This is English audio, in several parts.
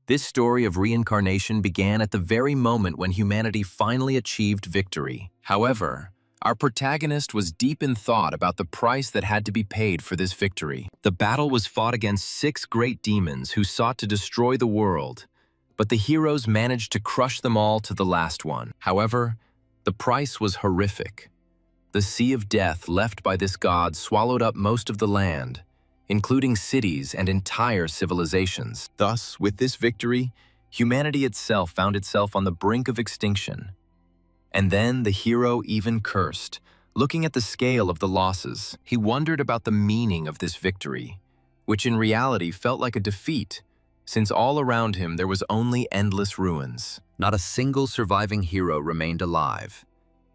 This story of reincarnation began at the very moment when humanity finally achieved victory. However, our protagonist was deep in thought about the price that had to be paid for this victory. The battle was fought against 6 great demons who sought to destroy the world, but the heroes managed to crush them all to the last one. However, the price was horrific. The sea of death left by this god swallowed up most of the land, including cities and entire civilizations. Thus, with this victory, humanity itself found itself on the brink of extinction. And then the hero even cursed. Looking at the scale of the losses, he wondered about the meaning of this victory, which in reality felt like a defeat, since all around him there was only endless ruins. Not a single surviving hero remained alive.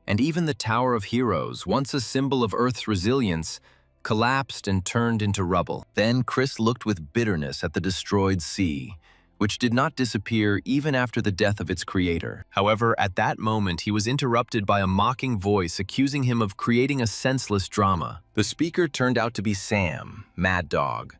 And even the Tower of Heroes, once a symbol of Earth's resilience, collapsed and turned into rubble. Then Chris looked with bitterness at the destroyed sea, which did not disappear even after the death of its creator. However, at that moment he was interrupted by a mocking voice accusing him of creating a senseless drama. The speaker turned out to be Sam, Mad Dog,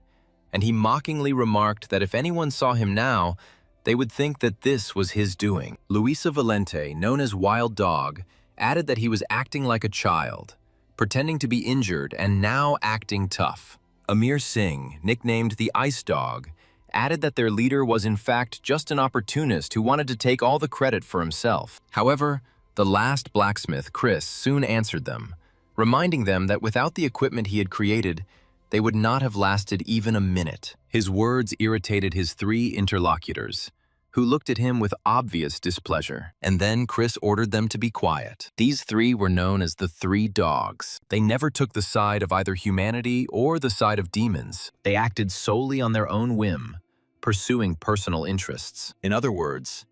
and he mockingly remarked that if anyone saw him now, they would think that this was his doing. Luisa Valente, known as Wild Dog, added that he was acting like a child, pretending to be injured and now acting tough. Amir Singh, nicknamed the Ice Dog, added that their leader was in fact just an opportunist who wanted to take all the credit for himself. However, the last blacksmith, Chris, soon answered them, reminding them that without the equipment he had created, they would not have lasted even a minute. His words irritated his 3 interlocutors, who looked at him with obvious displeasure. And then Chris ordered them to be quiet. These 3 were known as the 3 Dogs. They never took the side of either humanity or the side of demons. They acted solely on their own whim, pursuing personal interests. In other words,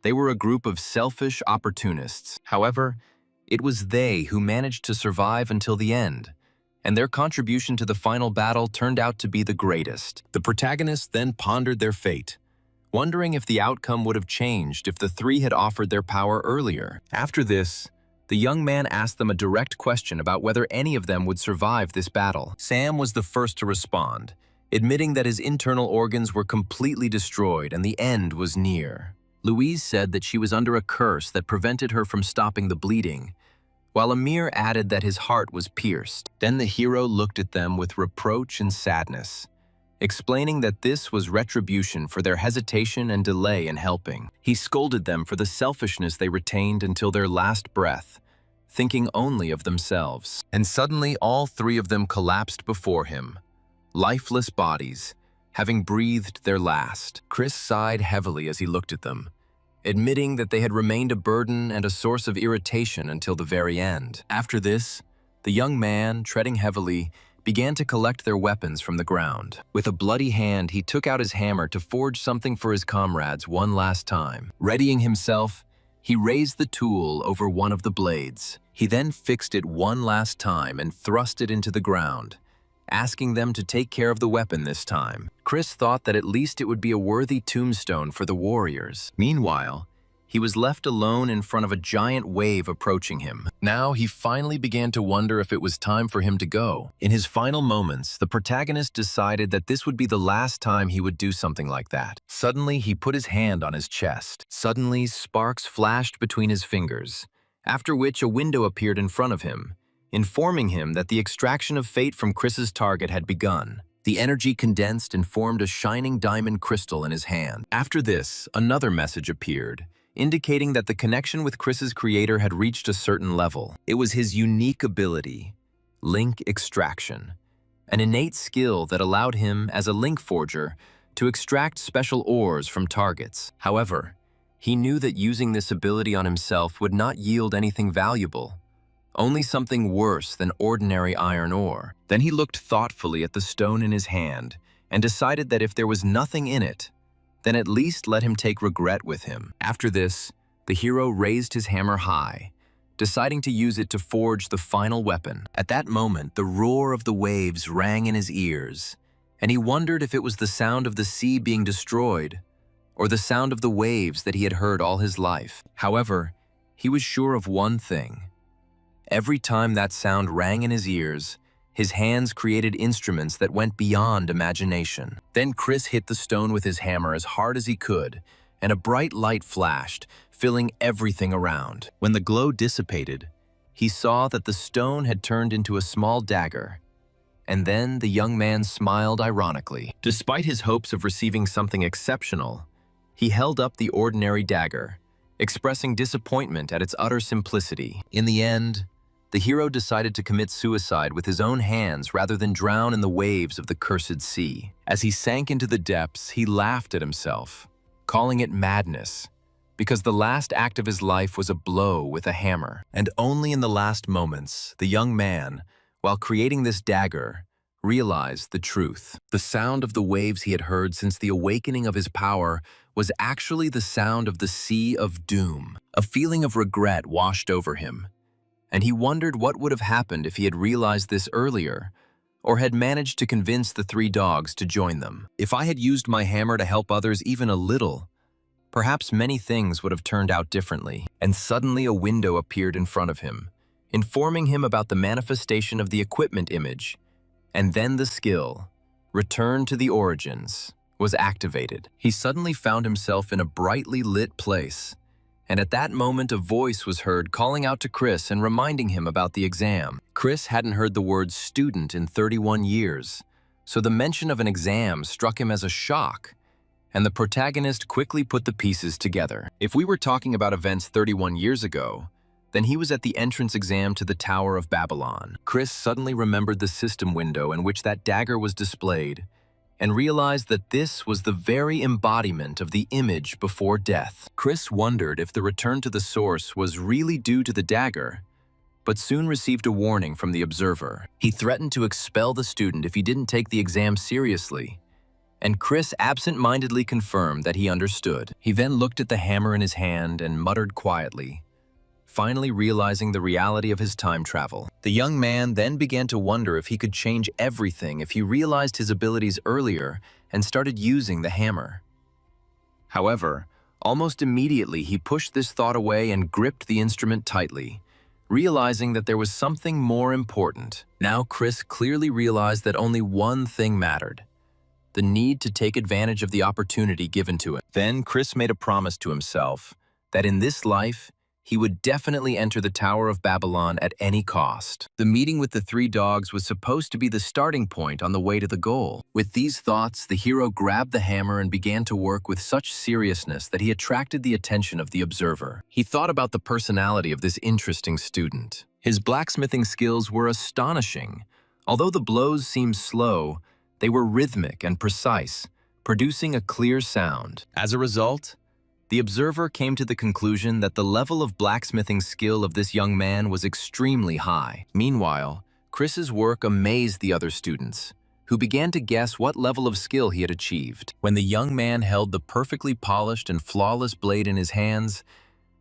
they were a group of selfish opportunists. However, it was they who managed to survive until the end, and their contribution to the final battle turned out to be the greatest. The protagonists then pondered their fate, wondering if the outcome would have changed if the 3 had offered their power earlier. After this, the young man asked them a direct question about whether any of them would survive this battle. Sam was the first to respond, admitting that his internal organs were completely destroyed and the end was near. Louise said that she was under a curse that prevented her from stopping the bleeding, while Amir added that his heart was pierced. Then the hero looked at them with reproach and sadness, explaining that this was retribution for their hesitation and delay in helping. He scolded them for the selfishness they retained until their last breath, thinking only of themselves. And suddenly all 3 of them collapsed before him, lifeless bodies, having breathed their last. Chris sighed heavily as he looked at them, admitting that they had remained a burden and a source of irritation until the very end. After this, the young man, treading heavily, began to collect their weapons from the ground. With a bloody hand, he took out his hammer to forge something for his comrades one last time. Readying himself, he raised the tool over one of the blades. He then fixed it one last time and thrust it into the ground, asking them to take care of the weapon this time. Chris thought that at least it would be a worthy tombstone for the warriors. Meanwhile, he was left alone in front of a giant wave approaching him. Now he finally began to wonder if it was time for him to go. In his final moments, the protagonist decided that this would be the last time he would do something like that. Suddenly, he put his hand on his chest. Suddenly, sparks flashed between his fingers, after which a window appeared in front of him, informing him that the extraction of fate from Chris's target had begun. The energy condensed and formed a shining diamond crystal in his hand. After this, another message appeared, indicating that the connection with Chris's creator had reached a certain level. It was his unique ability, link extraction, an innate skill that allowed him, as a link forger, to extract special ores from targets. However, he knew that using this ability on himself would not yield anything valuable, only something worse than ordinary iron ore. Then he looked thoughtfully at the stone in his hand and decided that if there was nothing in it, then at least let him take regret with him. After this, the hero raised his hammer high, deciding to use it to forge the final weapon. At that moment, the roar of the waves rang in his ears, and he wondered if it was the sound of the sea being destroyed or the sound of the waves that he had heard all his life. However, he was sure of one thing. Every time that sound rang in his ears, His hands created instruments that went beyond imagination. Then Chris hit the stone with his hammer as hard as he could, and a bright light flashed, filling everything around. When the glow dissipated, he saw that the stone had turned into a small dagger. And then the young man smiled ironically. Despite his hopes of receiving something exceptional, he held up the ordinary dagger, expressing disappointment at its utter simplicity. In the end, the hero decided to commit suicide with his own hands rather than drown in the waves of the cursed sea. As he sank into the depths, he laughed at himself, calling it madness, because the last act of his life was a blow with a hammer. And only in the last moments, the young man, while creating this dagger, realized the truth. The sound of the waves he had heard since the awakening of his power was actually the sound of the sea of doom. A feeling of regret washed over him, and he wondered what would have happened if he had realized this earlier, or had managed to convince the three dogs to join them. If I had used my hammer to help others even a little, perhaps many things would have turned out differently. And suddenly a window appeared in front of him, informing him about the manifestation of the equipment image, and then the skill, Return to the Origins, was activated. He suddenly found himself in a brightly lit place, and at that moment a voice was heard calling out to Chris and reminding him about the exam. Chris hadn't heard the word student in 31 years, so the mention of an exam struck him as a shock, and the protagonist quickly put the pieces together. If we were talking about events 31 years ago, then he was at the entrance exam to the Tower of Babylon. Chris suddenly remembered the system window in which that dagger was displayed, and realized that this was the very embodiment of the image before death. Chris wondered if the return to the source was really due to the dagger, but soon received a warning from the observer. He threatened to expel the student if he didn't take the exam seriously, and Chris absent-mindedly confirmed that he understood. He then looked at the hammer in his hand and muttered quietly, finally realizing the reality of his time travel. The young man then began to wonder if he could change everything if he realized his abilities earlier and started using the hammer. However, almost immediately he pushed this thought away and gripped the instrument tightly, realizing that there was something more important. Now Chris clearly realized that only one thing mattered: the need to take advantage of the opportunity given to him. Then Chris made a promise to himself that in this life, he would definitely enter the Tower of Babylon at any cost. The meeting with the three dogs was supposed to be the starting point on the way to the goal. With these thoughts, the hero grabbed the hammer and began to work with such seriousness that he attracted the attention of the observer. He thought about the personality of this interesting student. His blacksmithing skills were astonishing. Although the blows seemed slow, they were rhythmic and precise, producing a clear sound. As a result, the observer came to the conclusion that the level of blacksmithing skill of this young man was extremely high. Meanwhile, Chris's work amazed the other students, who began to guess what level of skill he had achieved. When the young man held the perfectly polished and flawless blade in his hands,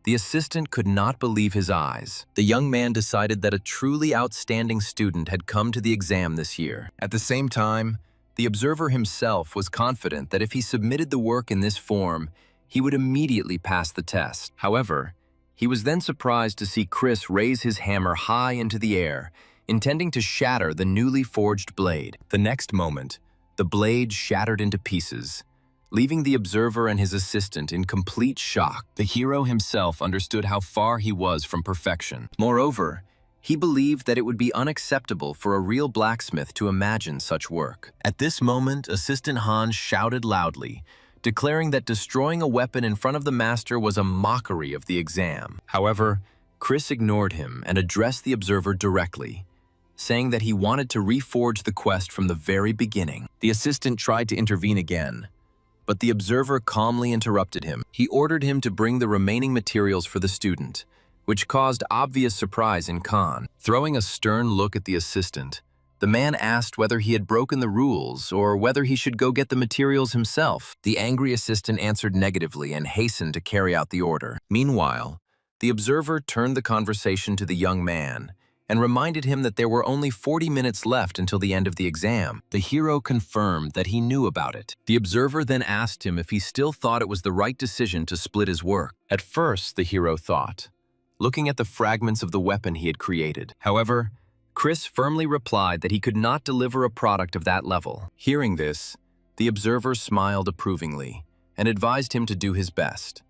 the assistant could not believe his eyes. The young man decided that a truly outstanding student had come to the exam this year. At the same time, the observer himself was confident that if he submitted the work in this form, he would immediately pass the test. However, he was then surprised to see Chris raise his hammer high into the air, intending to shatter the newly forged blade. The next moment, the blade shattered into pieces, leaving the observer and his assistant in complete shock. The hero himself understood how far he was from perfection. Moreover, he believed that it would be unacceptable for a real blacksmith to imagine such work. At this moment, Assistant Hans shouted loudly, declaring that destroying a weapon in front of the master was a mockery of the exam. However, Chris ignored him and addressed the observer directly, saying that he wanted to reforge the quest from the very beginning. The assistant tried to intervene again, but the observer calmly interrupted him. He ordered him to bring the remaining materials for the student, which caused obvious surprise in Khan. Throwing a stern look at the assistant, the man asked whether he had broken the rules or whether he should go get the materials himself. The angry assistant answered negatively and hastened to carry out the order. Meanwhile, the observer turned the conversation to the young man and reminded him that there were only 40 minutes left until the end of the exam. The hero confirmed that he knew about it. The observer then asked him if he still thought it was the right decision to split his work. At first, the hero thought, looking at the fragments of the weapon he had created. However, Chris firmly replied that he could not deliver a product of that level. Hearing this, the observer smiled approvingly and advised him to do his best.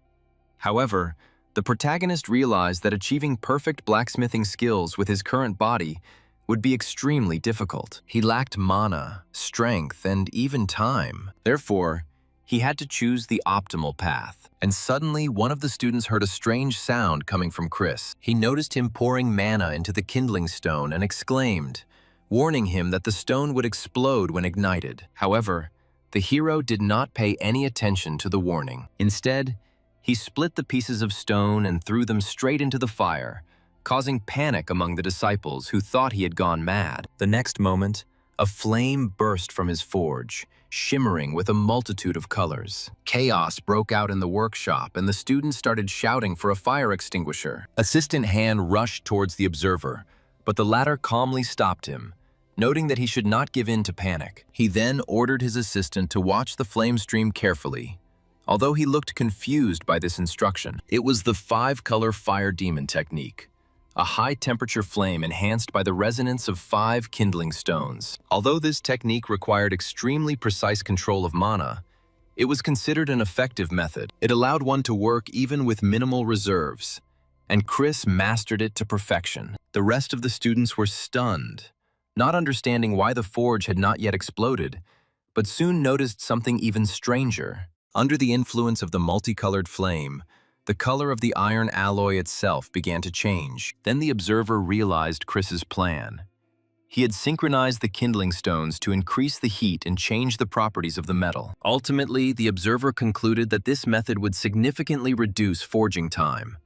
However, the protagonist realized that achieving perfect blacksmithing skills with his current body would be extremely difficult. He lacked mana, strength, and even time. Therefore, he had to choose the optimal path. And suddenly, one of the students heard a strange sound coming from Chris. He noticed him pouring mana into the kindling stone and exclaimed, warning him that the stone would explode when ignited. However, the hero did not pay any attention to the warning. Instead, he split the pieces of stone and threw them straight into the fire, causing panic among the disciples who thought he had gone mad. The next moment, a flame burst from his forge, shimmering with a multitude of colors. Chaos broke out in the workshop, and the students started shouting for a fire extinguisher. Assistant Han rushed towards the observer, but the latter calmly stopped him, noting that he should not give in to panic. He then ordered his assistant to watch the flame stream carefully. Although he looked confused by this instruction, it was the 5-color fire demon technique, a high-temperature flame enhanced by the resonance of 5 kindling stones. Although this technique required extremely precise control of mana, it was considered an effective method. It allowed one to work even with minimal reserves, and Chris mastered it to perfection. The rest of the students were stunned, not understanding why the forge had not yet exploded, but soon noticed something even stranger. Under the influence of the multicolored flame, the color of the iron alloy itself began to change. Then the observer realized Chris's plan. He had synchronized the kindling stones to increase the heat and change the properties of the metal. Ultimately, the observer concluded that this method would significantly reduce forging time.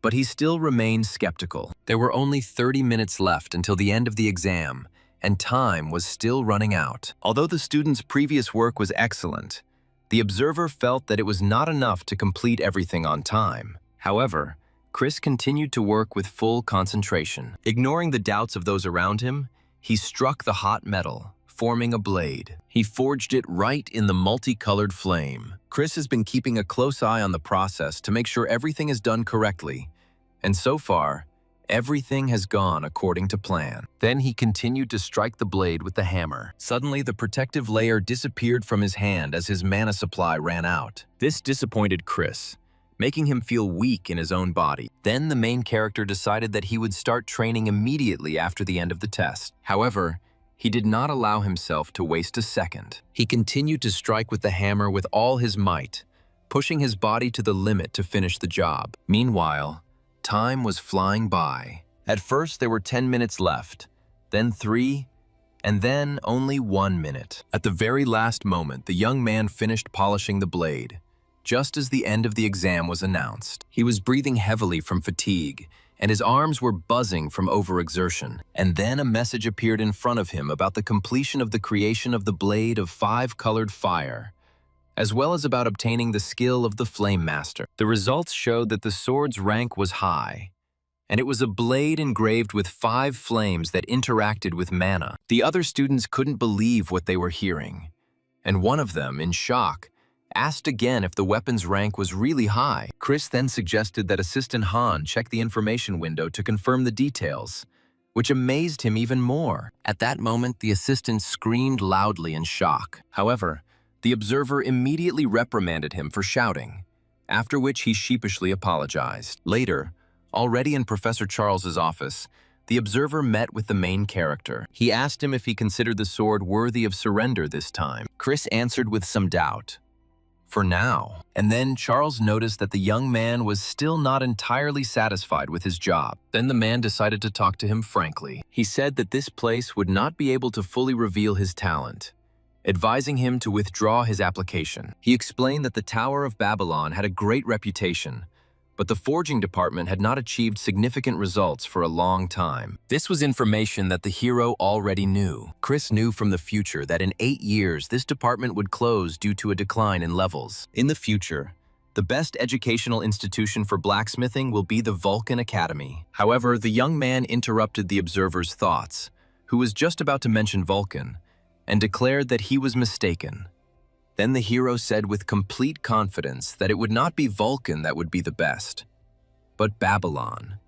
But he still remained skeptical. There were only 30 minutes left until the end of the exam, and time was still running out. Although the student's previous work was excellent, the observer felt that it was not enough to complete everything on time. However, Chris continued to work with full concentration. Ignoring the doubts of those around him, he struck the hot metal, forming a blade. He forged it right in the multicolored flame. Chris has been keeping a close eye on the process to make sure everything is done correctly, and so far, everything has gone according to plan. Then he continued to strike the blade with the hammer. Suddenly, the protective layer disappeared from his hand as his mana supply ran out. This disappointed Chris, making him feel weak in his own body. Then the main character decided that he would start training immediately after the end of the test. However, he did not allow himself to waste a second. He continued to strike with the hammer with all his might, pushing his body to the limit to finish the job. Meanwhile, time was flying by. At first, there were 10 minutes left, then 3, and then only 1 minute. At the very last moment, the young man finished polishing the blade, just as the end of the exam was announced. He was breathing heavily from fatigue, and his arms were buzzing from overexertion. And then a message appeared in front of him about the completion of the creation of the blade of 5-colored fire, as well as about obtaining the skill of the Flame Master. The results showed that the sword's rank was high, and it was a blade engraved with 5 flames that interacted with mana. The other students couldn't believe what they were hearing, and one of them, in shock, asked again if the weapon's rank was really high. Chris then suggested that Assistant Han check the information window to confirm the details, which amazed him even more. At that moment, the assistant screamed loudly in shock. However, the observer immediately reprimanded him for shouting, after which he sheepishly apologized. Later, already in Professor Charles's office, the observer met with the main character. He asked him if he considered the sword worthy of surrender this time. Chris answered with some doubt, "For now." And then Charles noticed that the young man was still not entirely satisfied with his job. Then the man decided to talk to him frankly. He said that this place would not be able to fully reveal his talent, advising him to withdraw his application. He explained that the Tower of Babylon had a great reputation, but the forging department had not achieved significant results for a long time. This was information that the hero already knew. Chris knew from the future that in 8 years this department would close due to a decline in levels. In the future, the best educational institution for blacksmithing will be the Vulcan Academy. However, the young man interrupted the observer's thoughts, who was just about to mention Vulcan, and declared that he was mistaken. Then the hero said with complete confidence that it would not be Vulcan that would be the best, but Babylon,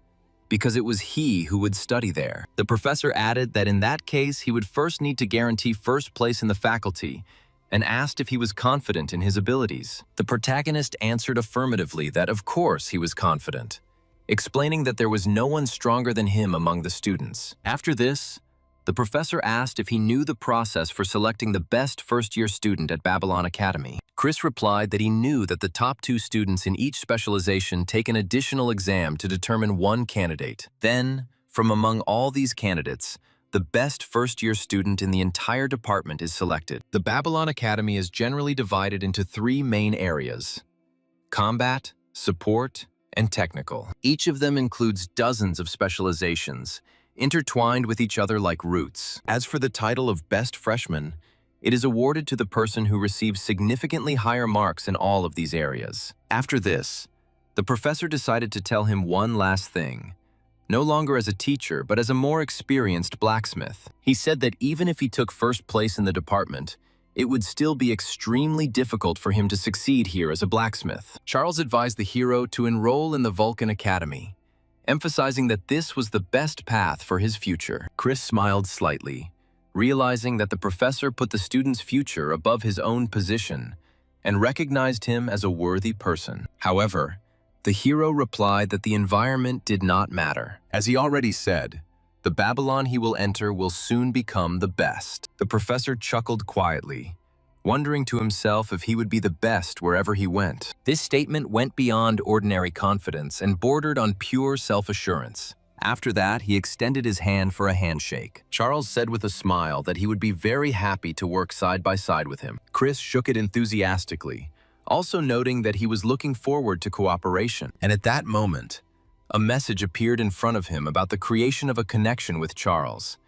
because it was he who would study there. The professor added that in that case, he would first need to guarantee first place in the faculty and asked if he was confident in his abilities. The protagonist answered affirmatively that of course he was confident, explaining that there was no one stronger than him among the students. After this, the professor asked if he knew the process for selecting the best first-year student at Babylon Academy. Chris replied that he knew that the top 2 students in each specialization take an additional exam to determine one candidate. Then, from among all these candidates, the best first-year student in the entire department is selected. The Babylon Academy is generally divided into 3 main areas: combat, support, and technical. Each of them includes dozens of specializations, intertwined with each other like roots. As for the title of Best Freshman, it is awarded to the person who receives significantly higher marks in all of these areas. After this, the professor decided to tell him one last thing, no longer as a teacher, but as a more experienced blacksmith. He said that even if he took first place in the department, it would still be extremely difficult for him to succeed here as a blacksmith. Charles advised the hero to enroll in the Vulcan Academy, emphasizing that this was the best path for his future. Chris smiled slightly, realizing that the professor put the student's future above his own position and recognized him as a worthy person. However, the hero replied that the environment did not matter. As he already said, the Babylon he will enter will soon become the best. The professor chuckled quietly, wondering to himself if he would be the best wherever he went. This statement went beyond ordinary confidence and bordered on pure self-assurance. After that, he extended his hand for a handshake. Charles said with a smile that he would be very happy to work side by side with him. Chris shook it enthusiastically, also noting that he was looking forward to cooperation. And at that moment, a message appeared in front of him about the creation of a connection with Charles,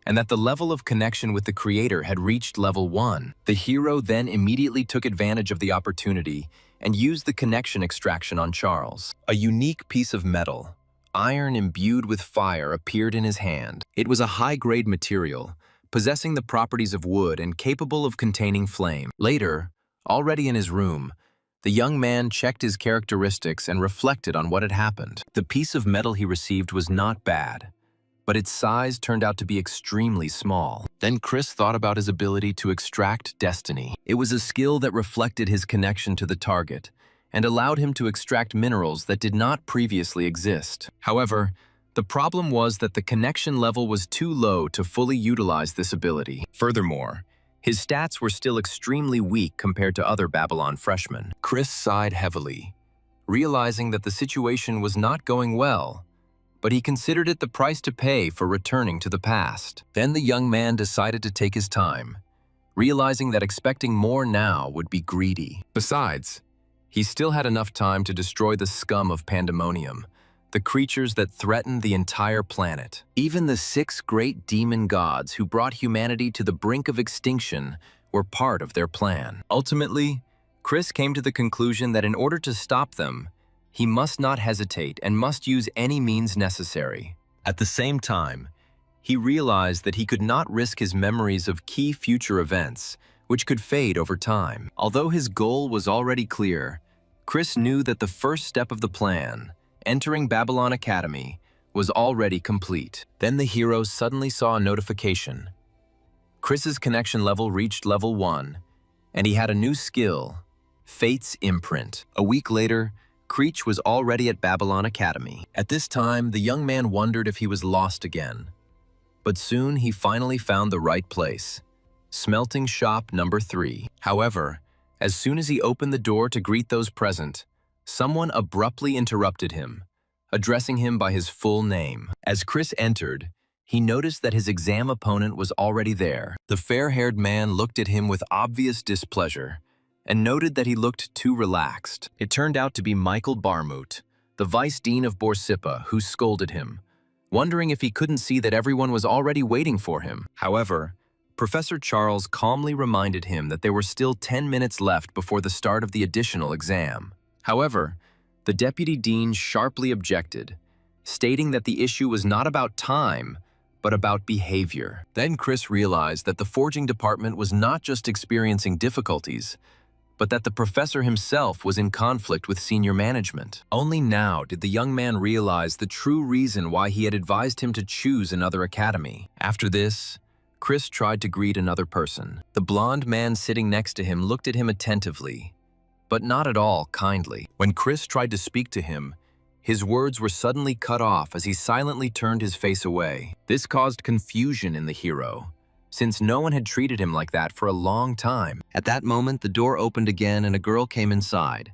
and that the level of connection with the creator had reached level 1. The hero then immediately took advantage of the opportunity and used the connection extraction on Charles. A unique piece of metal, iron imbued with fire, appeared in his hand. It was a high-grade material, possessing the properties of wood and capable of containing flame. Later, already in his room, the young man checked his characteristics and reflected on what had happened. The piece of metal he received was not bad, but its size turned out to be extremely small. Then Chris thought about his ability to extract destiny. It was a skill that reflected his connection to the target and allowed him to extract minerals that did not previously exist. However, the problem was that the connection level was too low to fully utilize this ability. Furthermore, his stats were still extremely weak compared to other Babylon freshmen. Chris sighed heavily, realizing that the situation was not going well, but he considered it the price to pay for returning to the past. Then the young man decided to take his time, realizing that expecting more now would be greedy. Besides, he still had enough time to destroy the scum of Pandemonium, the creatures that threatened the entire planet. Even the 6 great demon gods who brought humanity to the brink of extinction were part of their plan. Ultimately, Chris came to the conclusion that in order to stop them, he must not hesitate and must use any means necessary. At the same time, he realized that he could not risk his memories of key future events, which could fade over time. Although his goal was already clear, Chris knew that the first step of the plan, entering Babylon Academy, was already complete. Then the hero suddenly saw a notification. Chris's connection level reached level 1, and he had a new skill, Fate's Imprint. A week later, Creech was already at Babylon Academy. At this time, the young man wondered if he was lost again. But soon he finally found the right place, Smelting Shop number 3. However, as soon as he opened the door to greet those present, someone abruptly interrupted him, addressing him by his full name. As Chris entered, he noticed that his exam opponent was already there. The fair-haired man looked at him with obvious displeasure and noted that he looked too relaxed. It turned out to be Michael Barmut, the vice dean of Borsippa, who scolded him, wondering if he couldn't see that everyone was already waiting for him. However, Professor Charles calmly reminded him that there were still 10 minutes left before the start of the additional exam. However, the deputy dean sharply objected, stating that the issue was not about time, but about behavior. Then Chris realized that the forging department was not just experiencing difficulties, but that the professor himself was in conflict with senior management. Only now did the young man realize the true reason why he had advised him to choose another academy. After this, Chris tried to greet another person. The blonde man sitting next to him looked at him attentively, but not at all kindly. When Chris tried to speak to him, his words were suddenly cut off as he silently turned his face away. This caused confusion in the hero, since no one had treated him like that for a long time. At that moment, the door opened again and a girl came inside,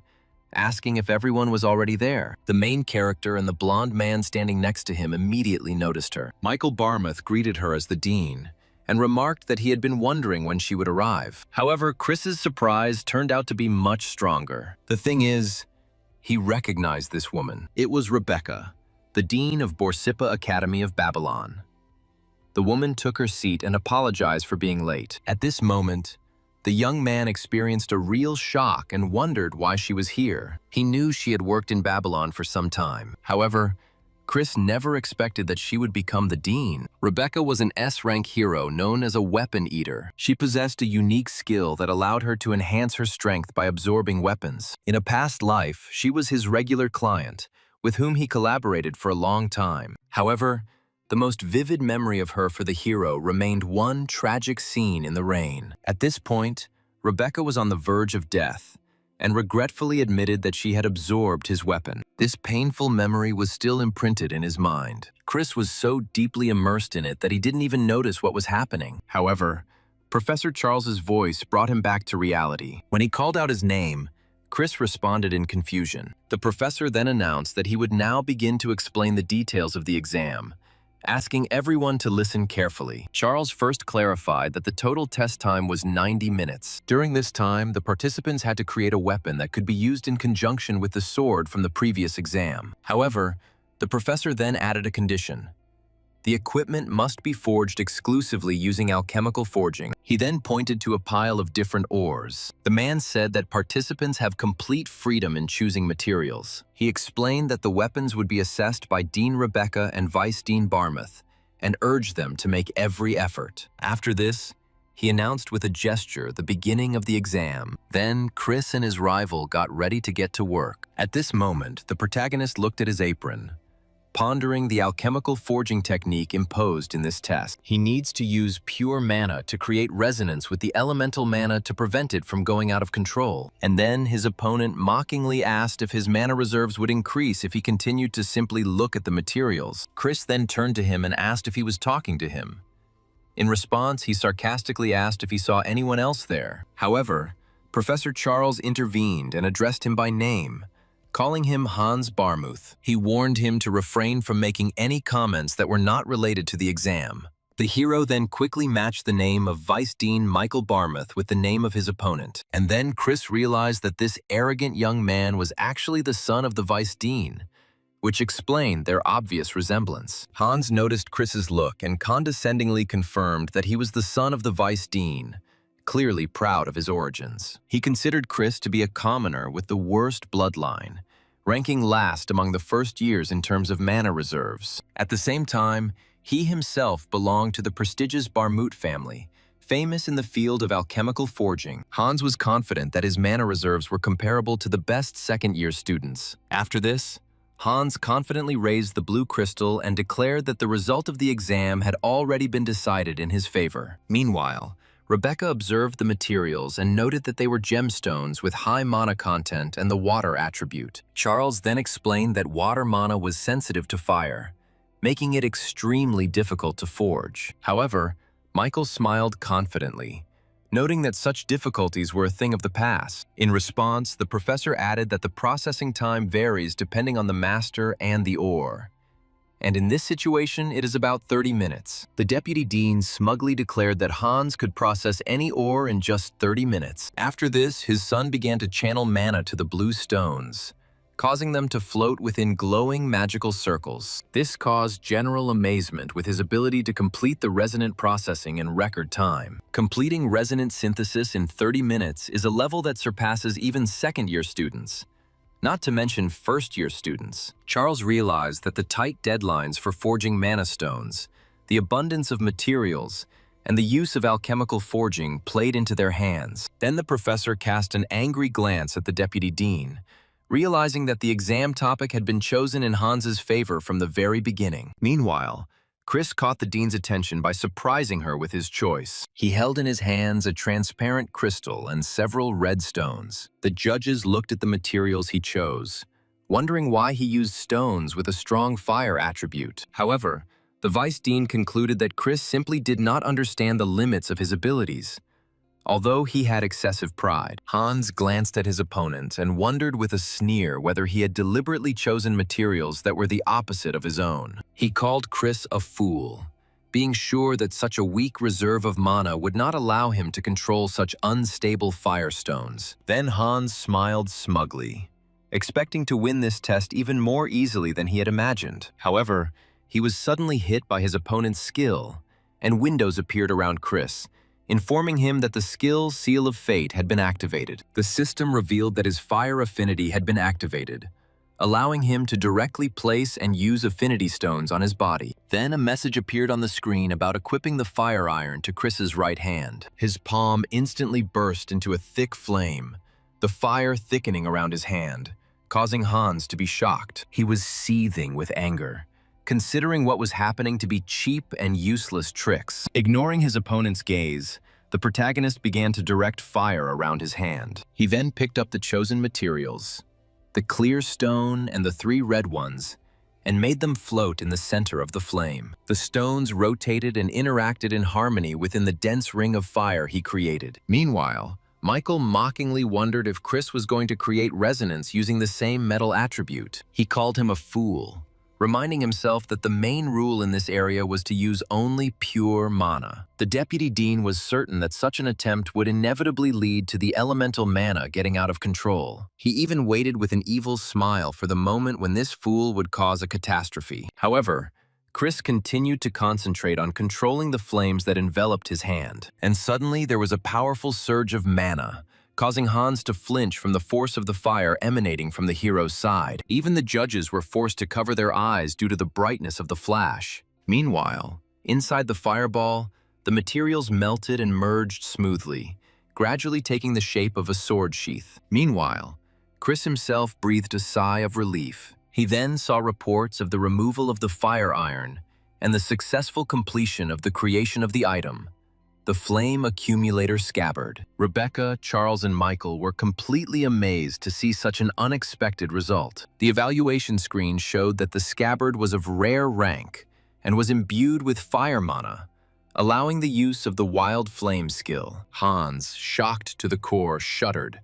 asking if everyone was already there. The main character and the blonde man standing next to him immediately noticed her. Michael Barmuth greeted her as the dean and remarked that he had been wondering when she would arrive. However, Chris's surprise turned out to be much stronger. The thing is, he recognized this woman. It was Rebecca, the dean of Borsippa Academy of Babylon. The woman took her seat and apologized for being late. At this moment, the young man experienced a real shock and wondered why she was here. He knew she had worked in Babylon for some time. However, Chris never expected that she would become the dean. Rebecca was an S-rank hero known as a weapon eater. She possessed a unique skill that allowed her to enhance her strength by absorbing weapons. In a past life, she was his regular client, with whom he collaborated for a long time. However, the most vivid memory of her for the hero remained one tragic scene in the rain. At this point, Rebecca was on the verge of death, and regretfully admitted that she had absorbed his weapon. This painful memory was still imprinted in his mind. Chris was so deeply immersed in it that he didn't even notice what was happening. However, Professor Charles's voice brought him back to reality. When he called out his name, Chris responded in confusion. The professor then announced that he would now begin to explain the details of the exam, asking everyone to listen carefully. Charles first clarified that the total test time was 90 minutes. During this time, the participants had to create a weapon that could be used in conjunction with the sword from the previous exam. However, the professor then added a condition. The equipment must be forged exclusively using alchemical forging. He then pointed to a pile of different ores. The man said that participants have complete freedom in choosing materials. He explained that the weapons would be assessed by Dean Rebecca and Vice Dean Barmuth, and urged them to make every effort. After this, he announced with a gesture the beginning of the exam. Then Chris and his rival got ready to get to work. At this moment, the protagonist looked at his apron, pondering the alchemical forging technique imposed in this test. He needs to use pure mana to create resonance with the elemental mana to prevent it from going out of control. And then his opponent mockingly asked if his mana reserves would increase if he continued to simply look at the materials. Chris then turned to him and asked if he was talking to him. In response, he sarcastically asked if he saw anyone else there. However, Professor Charles intervened and addressed him by name, calling him Hans Barmuth. He warned him to refrain from making any comments that were not related to the exam. The hero then quickly matched the name of Vice Dean Michael Barmuth with the name of his opponent. And then Chris realized that this arrogant young man was actually the son of the Vice Dean, which explained their obvious resemblance. Hans noticed Chris's look and condescendingly confirmed that he was the son of the Vice Dean, clearly proud of his origins. He considered Chris to be a commoner with the worst bloodline, ranking last among the first years in terms of mana reserves. At the same time, he himself belonged to the prestigious Barmuth family, famous in the field of alchemical forging. Hans was confident that his mana reserves were comparable to the best second-year students. After this, Hans confidently raised the blue crystal and declared that the result of the exam had already been decided in his favor. Meanwhile, Rebecca observed the materials and noted that they were gemstones with high mana content and the water attribute. Charles then explained that water mana was sensitive to fire, making it extremely difficult to forge. However, Michael smiled confidently, noting that such difficulties were a thing of the past. In response, the professor added that the processing time varies depending on the master and the ore, and in this situation, it is about 30 minutes. The deputy dean smugly declared that Hans could process any ore in just 30 minutes. After this, his son began to channel mana to the blue stones, causing them to float within glowing magical circles. This caused general amazement with his ability to complete the resonant processing in record time. Completing resonant synthesis in 30 minutes is a level that surpasses even second-year students, not to mention first-year students. Charles realized that the tight deadlines for forging mana stones, the abundance of materials, and the use of alchemical forging played into their hands. Then the professor cast an angry glance at the deputy dean, realizing that the exam topic had been chosen in Hans's favor from the very beginning. Meanwhile, Chris caught the dean's attention by surprising her with his choice. He held in his hands a transparent crystal and several red stones. The judges looked at the materials he chose, wondering why he used stones with a strong fire attribute. However, the vice dean concluded that Chris simply did not understand the limits of his abilities. Although he had excessive pride, Hans glanced at his opponent and wondered with a sneer whether he had deliberately chosen materials that were the opposite of his own. He called Chris a fool, being sure that such a weak reserve of mana would not allow him to control such unstable firestones. Then Hans smiled smugly, expecting to win this test even more easily than he had imagined. However, he was suddenly hit by his opponent's skill, and windows appeared around Chris, informing him that the skill Seal of Fate had been activated. The system revealed that his fire affinity had been activated, allowing him to directly place and use affinity stones on his body. Then a message appeared on the screen about equipping the fire iron to Chris's right hand. His palm instantly burst into a thick flame, the fire thickening around his hand, causing Hans to be shocked. He was seething with anger, considering what was happening to be cheap and useless tricks. Ignoring his opponent's gaze, the protagonist began to direct fire around his hand. He then picked up the chosen materials, the clear stone and the 3 red ones, and made them float in the center of the flame. The stones rotated and interacted in harmony within the dense ring of fire he created. Meanwhile, Michael mockingly wondered if Chris was going to create resonance using the same metal attribute. He called him a fool, reminding himself that the main rule in this area was to use only pure mana. The deputy dean was certain that such an attempt would inevitably lead to the elemental mana getting out of control. He even waited with an evil smile for the moment when this fool would cause a catastrophe. However, Chris continued to concentrate on controlling the flames that enveloped his hand. And suddenly there was a powerful surge of mana, causing Hans to flinch from the force of the fire emanating from the hero's side. Even the judges were forced to cover their eyes due to the brightness of the flash. Meanwhile, inside the fireball, the materials melted and merged smoothly, gradually taking the shape of a sword sheath. Meanwhile, Chris himself breathed a sigh of relief. He then saw reports of the removal of the fire iron and the successful completion of the creation of the item, the flame accumulator scabbard. Rebecca, Charles, and Michael were completely amazed to see such an unexpected result. The evaluation screen showed that the scabbard was of rare rank and was imbued with fire mana, allowing the use of the wild flame skill. Hans, shocked to the core, shuddered,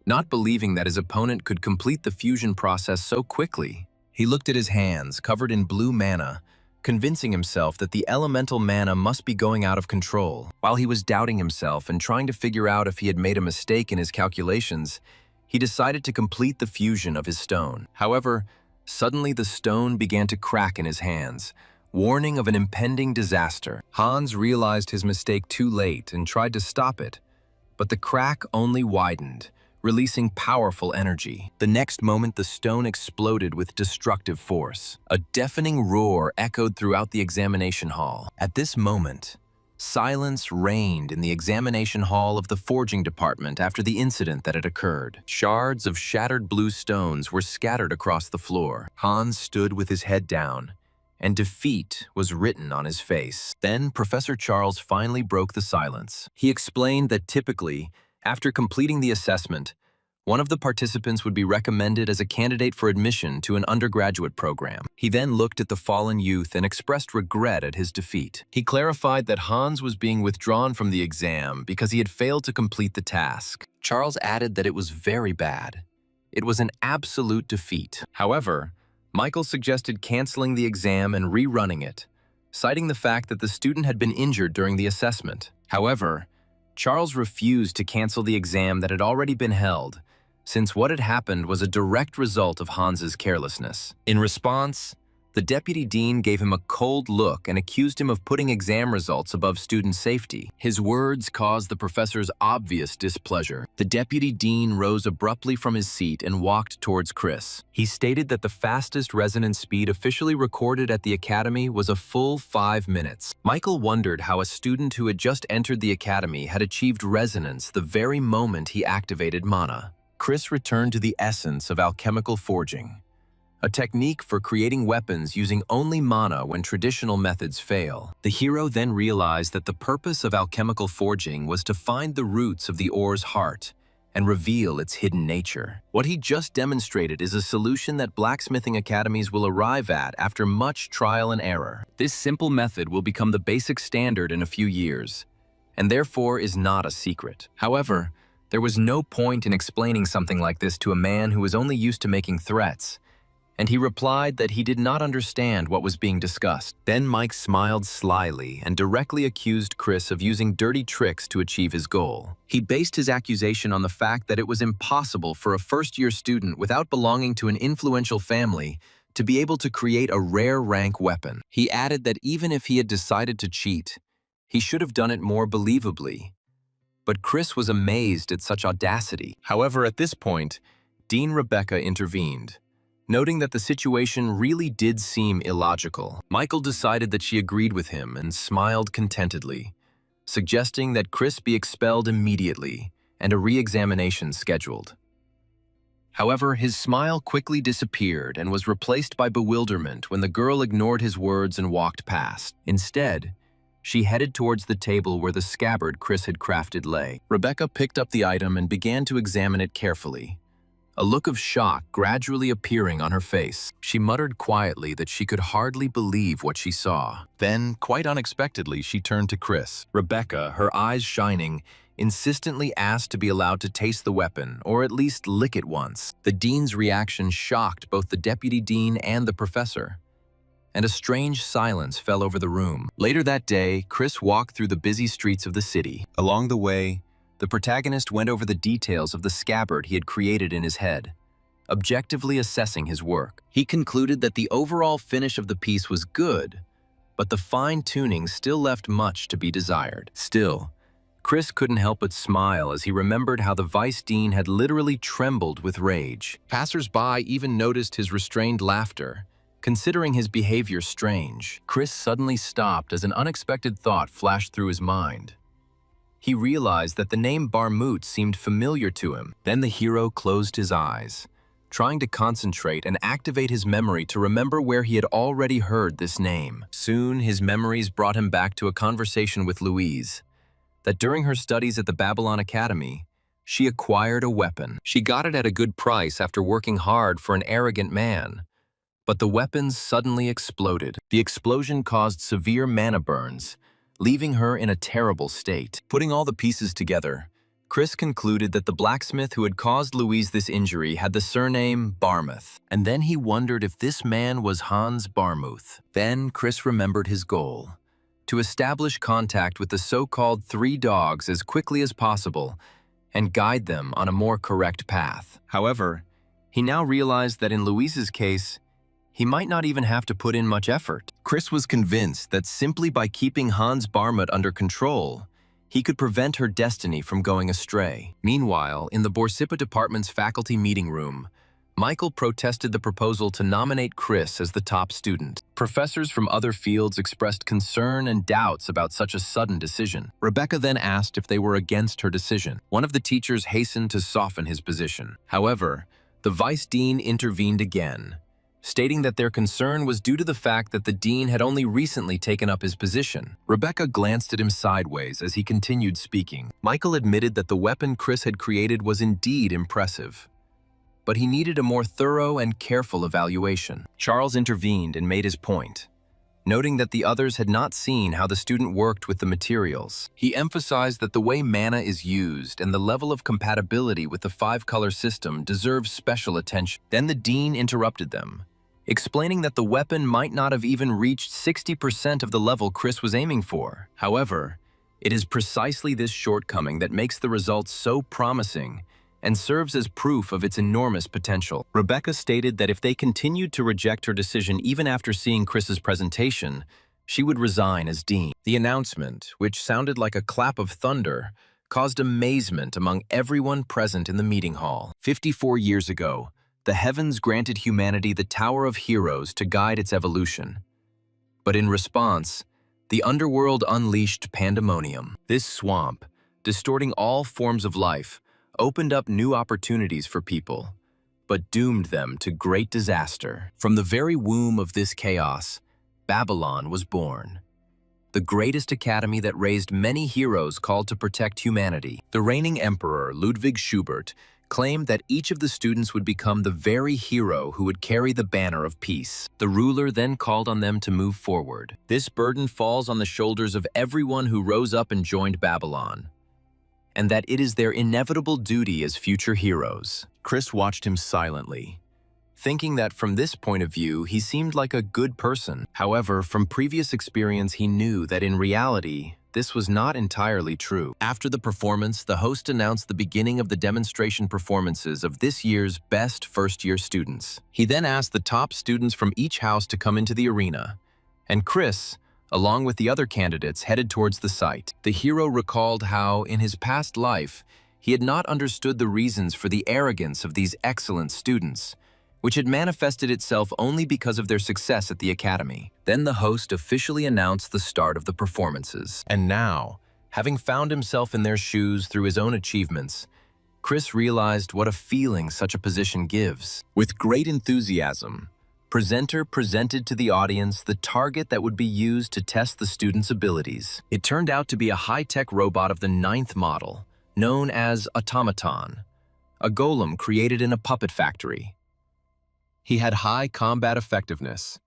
not believing that his opponent could complete the fusion process so quickly. He looked at his hands, covered in blue mana, convincing himself that the elemental mana must be going out of control. While he was doubting himself and trying to figure out if he had made a mistake in his calculations, he decided to complete the fusion of his stone. However, suddenly the stone began to crack in his hands, warning of an impending disaster. Hans realized his mistake too late and tried to stop it, but the crack only widened, releasing powerful energy. The next moment, the stone exploded with destructive force. A deafening roar echoed throughout the examination hall. At this moment, silence reigned in the examination hall of the forging department after the incident that had occurred. Shards of shattered blue stones were scattered across the floor. Hans stood with his head down, and defeat was written on his face. Then Professor Charles finally broke the silence. He explained that typically, after completing the assessment, one of the participants would be recommended as a candidate for admission to an undergraduate program. He then looked at the fallen youth and expressed regret at his defeat. He clarified that Hans was being withdrawn from the exam because he had failed to complete the task. Charles added that it was very bad. It was an absolute defeat. However, Michael suggested canceling the exam and rerunning it, citing the fact that the student had been injured during the assessment. However, Charles refused to cancel the exam that had already been held, since what had happened was a direct result of Hans's carelessness. In response, The deputy dean gave him a cold look and accused him of putting exam results above student safety. His words caused the professor's obvious displeasure. The deputy dean rose abruptly from his seat and walked towards Chris. He stated that the fastest resonance speed officially recorded at the academy was a full 5 minutes. Michael wondered how a student who had just entered the academy had achieved resonance the very moment he activated mana. Chris returned to the essence of alchemical forging, a technique for creating weapons using only mana when traditional methods fail. The hero then realized that the purpose of alchemical forging was to find the roots of the ore's heart and reveal its hidden nature. What he just demonstrated is a solution that blacksmithing academies will arrive at after much trial and error. This simple method will become the basic standard in a few years, and therefore is not a secret. However, there was no point in explaining something like this to a man who was only used to making threats, and he replied that he did not understand what was being discussed. Then Mike smiled slyly and directly accused Chris of using dirty tricks to achieve his goal. He based his accusation on the fact that it was impossible for a first-year student without belonging to an influential family to be able to create a rare rank weapon. He added that even if he had decided to cheat, he should have done it more believably. But Chris was amazed at such audacity. However, at this point, Dean Rebecca intervened, noting that the situation really did seem illogical. Michael decided that she agreed with him and smiled contentedly, suggesting that Chris be expelled immediately and a re-examination scheduled. However, his smile quickly disappeared and was replaced by bewilderment when the girl ignored his words and walked past. Instead, she headed towards the table where the scabbard Chris had crafted lay. Rebecca picked up the item and began to examine it carefully, a look of shock gradually appearing on her face. She muttered quietly that she could hardly believe what she saw. Then, quite unexpectedly, she turned to Chris. Rebecca, her eyes shining, insistently asked to be allowed to taste the weapon, or at least lick it once. The dean's reaction shocked both the deputy dean and the professor, and a strange silence fell over the room. Later that day, Chris walked through the busy streets of the city. Along the way, the protagonist went over the details of the scabbard he had created in his head, objectively assessing his work. He concluded that the overall finish of the piece was good, but the fine-tuning still left much to be desired. Still, Chris couldn't help but smile as he remembered how the vice dean had literally trembled with rage. Passers-by even noticed his restrained laughter, considering his behavior strange. Chris suddenly stopped as an unexpected thought flashed through his mind. He realized that the name Barmut seemed familiar to him. Then the hero closed his eyes, trying to concentrate and activate his memory to remember where he had already heard this name. Soon, his memories brought him back to a conversation with Louise, that during her studies at the Babylon Academy, she acquired a weapon. She got it at a good price after working hard for an arrogant man, but the weapon suddenly exploded. The explosion caused severe mana burns, leaving her in a terrible state. Putting all the pieces together, Chris concluded that the blacksmith who had caused Louise this injury had the surname Barmuth, and then he wondered if this man was Hans Barmuth. Then Chris remembered his goal: to establish contact with the so-called 3 dogs as quickly as possible and guide them on a more correct path. However, he now realized that in Louise's case, he might not even have to put in much effort. Chris was convinced that simply by keeping Hans Barmut under control, he could prevent her destiny from going astray. Meanwhile, in the Borsippa department's faculty meeting room, Michael protested the proposal to nominate Chris as the top student. Professors from other fields expressed concern and doubts about such a sudden decision. Rebecca then asked if they were against her decision. One of the teachers hastened to soften his position. However, the vice dean intervened again, stating that their concern was due to the fact that the dean had only recently taken up his position. Rebecca glanced at him sideways as he continued speaking. Michael admitted that the weapon Chris had created was indeed impressive, but he needed a more thorough and careful evaluation. Charles intervened and made his point, noting that the others had not seen how the student worked with the materials. He emphasized that the way mana is used and the level of compatibility with the 5-color system deserves special attention. Then the dean interrupted them, explaining that the weapon might not have even reached 60% of the level Chris was aiming for. However, it is precisely this shortcoming that makes the results so promising and serves as proof of its enormous potential. Rebecca stated that if they continued to reject her decision even after seeing Chris's presentation, she would resign as dean. The announcement, which sounded like a clap of thunder, caused amazement among everyone present in the meeting hall. 54 years ago, the heavens granted humanity the Tower of Heroes to guide its evolution. But in response, the underworld unleashed pandemonium. This swamp, distorting all forms of life, opened up new opportunities for people, but doomed them to great disaster. From the very womb of this chaos, Babylon was born, the greatest academy that raised many heroes called to protect humanity. The reigning emperor, Ludwig Schubert, claimed that each of the students would become the very hero who would carry the banner of peace. The ruler then called on them to move forward. This burden falls on the shoulders of everyone who rose up and joined Babylon, and that it is their inevitable duty as future heroes. Chris watched him silently, thinking that from this point of view, he seemed like a good person. However, from previous experience, he knew that in reality, this was not entirely true. After the performance, the host announced the beginning of the demonstration performances of this year's best first-year students. He then asked the top students from each house to come into the arena, and Chris, along with the other candidates, headed towards the site. The hero recalled how, in his past life, he had not understood the reasons for the arrogance of these excellent students, which had manifested itself only because of their success at the academy. Then the host officially announced the start of the performances. And now, having found himself in their shoes through his own achievements, Chris realized what a feeling such a position gives. With great enthusiasm, presenter presented to the audience the target that would be used to test the students' abilities. It turned out to be a high-tech robot of the 9th model, known as Automaton, a golem created in a puppet factory. He had high combat effectiveness,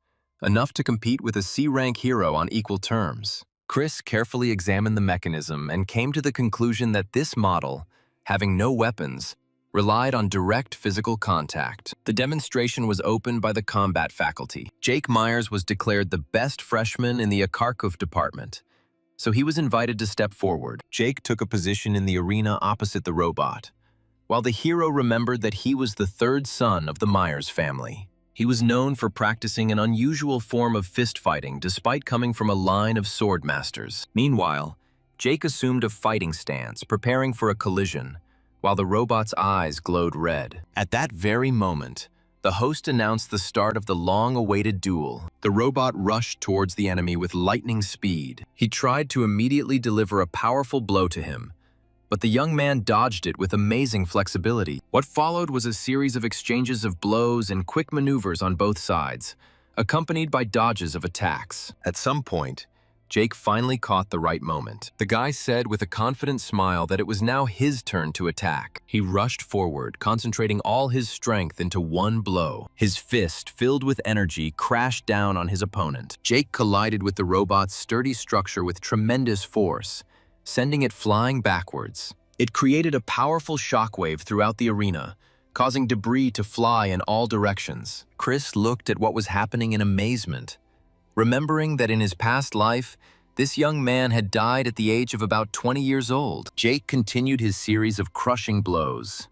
enough to compete with a C-rank hero on equal terms. Chris carefully examined the mechanism and came to the conclusion that this model, having no weapons, relied on direct physical contact. The demonstration was opened by the combat faculty. Jake Myers was declared the best freshman in the Akarkov department, so he was invited to step forward. Jake took a position in the arena opposite the robot, while the hero remembered that he was the 3rd son of the Myers family. He was known for practicing an unusual form of fist fighting despite coming from a line of sword masters. Meanwhile, Jake assumed a fighting stance, preparing for a collision, while the robot's eyes glowed red. At that very moment, the host announced the start of the long-awaited duel. The robot rushed towards the enemy with lightning speed. He tried to immediately deliver a powerful blow to him, but the young man dodged it with amazing flexibility. What followed was a series of exchanges of blows and quick maneuvers on both sides, accompanied by dodges of attacks. At some point, Jake finally caught the right moment. The guy said with a confident smile that it was now his turn to attack. He rushed forward, concentrating all his strength into one blow. His fist, filled with energy, crashed down on his opponent. Jake collided with the robot's sturdy structure with tremendous force, sending it flying backwards. It created a powerful shockwave throughout the arena, causing debris to fly in all directions. Chris looked at what was happening in amazement, remembering that in his past life, this young man had died at the age of about 20 years old. Jake continued his series of crushing blows,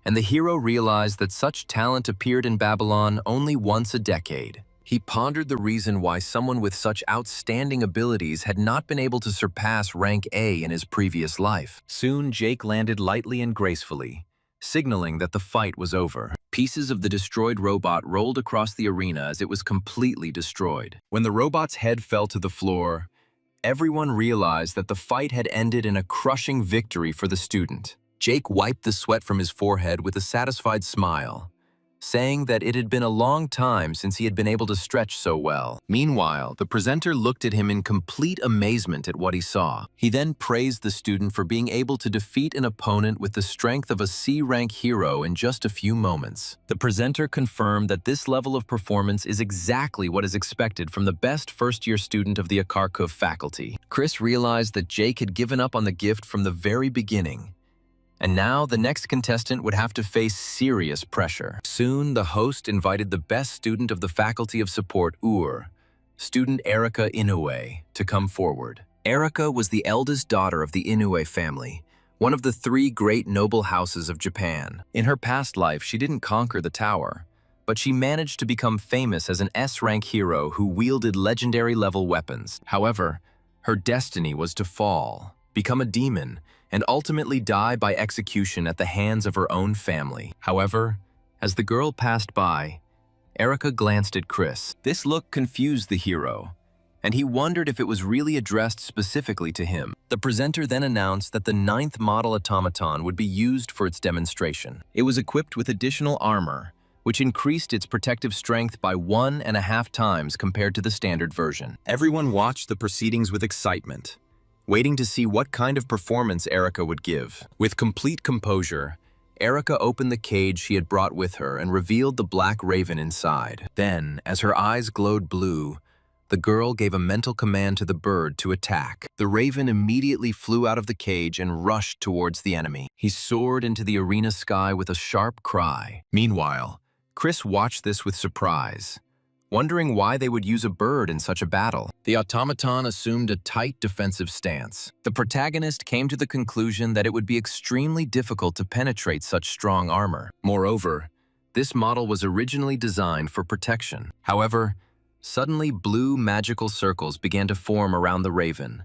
and the hero realized that such talent appeared in Babylon only once a decade. He pondered the reason why someone with such outstanding abilities had not been able to surpass rank A in his previous life. Soon, Jake landed lightly and gracefully, signaling that the fight was over. Pieces of the destroyed robot rolled across the arena as it was completely destroyed. When the robot's head fell to the floor, everyone realized that the fight had ended in a crushing victory for the student. Jake wiped the sweat from his forehead with a satisfied smile, saying that it had been a long time since he had been able to stretch so well. Meanwhile, the presenter looked at him in complete amazement at what he saw. He then praised the student for being able to defeat an opponent with the strength of a C-rank hero in just a few moments. The presenter confirmed that this level of performance is exactly what is expected from the best first-year student of the Akarkov faculty. Chris realized that Jake had given up on the gift from the very beginning, and now the next contestant would have to face serious pressure. Soon, the host invited the best student of the Faculty of Support, student Erica Inoue, to come forward. Erica was the eldest daughter of the Inoue family, one of the three great noble houses of Japan. In her past life, she didn't conquer the tower, but she managed to become famous as an S-rank hero who wielded legendary-level weapons. However, her destiny was to fall, become a demon, and ultimately die by execution at the hands of her own family. However, as the girl passed by, Erica glanced at Chris. This look confused the hero, and he wondered if it was really addressed specifically to him. The presenter then announced that the 9th model automaton would be used for its demonstration. It was equipped with additional armor, which increased its protective strength by 1.5 times compared to the standard version. Everyone watched the proceedings with excitement, waiting to see what kind of performance Erica would give. With complete composure, Erica opened the cage she had brought with her and revealed the black raven inside. Then, as her eyes glowed blue, the girl gave a mental command to the bird to attack. The raven immediately flew out of the cage and rushed towards the enemy. He soared into the arena sky with a sharp cry. Meanwhile, Chris watched this with surprise, wondering why they would use a bird in such a battle. The automaton assumed a tight defensive stance. The protagonist came to the conclusion that it would be extremely difficult to penetrate such strong armor. Moreover, this model was originally designed for protection. However, suddenly blue magical circles began to form around the raven,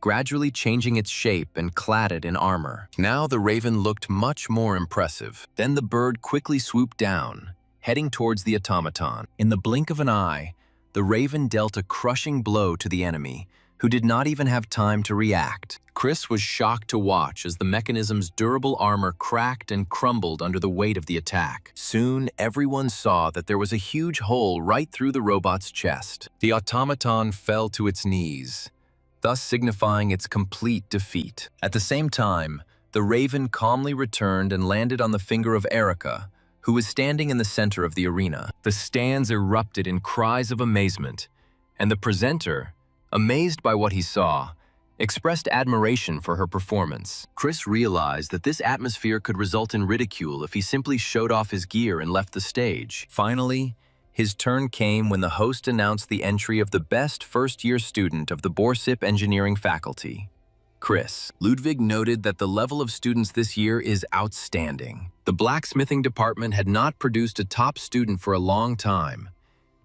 gradually changing its shape and clad it in armor. Now the raven looked much more impressive. Then the bird quickly swooped down, heading towards the automaton. In the blink of an eye, the raven dealt a crushing blow to the enemy, who did not even have time to react. Chris was shocked to watch as the mechanism's durable armor cracked and crumbled under the weight of the attack. Soon, everyone saw that there was a huge hole right through the robot's chest. The automaton fell to its knees, thus signifying its complete defeat. At the same time, the raven calmly returned and landed on the finger of Erica, who was standing in the center of the arena. The stands erupted in cries of amazement, and the presenter, amazed by what he saw, expressed admiration for her performance. Chris realized that this atmosphere could result in ridicule if he simply showed off his gear and left the stage. Finally, his turn came when the host announced the entry of the best first-year student of the Borsip engineering faculty, Chris. Ludwig noted that the level of students this year is outstanding. The blacksmithing department had not produced a top student for a long time,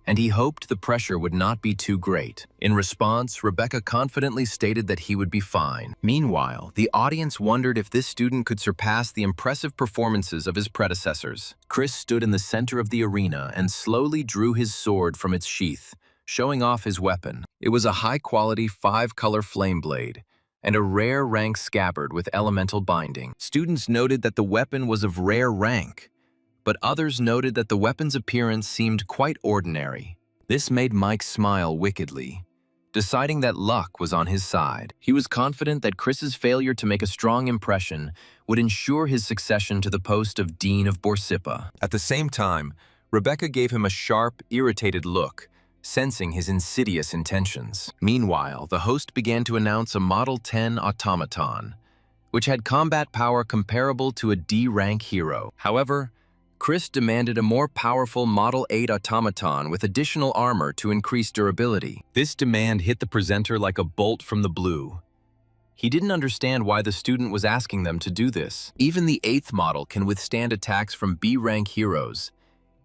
and he hoped the pressure would not be too great. In response, Rebecca confidently stated that he would be fine. Meanwhile, the audience wondered if this student could surpass the impressive performances of his predecessors. Chris stood in the center of the arena and slowly drew his sword from its sheath, showing off his weapon. It was a high-quality 5-color flame blade, and a rare rank scabbard with elemental binding. Students noted that the weapon was of rare rank, but others noted that the weapon's appearance seemed quite ordinary. This made Mike smile wickedly, deciding that luck was on his side. He was confident that Chris's failure to make a strong impression would ensure his succession to the post of Dean of Borsippa. At the same time, Rebecca gave him a sharp, irritated look, sensing his insidious intentions. Meanwhile, the host began to announce a Model 10 automaton, which had combat power comparable to a D-rank hero. However, Chris demanded a more powerful Model 8 automaton with additional armor to increase durability. This demand hit the presenter like a bolt from the blue. He didn't understand why the student was asking them to do this. Even the 8th model can withstand attacks from B-rank heroes,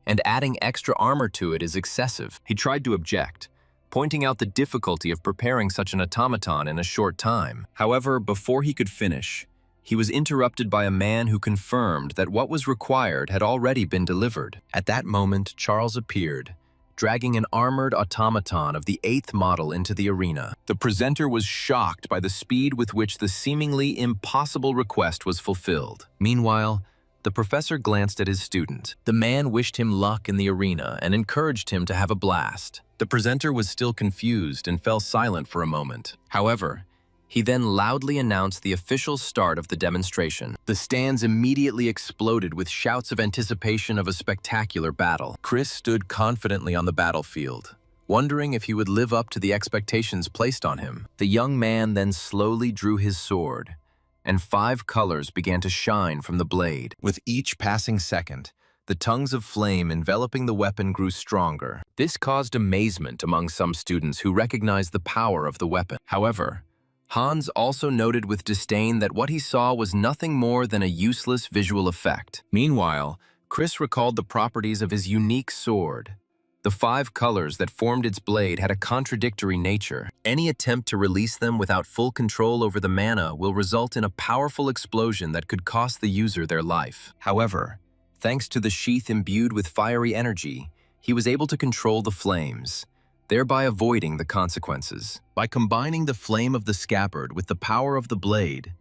and adding extra armor to it is excessive. He tried to object, pointing out the difficulty of preparing such an automaton in a short time. However, before he could finish, he was interrupted by a man who confirmed that what was required had already been delivered. At that moment, Charles appeared, dragging an armored automaton of the 8th model into the arena. The presenter was shocked by the speed with which the seemingly impossible request was fulfilled. Meanwhile, the professor glanced at his student. The man wished him luck in the arena and encouraged him to have a blast. The presenter was still confused and fell silent for a moment. However, he then loudly announced the official start of the demonstration. The stands immediately exploded with shouts of anticipation of a spectacular battle. Chris stood confidently on the battlefield, wondering if he would live up to the expectations placed on him. The young man then slowly drew his sword, and 5 colors began to shine from the blade. With each passing second, the tongues of flame enveloping the weapon grew stronger. This caused amazement among some students who recognized the power of the weapon. However, Hans also noted with disdain that what he saw was nothing more than a useless visual effect. Meanwhile, Chris recalled the properties of his unique sword. The 5 colors that formed its blade had a contradictory nature. Any attempt to release them without full control over the mana will result in a powerful explosion that could cost the user their life. However, thanks to the sheath imbued with fiery energy, he was able to control the flames, thereby avoiding the consequences. By combining the flame of the scabbard with the power of the blade,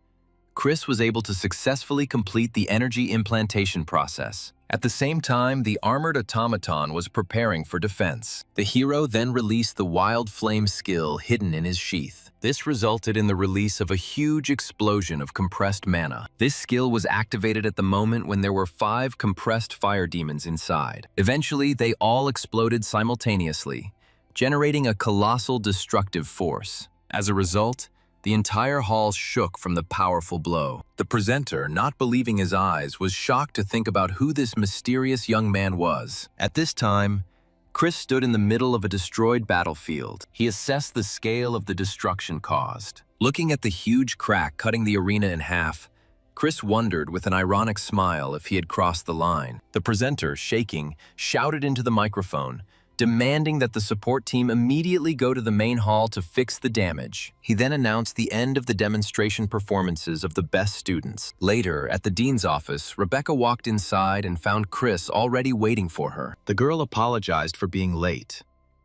Chris was able to successfully complete the energy implantation process. At the same time, the armored automaton was preparing for defense. The hero then released the wild flame skill hidden in his sheath. This resulted in the release of a huge explosion of compressed mana. This skill was activated at the moment when there were 5 compressed fire demons inside. Eventually, they all exploded simultaneously, generating a colossal destructive force. As a result, the entire hall shook from the powerful blow. The presenter, not believing his eyes, was shocked to think about who this mysterious young man was. At this time, Chris stood in the middle of a destroyed battlefield. He assessed the scale of the destruction caused. Looking at the huge crack cutting the arena in half, Chris wondered with an ironic smile if he had crossed the line. The presenter, shaking, shouted into the microphone, demanding that the support team immediately go to the main hall to fix the damage. He then announced the end of the demonstration performances of the best students. Later, at the dean's office, Rebecca walked inside and found Chris already waiting for her. The girl apologized for being late,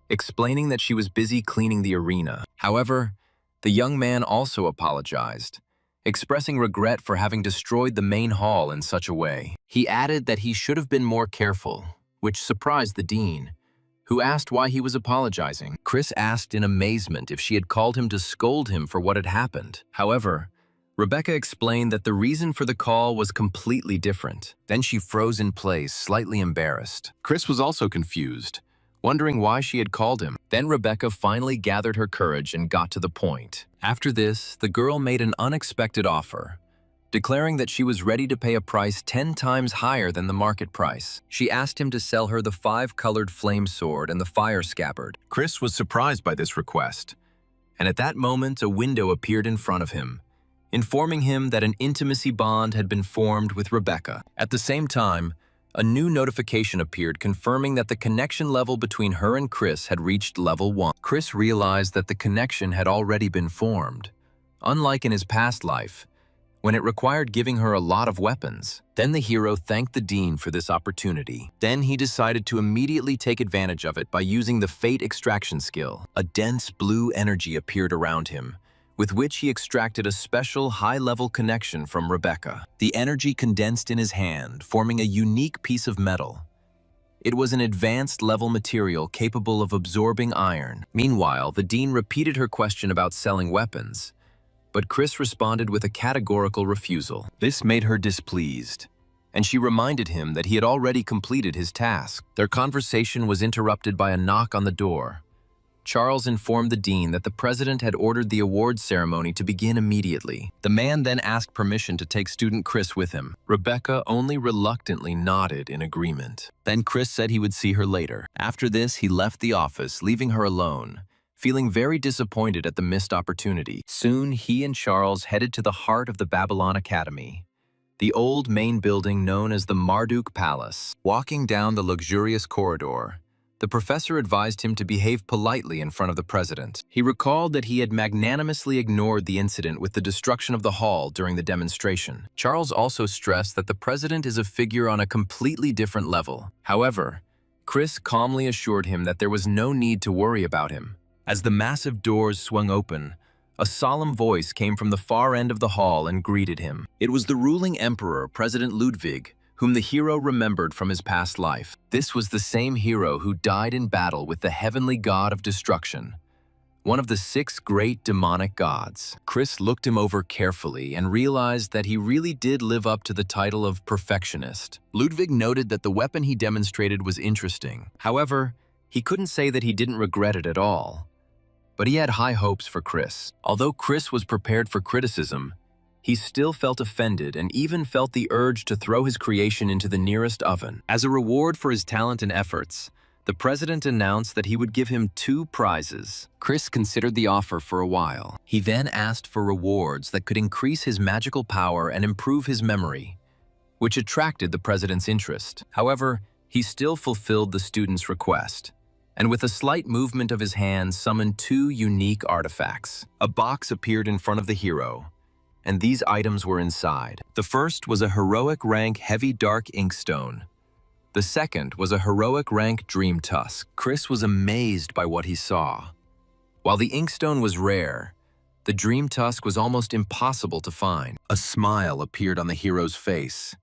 explaining that she was busy cleaning the arena. However, the young man also apologized, expressing regret for having destroyed the main hall in such a way. He added that he should have been more careful, which surprised the dean, who asked why he was apologizing. Chris asked in amazement if she had called him to scold him for what had happened. However, Rebecca explained that the reason for the call was completely different. Then she froze in place, slightly embarrassed. Chris was also confused, wondering why she had called him. Then Rebecca finally gathered her courage and got to the point. After this, the girl made an unexpected offer, declaring that she was ready to pay a price 10 times higher than the market price. She asked him to sell her the 5-colored flame sword and the fire scabbard. Chris was surprised by this request, and at that moment a window appeared in front of him, informing him that an intimacy bond had been formed with Rebecca. At the same time, a new notification appeared confirming that the connection level between her and Chris had reached level 1. Chris realized that the connection had already been formed, unlike in his past life, when it required giving her a lot of weapons. Then the hero thanked the dean for this opportunity. Then he decided to immediately take advantage of it by using the Fate Extraction skill. A dense blue energy appeared around him, with which he extracted a special high-level connection from Rebecca. The energy condensed in his hand, forming a unique piece of metal. It was an advanced level material capable of absorbing iron. Meanwhile, the dean repeated her question about selling weapons, but Chris responded with a categorical refusal. This made her displeased, and she reminded him that he had already completed his task. Their conversation was interrupted by a knock on the door. Charles informed the dean that the president had ordered the awards ceremony to begin immediately. The man then asked permission to take student Chris with him. Rebecca only reluctantly nodded in agreement. Then Chris said he would see her later. After this, he left the office, leaving her alone, feeling very disappointed at the missed opportunity. Soon, he and Charles headed to the heart of the Babylon Academy, the old main building known as the Marduk Palace. Walking down the luxurious corridor, the professor advised him to behave politely in front of the president. He recalled that he had magnanimously ignored the incident with the destruction of the hall during the demonstration. Charles also stressed that the president is a figure on a completely different level. However, Chris calmly assured him that there was no need to worry about him. As the massive doors swung open, a solemn voice came from the far end of the hall and greeted him. It was the ruling emperor, President Ludwig, whom the hero remembered from his past life. This was the same hero who died in battle with the heavenly god of destruction, one of the 6 great demonic gods. Chris looked him over carefully and realized that he really did live up to the title of perfectionist. Ludwig noted that the weapon he demonstrated was interesting. However, he couldn't say that he didn't regret it at all. But he had high hopes for Chris. Although Chris was prepared for criticism, he still felt offended and even felt the urge to throw his creation into the nearest oven. As a reward for his talent and efforts, The president announced that he would give him 2 prizes. Chris considered the offer for a while. He then asked for rewards that could increase his magical power and improve his memory, which attracted the president's interest. However, he still fulfilled the student's request, and with a slight movement of his hand summoned 2 unique artifacts. A box appeared in front of the hero, and these items were inside. The first was a heroic rank heavy dark inkstone. The second was a heroic rank dream tusk. Chris was amazed by what he saw. While the inkstone was rare, the dream tusk was almost impossible to find. A smile appeared on the hero's face.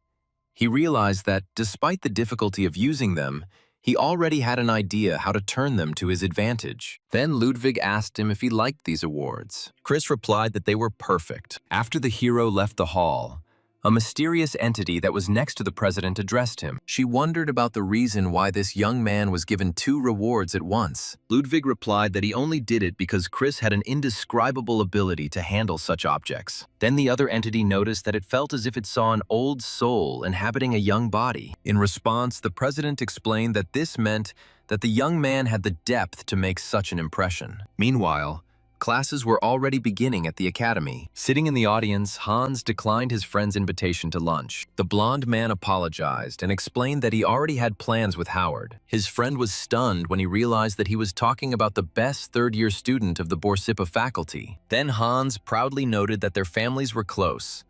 He realized that, despite the difficulty of using them, he already had an idea how to turn them to his advantage. Then Ludwig asked him if he liked these awards. Chris replied that they were perfect. After the hero left the hall, a mysterious entity that was next to the president addressed him. She wondered about the reason why this young man was given 2 rewards at once. Ludwig replied that he only did it because Chris had an indescribable ability to handle such objects. Then the other entity noticed that it felt as if it saw an old soul inhabiting a young body. In response, the president explained that this meant that the young man had the depth to make such an impression. Meanwhile, classes were already beginning at the academy. Sitting in the audience, Hans declined his friend's invitation to lunch. The blonde man apologized and explained that he already had plans with Howard. His friend was stunned when he realized that he was talking about the best third-year student of the Borsippa faculty. Then Hans proudly noted that their families were close,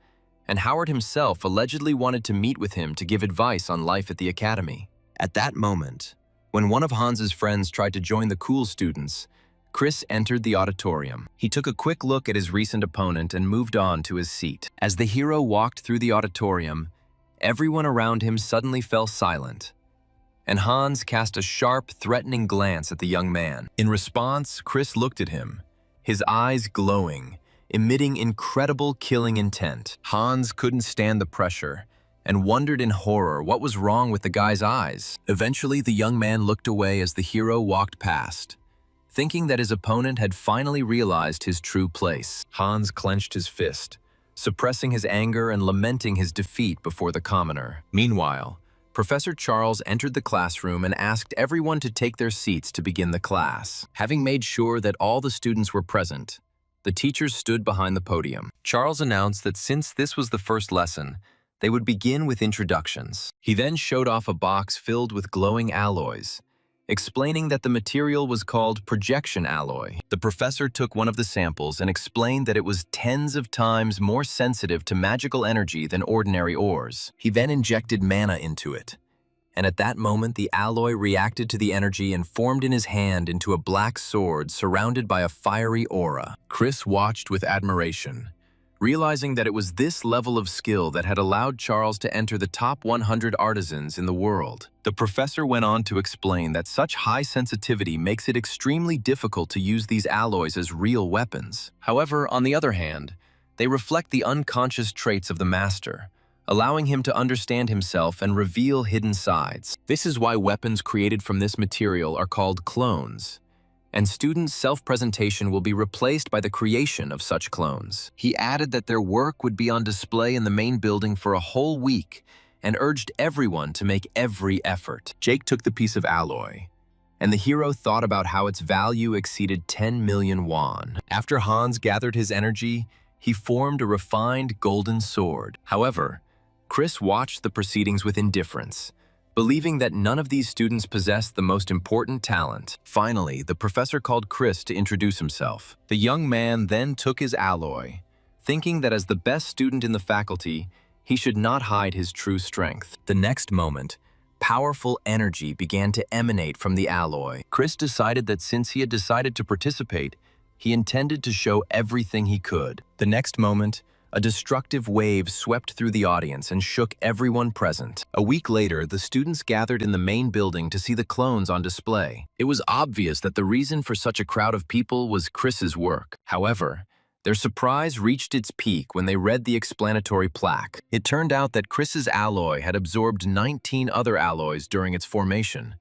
and Howard himself allegedly wanted to meet with him to give advice on life at the academy. At that moment, when one of Hans's friends tried to join the cool students, Chris entered the auditorium. He took a quick look at his recent opponent and moved on to his seat. As the hero walked through the auditorium, everyone around him suddenly fell silent, and Hans cast a sharp, threatening glance at the young man. In response, Chris looked at him, his eyes glowing, emitting incredible killing intent. Hans couldn't stand the pressure and wondered in horror what was wrong with the guy's eyes. Eventually, the young man looked away as the hero walked past, thinking that his opponent had finally realized his true place. Hans clenched his fist, suppressing his anger and lamenting his defeat before the commoner. Meanwhile, Professor Charles entered the classroom and asked everyone to take their seats to begin the class. Having made sure that all the students were present, the teachers stood behind the podium. Charles announced that since this was the first lesson, they would begin with introductions. He then showed off a box filled with glowing alloys, explaining that the material was called projection alloy. The professor took one of the samples and explained that it was tens of times more sensitive to magical energy than ordinary ores. He then injected mana into it, and at that moment the alloy reacted to the energy and formed in his hand into a black sword surrounded by a fiery aura. Chris watched with admiration, realizing that it was this level of skill that had allowed Charles to enter the top 100 artisans in the world. The professor went on to explain that such high sensitivity makes it extremely difficult to use these alloys as real weapons. However, on the other hand, they reflect the unconscious traits of the master, allowing him to understand himself and reveal hidden sides. This is why weapons created from this material are called clones, and students' self-presentation will be replaced by the creation of such clones. He added that their work would be on display in the main building for a whole week and urged everyone to make every effort. Jake took the piece of alloy, and the hero thought about how its value exceeded 10 million won. After Hans gathered his energy, he formed a refined golden sword. However, Chris watched the proceedings with indifference, believing that none of these students possessed the most important talent. Finally, the professor called Chris to introduce himself. The young man then took his alloy, thinking that as the best student in the faculty, he should not hide his true strength. The next moment, powerful energy began to emanate from the alloy. Chris decided that since he had decided to participate, he intended to show everything he could. The next moment, a destructive wave swept through the audience and shook everyone present. A week later, the students gathered in the main building to see the clones on display. It was obvious that the reason for such a crowd of people was Chris's work. However, their surprise reached its peak when they read the explanatory plaque. It turned out that Chris's alloy had absorbed 19 other alloys during its formation,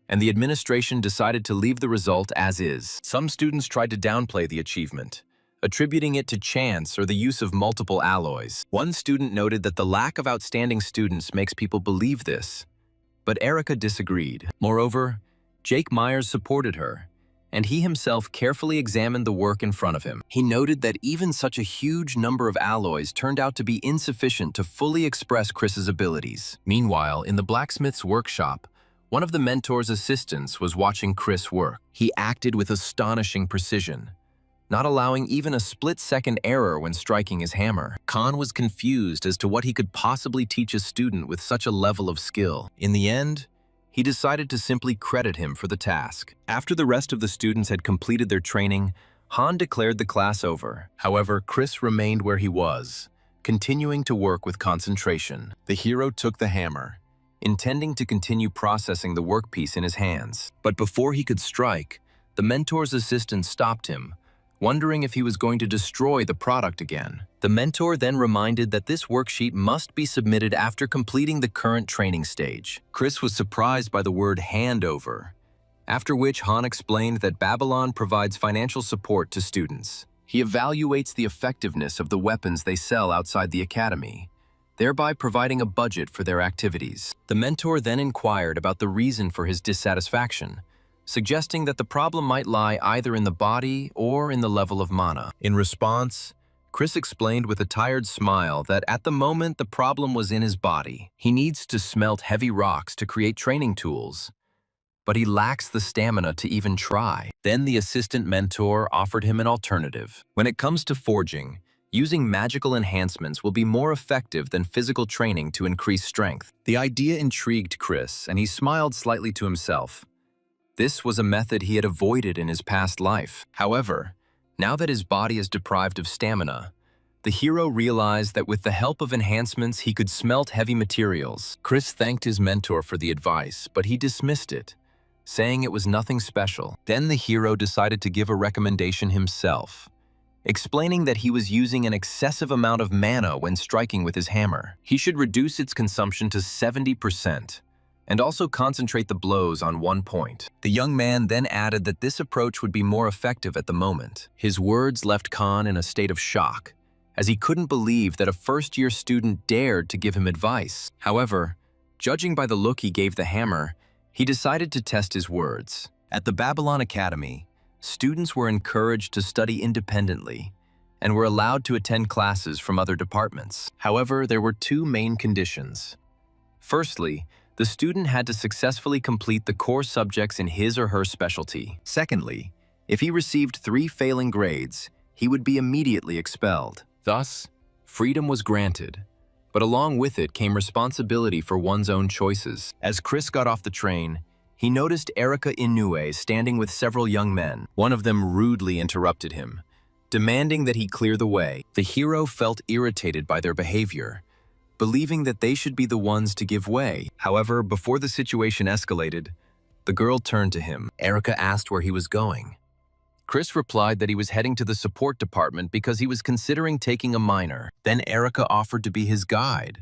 and the administration decided to leave the result as is. Some students tried to downplay the achievement, attributing it to chance or the use of multiple alloys. One student noted that the lack of outstanding students makes people believe this, but Erica disagreed. Moreover, Jake Myers supported her, and he himself carefully examined the work in front of him. He noted that even such a huge number of alloys turned out to be insufficient to fully express Chris's abilities. Meanwhile, in the blacksmith's workshop, one of the mentor's assistants was watching Chris work. He acted with astonishing precision, not allowing even a split-second error when striking his hammer. Khan was confused as to what he could possibly teach a student with such a level of skill. In the end, he decided to simply credit him for the task. After the rest of the students had completed their training, Han declared the class over. However, Chris remained where he was, continuing to work with concentration. The hero took the hammer, intending to continue processing the workpiece in his hands. But before he could strike, the mentor's assistant stopped him, wondering if he was going to destroy the product again. The mentor then reminded that this worksheet must be submitted after completing the current training stage. Chris was surprised by the word handover, after which Han explained that Babylon provides financial support to students. He evaluates the effectiveness of the weapons they sell outside the academy, thereby providing a budget for their activities. The mentor then inquired about the reason for his dissatisfaction, suggesting that the problem might lie either in the body or in the level of mana. In response, Chris explained with a tired smile that at the moment the problem was in his body. He needs to smelt heavy rocks to create training tools, but he lacks the stamina to even try. Then the assistant mentor offered him an alternative. When it comes to forging, using magical enhancements will be more effective than physical training to increase strength. The idea intrigued Chris, and he smiled slightly to himself. This was a method he had avoided in his past life. However, now that his body is deprived of stamina, the hero realized that with the help of enhancements he could smelt heavy materials. Chris thanked his mentor for the advice, but he dismissed it, saying it was nothing special. Then the hero decided to give a recommendation himself, explaining that he was using an excessive amount of mana when striking with his hammer. He should reduce its consumption to 70%. And also concentrate the blows on one point. The young man then added that this approach would be more effective at the moment. His words left Khan in a state of shock, as he couldn't believe that a first-year student dared to give him advice. However, judging by the look he gave the hammer, he decided to test his words. At the Babylon Academy, students were encouraged to study independently and were allowed to attend classes from other departments. However, there were two main conditions. Firstly, the student had to successfully complete the core subjects in his or her specialty. Secondly, if he received 3 failing grades, he would be immediately expelled. Thus, freedom was granted, but along with it came responsibility for one's own choices. As Chris got off the train, he noticed Erika Inoue standing with several young men. One of them rudely interrupted him, demanding that he clear the way. The hero felt irritated by their behavior, believing that they should be the ones to give way. However, before the situation escalated, the girl turned to him. Erika asked where he was going. Chris replied that he was heading to the support department because he was considering taking a minor. Then Erika offered to be his guide,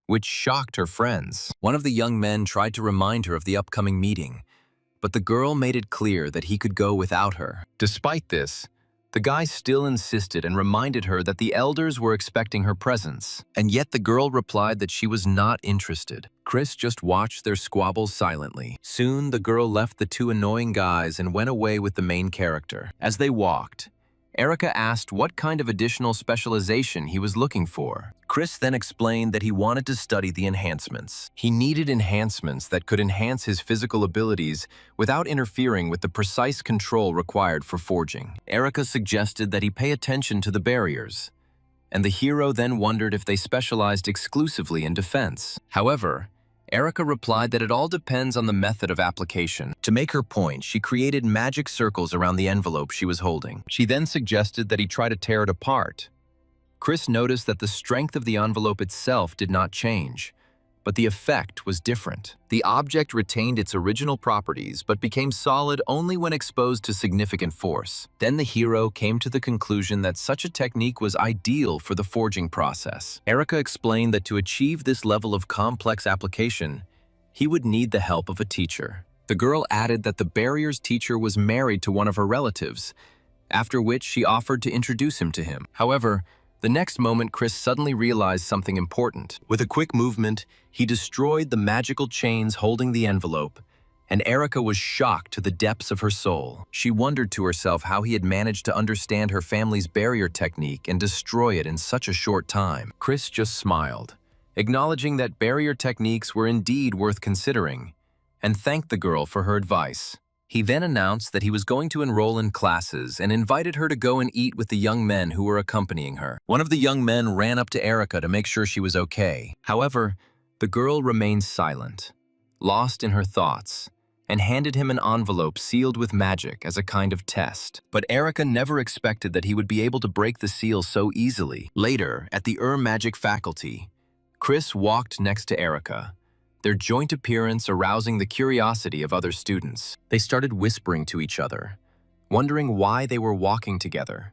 which shocked her friends. One of the young men tried to remind her of the upcoming meeting, but the girl made it clear that he could go without her. Despite this, the guy still insisted and reminded her that the elders were expecting her presence, and yet the girl replied that she was not interested. Chris just watched their squabbles silently. Soon, the girl left the two annoying guys and went away with the main character. As they walked, Erika asked what kind of additional specialization he was looking for. Chris then explained that he wanted to study the enhancements. He needed enhancements that could enhance his physical abilities without interfering with the precise control required for forging. Erika suggested that he pay attention to the barriers, and the hero then wondered if they specialized exclusively in defense. However, Erika replied that it all depends on the method of application. To make her point, she created magic circles around the envelope she was holding. She then suggested that he try to tear it apart. Chris noticed that the strength of the envelope itself did not change, but the effect was different. The object retained its original properties but became solid only when exposed to significant force. Then the hero came to the conclusion that such a technique was ideal for the forging process. Erika explained that to achieve this level of complex application, he would need the help of a teacher. The girl added that the barrier's teacher was married to one of her relatives, after which she offered to introduce him to him. However, the next moment, Chris suddenly realized something important. With a quick movement, he destroyed the magical chains holding the envelope and Erica was shocked to the depths of her soul. She wondered to herself how he had managed to understand her family's barrier technique and destroy it in such a short time. Chris just smiled, acknowledging that barrier techniques were indeed worth considering, and thanked the girl for her advice. He then announced that he was going to enroll in classes and invited her to go and eat with the young men who were accompanying her. One of the young men ran up to Erica to make sure she was okay. However, the girl remained silent, lost in her thoughts, and handed him an envelope sealed with magic as a kind of test. But Erica never expected that he would be able to break the seal so easily. Later, at the magic faculty, Chris walked next to Erica, their joint appearance arousing the curiosity of other students. They started whispering to each other, wondering why they were walking together.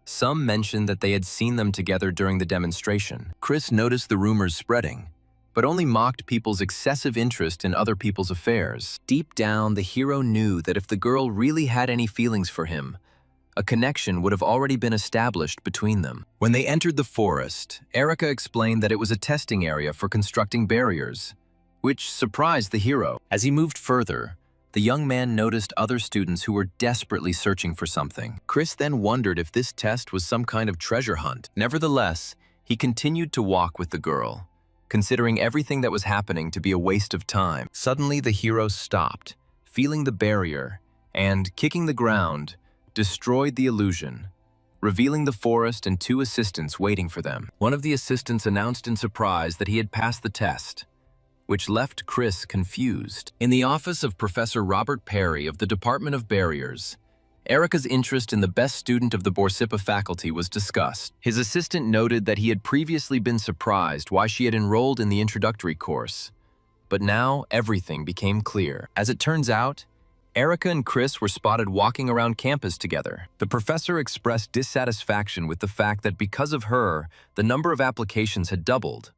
Some mentioned that they had seen them together during the demonstration. Chris noticed the rumors spreading, but only mocked people's excessive interest in other people's affairs. Deep down, the hero knew that if the girl really had any feelings for him, a connection would have already been established between them. When they entered the forest, Erica explained that it was a testing area for constructing barriers, which surprised the hero. As he moved further, the young man noticed other students who were desperately searching for something. Chris then wondered if this test was some kind of treasure hunt. Nevertheless, he continued to walk with the girl, considering everything that was happening to be a waste of time. Suddenly, the hero stopped, feeling the barrier, and, kicking the ground, destroyed the illusion, revealing the forest and two assistants waiting for them. One of the assistants announced in surprise that he had passed the test, which left Chris confused. In the office of Professor Robert Perry of the Department of Barriers, Erica's interest in the best student of the Borsippa faculty was discussed. His assistant noted that he had previously been surprised why she had enrolled in the introductory course, but now everything became clear. As it turns out, Erica and Chris were spotted walking around campus together. The professor expressed dissatisfaction with the fact that because of her, the number of applications had doubled,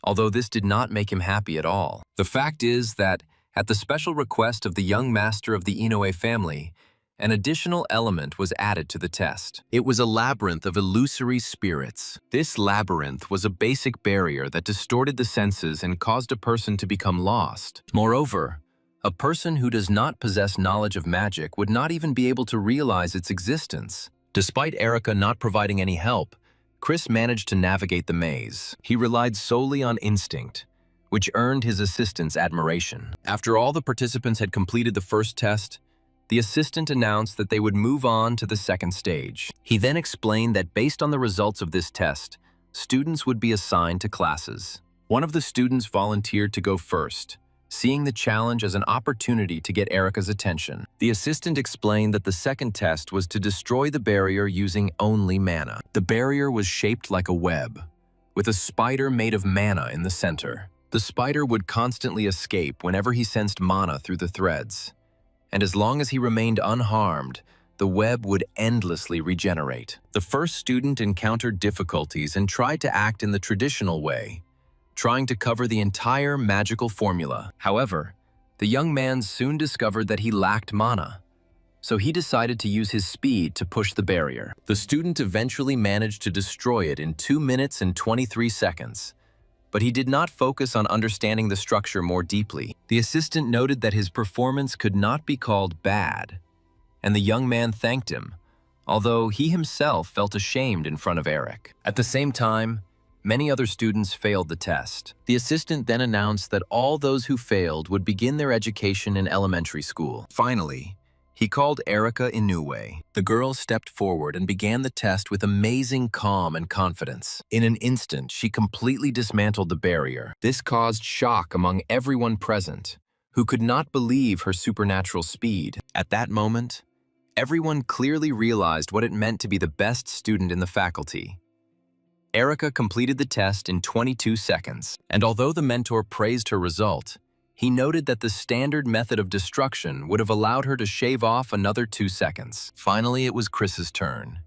although this did not make him happy at all. The fact is that, at the special request of the young master of the Inoue family, an additional element was added to the test. It was a labyrinth of illusory spirits. This labyrinth was a basic barrier that distorted the senses and caused a person to become lost. Moreover, a person who does not possess knowledge of magic would not even be able to realize its existence. Despite Erica not providing any help, Chris managed to navigate the maze. He relied solely on instinct, which earned his assistant's admiration. After all the participants had completed the first test, the assistant announced that they would move on to the second stage. He then explained that based on the results of this test, students would be assigned to classes. One of the students volunteered to go first, seeing the challenge as an opportunity to get Erica's attention. The assistant explained that the second test was to destroy the barrier using only mana. The barrier was shaped like a web, with a spider made of mana in the center. The spider would constantly escape whenever he sensed mana through the threads, and as long as he remained unharmed, the web would endlessly regenerate. The first student encountered difficulties and tried to act in the traditional way, trying to cover the entire magical formula. However, the young man soon discovered that he lacked mana, so he decided to use his speed to push the barrier. The student eventually managed to destroy it in 2 minutes and 23 seconds, but he did not focus on understanding the structure more deeply. The assistant noted that his performance could not be called bad, and the young man thanked him, although he himself felt ashamed in front of Eric. At the same time, many other students failed the test. The assistant then announced that all those who failed would begin their education in elementary school. Finally, he called Erica Inoue. The girl stepped forward and began the test with amazing calm and confidence. In an instant, she completely dismantled the barrier. This caused shock among everyone present, who could not believe her supernatural speed. At that moment, everyone clearly realized what it meant to be the best student in the faculty. Erica completed the test in 22 seconds, and although the mentor praised her result, he noted that the standard method of destruction would have allowed her to shave off another 2 seconds. Finally, it was Chris's turn,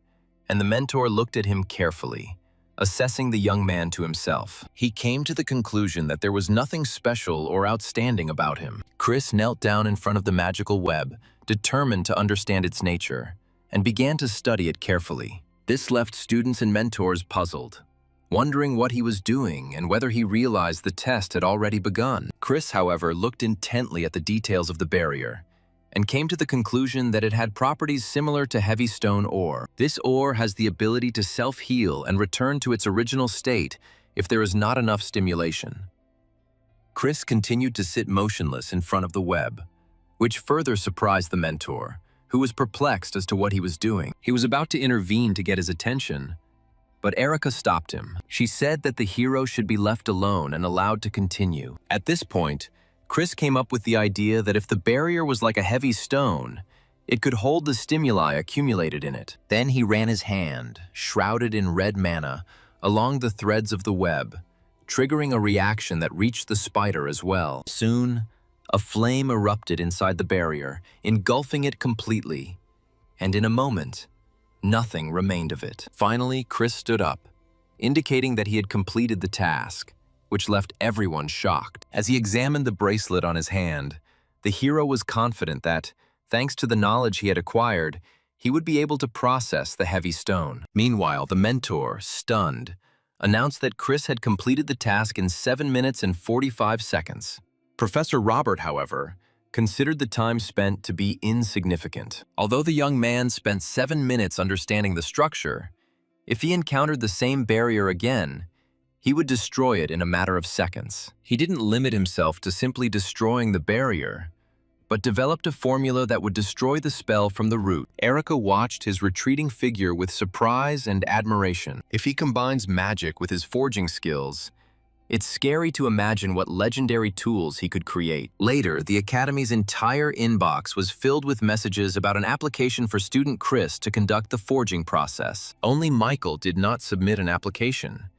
and the mentor looked at him carefully, assessing the young man to himself. He came to the conclusion that there was nothing special or outstanding about him. Chris knelt down in front of the magical web, determined to understand its nature, and began to study it carefully. This left students and mentors puzzled. wondering what he was doing and whether he realized the test had already begun. Chris, however, looked intently at the details of the barrier and came to the conclusion that it had properties similar to heavy stone ore. This ore has the ability to self-heal and return to its original state if there is not enough stimulation. Chris continued to sit motionless in front of the web, which further surprised the mentor, who was perplexed as to what he was doing. He was about to intervene to get his attention, but Erica stopped him. She said that the hero should be left alone and allowed to continue. At this point, Chris came up with the idea that if the barrier was like a heavy stone, it could hold the stimuli accumulated in it. Then he ran his hand, shrouded in red mana, along the threads of the web, triggering a reaction that reached the spider as well. Soon, a flame erupted inside the barrier, engulfing it completely, and in a moment, nothing remained of it. Finally, Chris stood up, indicating that he had completed the task, which left everyone shocked. As he examined the bracelet on his hand, the hero was confident that, thanks to the knowledge he had acquired, he would be able to process the heavy stone. Meanwhile, the mentor, stunned, announced that Chris had completed the task in 7 minutes and 45 seconds. Professor Robert, however, considered the time spent to be insignificant. Although the young man spent 7 minutes understanding the structure, if he encountered the same barrier again, he would destroy it in a matter of seconds. He didn't limit himself to simply destroying the barrier, but developed a formula that would destroy the spell from the root. Erica watched his retreating figure with surprise and admiration. If he combines magic with his forging skills, it's scary to imagine what legendary tools he could create. Later, the Academy's entire inbox was filled with messages about an application for student Chris to conduct the forging process. Only Michael did not submit an application,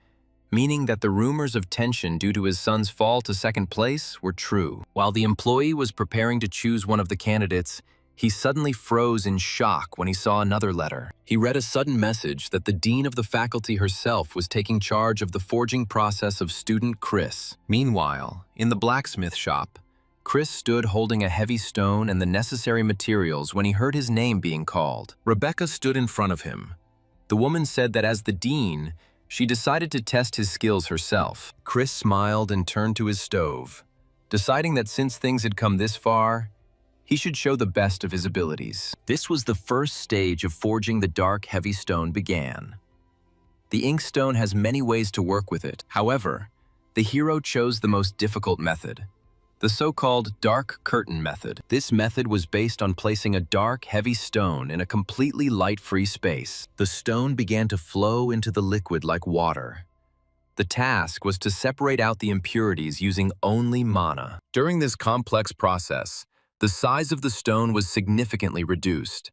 meaning that the rumors of tension due to his son's fall to second place were true. While the employee was preparing to choose one of the candidates, he suddenly froze in shock when he saw another letter. He read a sudden message that the dean of the faculty herself was taking charge of the forging process of student Chris. Meanwhile, in the blacksmith shop, Chris stood holding a heavy stone and the necessary materials when he heard his name being called. Rebecca stood in front of him. The woman said that as the dean, she decided to test his skills herself. Chris smiled and turned to his stove, deciding that since things had come this far, he should show the best of his abilities. This was the first stage of forging the dark, heavy stone began. The inkstone has many ways to work with it. However, the hero chose the most difficult method, the so-called dark curtain method. This method was based on placing a dark, heavy stone in a completely light-free space. The stone began to flow into the liquid like water. The task was to separate out the impurities using only mana. During this complex process, the size of the stone was significantly reduced,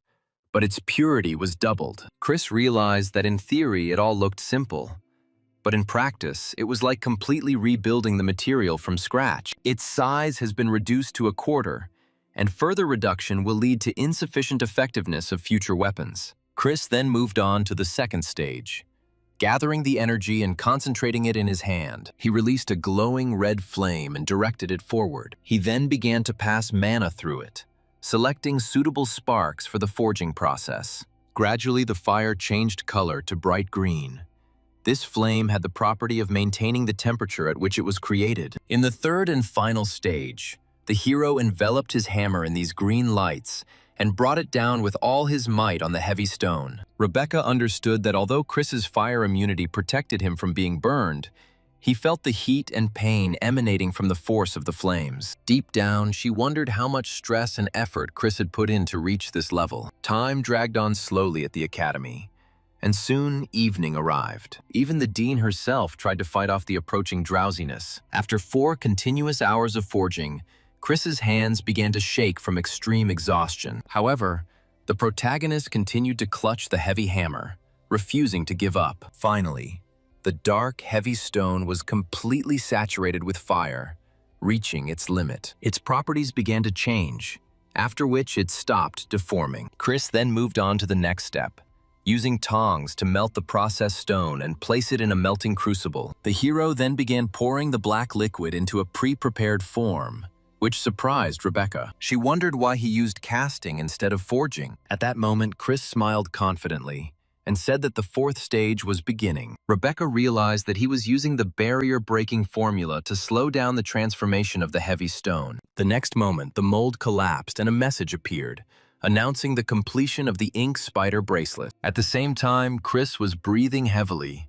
but its purity was doubled. Chris realized that in theory it all looked simple, but in practice it was like completely rebuilding the material from scratch. Its size has been reduced to a quarter, and further reduction will lead to insufficient effectiveness of future weapons. Chris then moved on to the second stage. Gathering the energy and concentrating it in his hand, he released a glowing red flame and directed it forward. He then began to pass mana through it, selecting suitable sparks for the forging process. Gradually, the fire changed color to bright green. This flame had the property of maintaining the temperature at which it was created. In the third and final stage, the hero enveloped his hammer in these green lights and brought it down with all his might on the heavy stone. Rebecca understood that although Chris's fire immunity protected him from being burned, he felt the heat and pain emanating from the force of the flames. Deep down, she wondered how much stress and effort Chris had put in to reach this level. Time dragged on slowly at the academy, and soon evening arrived. Even the dean herself tried to fight off the approaching drowsiness. After 4 continuous hours of forging, Chris's hands began to shake from extreme exhaustion. However, the protagonist continued to clutch the heavy hammer, refusing to give up. Finally, the dark, heavy stone was completely saturated with fire, reaching its limit. Its properties began to change, after which it stopped deforming. Chris then moved on to the next step, using tongs to melt the processed stone and place it in a melting crucible. The hero then began pouring the black liquid into a pre-prepared form, which surprised Rebecca. She wondered why he used casting instead of forging. At that moment, Chris smiled confidently, and said that the fourth stage was beginning. Rebecca realized that he was using the barrier-breaking formula to slow down the transformation of the heavy stone. The next moment, the mold collapsed and a message appeared, announcing the completion of the ink spider bracelet. At the same time, Chris was breathing heavily,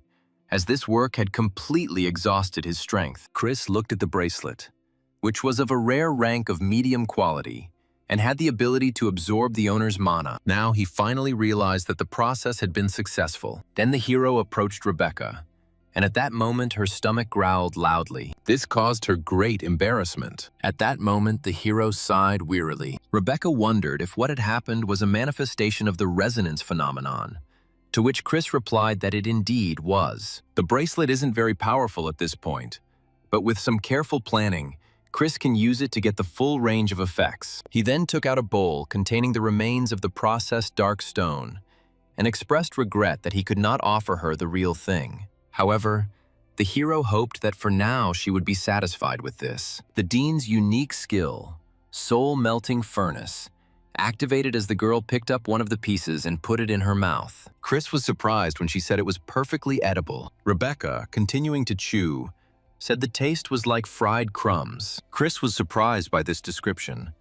as this work had completely exhausted his strength. Chris looked at the bracelet, which was of a rare rank of medium quality, and had the ability to absorb the owner's mana. Now he finally realized that the process had been successful. Then the hero approached Rebecca, and at that moment her stomach growled loudly. This caused her great embarrassment. At that moment, the hero sighed wearily. Rebecca wondered if what had happened was a manifestation of the resonance phenomenon, to which Chris replied that it indeed was. The bracelet isn't very powerful at this point, but with some careful planning, Chris can use it to get the full range of effects. He then took out a bowl containing the remains of the processed dark stone and expressed regret that he could not offer her the real thing. However, the hero hoped that for now she would be satisfied with this. The Dean's unique skill, Soul Melting Furnace, activated as the girl picked up one of the pieces and put it in her mouth. Chris was surprised when she said it was perfectly edible. Rebecca, continuing to chew, said the taste was like fried crumbs. Chris was surprised by this description,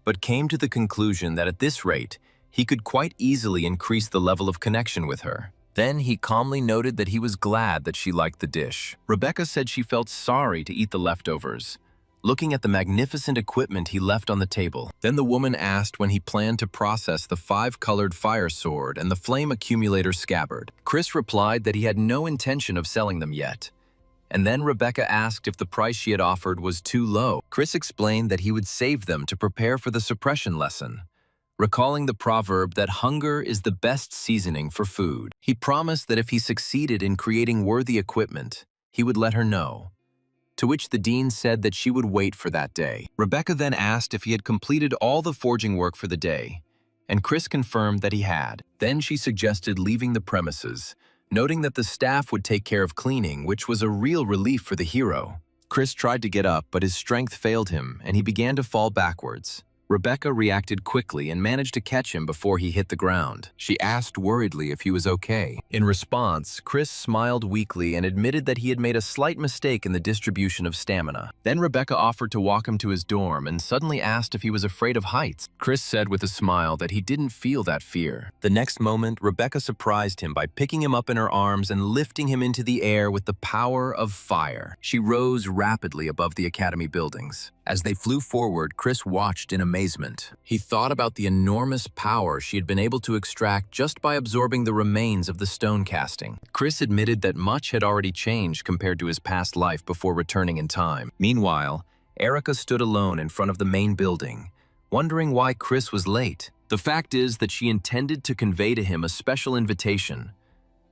but came to the conclusion that at this rate, he could quite easily increase the level of connection with her. Then he calmly noted that he was glad that she liked the dish. Rebecca said she felt sorry to eat the leftovers, looking at the magnificent equipment he left on the table. Then the woman asked when he planned to process the 5-colored fire sword and the flame accumulator scabbard. Chris replied that he had no intention of selling them yet. And then Rebecca asked if the price she had offered was too low. Chris explained that he would save them to prepare for the suppression lesson, recalling the proverb that hunger is the best seasoning for food. He promised that if he succeeded in creating worthy equipment, he would let her know, to which the dean said that she would wait for that day. Rebecca then asked if he had completed all the forging work for the day, and Chris confirmed that he had. Then she suggested leaving the premises, noting that the staff would take care of cleaning, which was a real relief for the hero. Chris tried to get up, but his strength failed him, and he began to fall backwards. Rebecca reacted quickly and managed to catch him before he hit the ground. She asked worriedly if he was okay. In response, Chris smiled weakly and admitted that he had made a slight mistake in the distribution of stamina. Then Rebecca offered to walk him to his dorm and suddenly asked if he was afraid of heights. Chris said with a smile that he didn't feel that fear. The next moment, Rebecca surprised him by picking him up in her arms and lifting him into the air with the power of fire. She rose rapidly above the academy buildings. As they flew forward, Chris watched in amazement. He thought about the enormous power she had been able to extract just by absorbing the remains of the stone casting. Chris admitted that much had already changed compared to his past life before returning in time. Meanwhile, Erica stood alone in front of the main building, wondering why Chris was late. The fact is that she intended to convey to him a special invitation,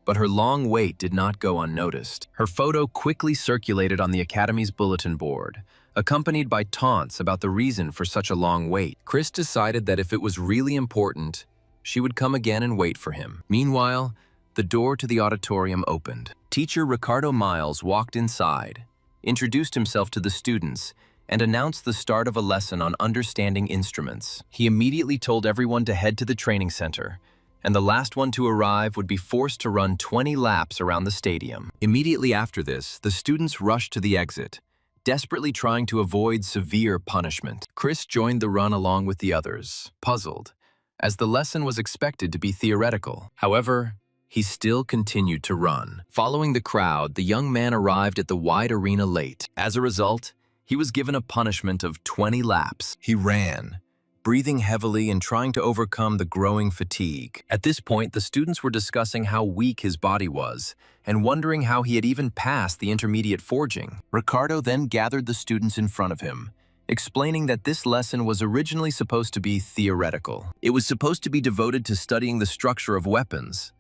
but her long wait did not go unnoticed. Her photo quickly circulated on the Academy's bulletin board, accompanied by taunts about the reason for such a long wait. Chris decided that if it was really important, she would come again and wait for him. Meanwhile, the door to the auditorium opened. Teacher Ricardo Miles walked inside, introduced himself to the students, and announced the start of a lesson on understanding instruments. He immediately told everyone to head to the training center, and the last one to arrive would be forced to run 20 laps around the stadium. Immediately after this, the students rushed to the exit, desperately trying to avoid severe punishment. Chris joined the run along with the others, puzzled, as the lesson was expected to be theoretical. However, he still continued to run. Following the crowd, the young man arrived at the wide arena late. As a result, he was given a punishment of 20 laps. He ran, breathing heavily and trying to overcome the growing fatigue. At this point, the students were discussing how weak his body was and wondering how he had even passed the intermediate forging. Ricardo then gathered the students in front of him, explaining that this lesson was originally supposed to be theoretical. It was supposed to be devoted to studying the structure of weapons,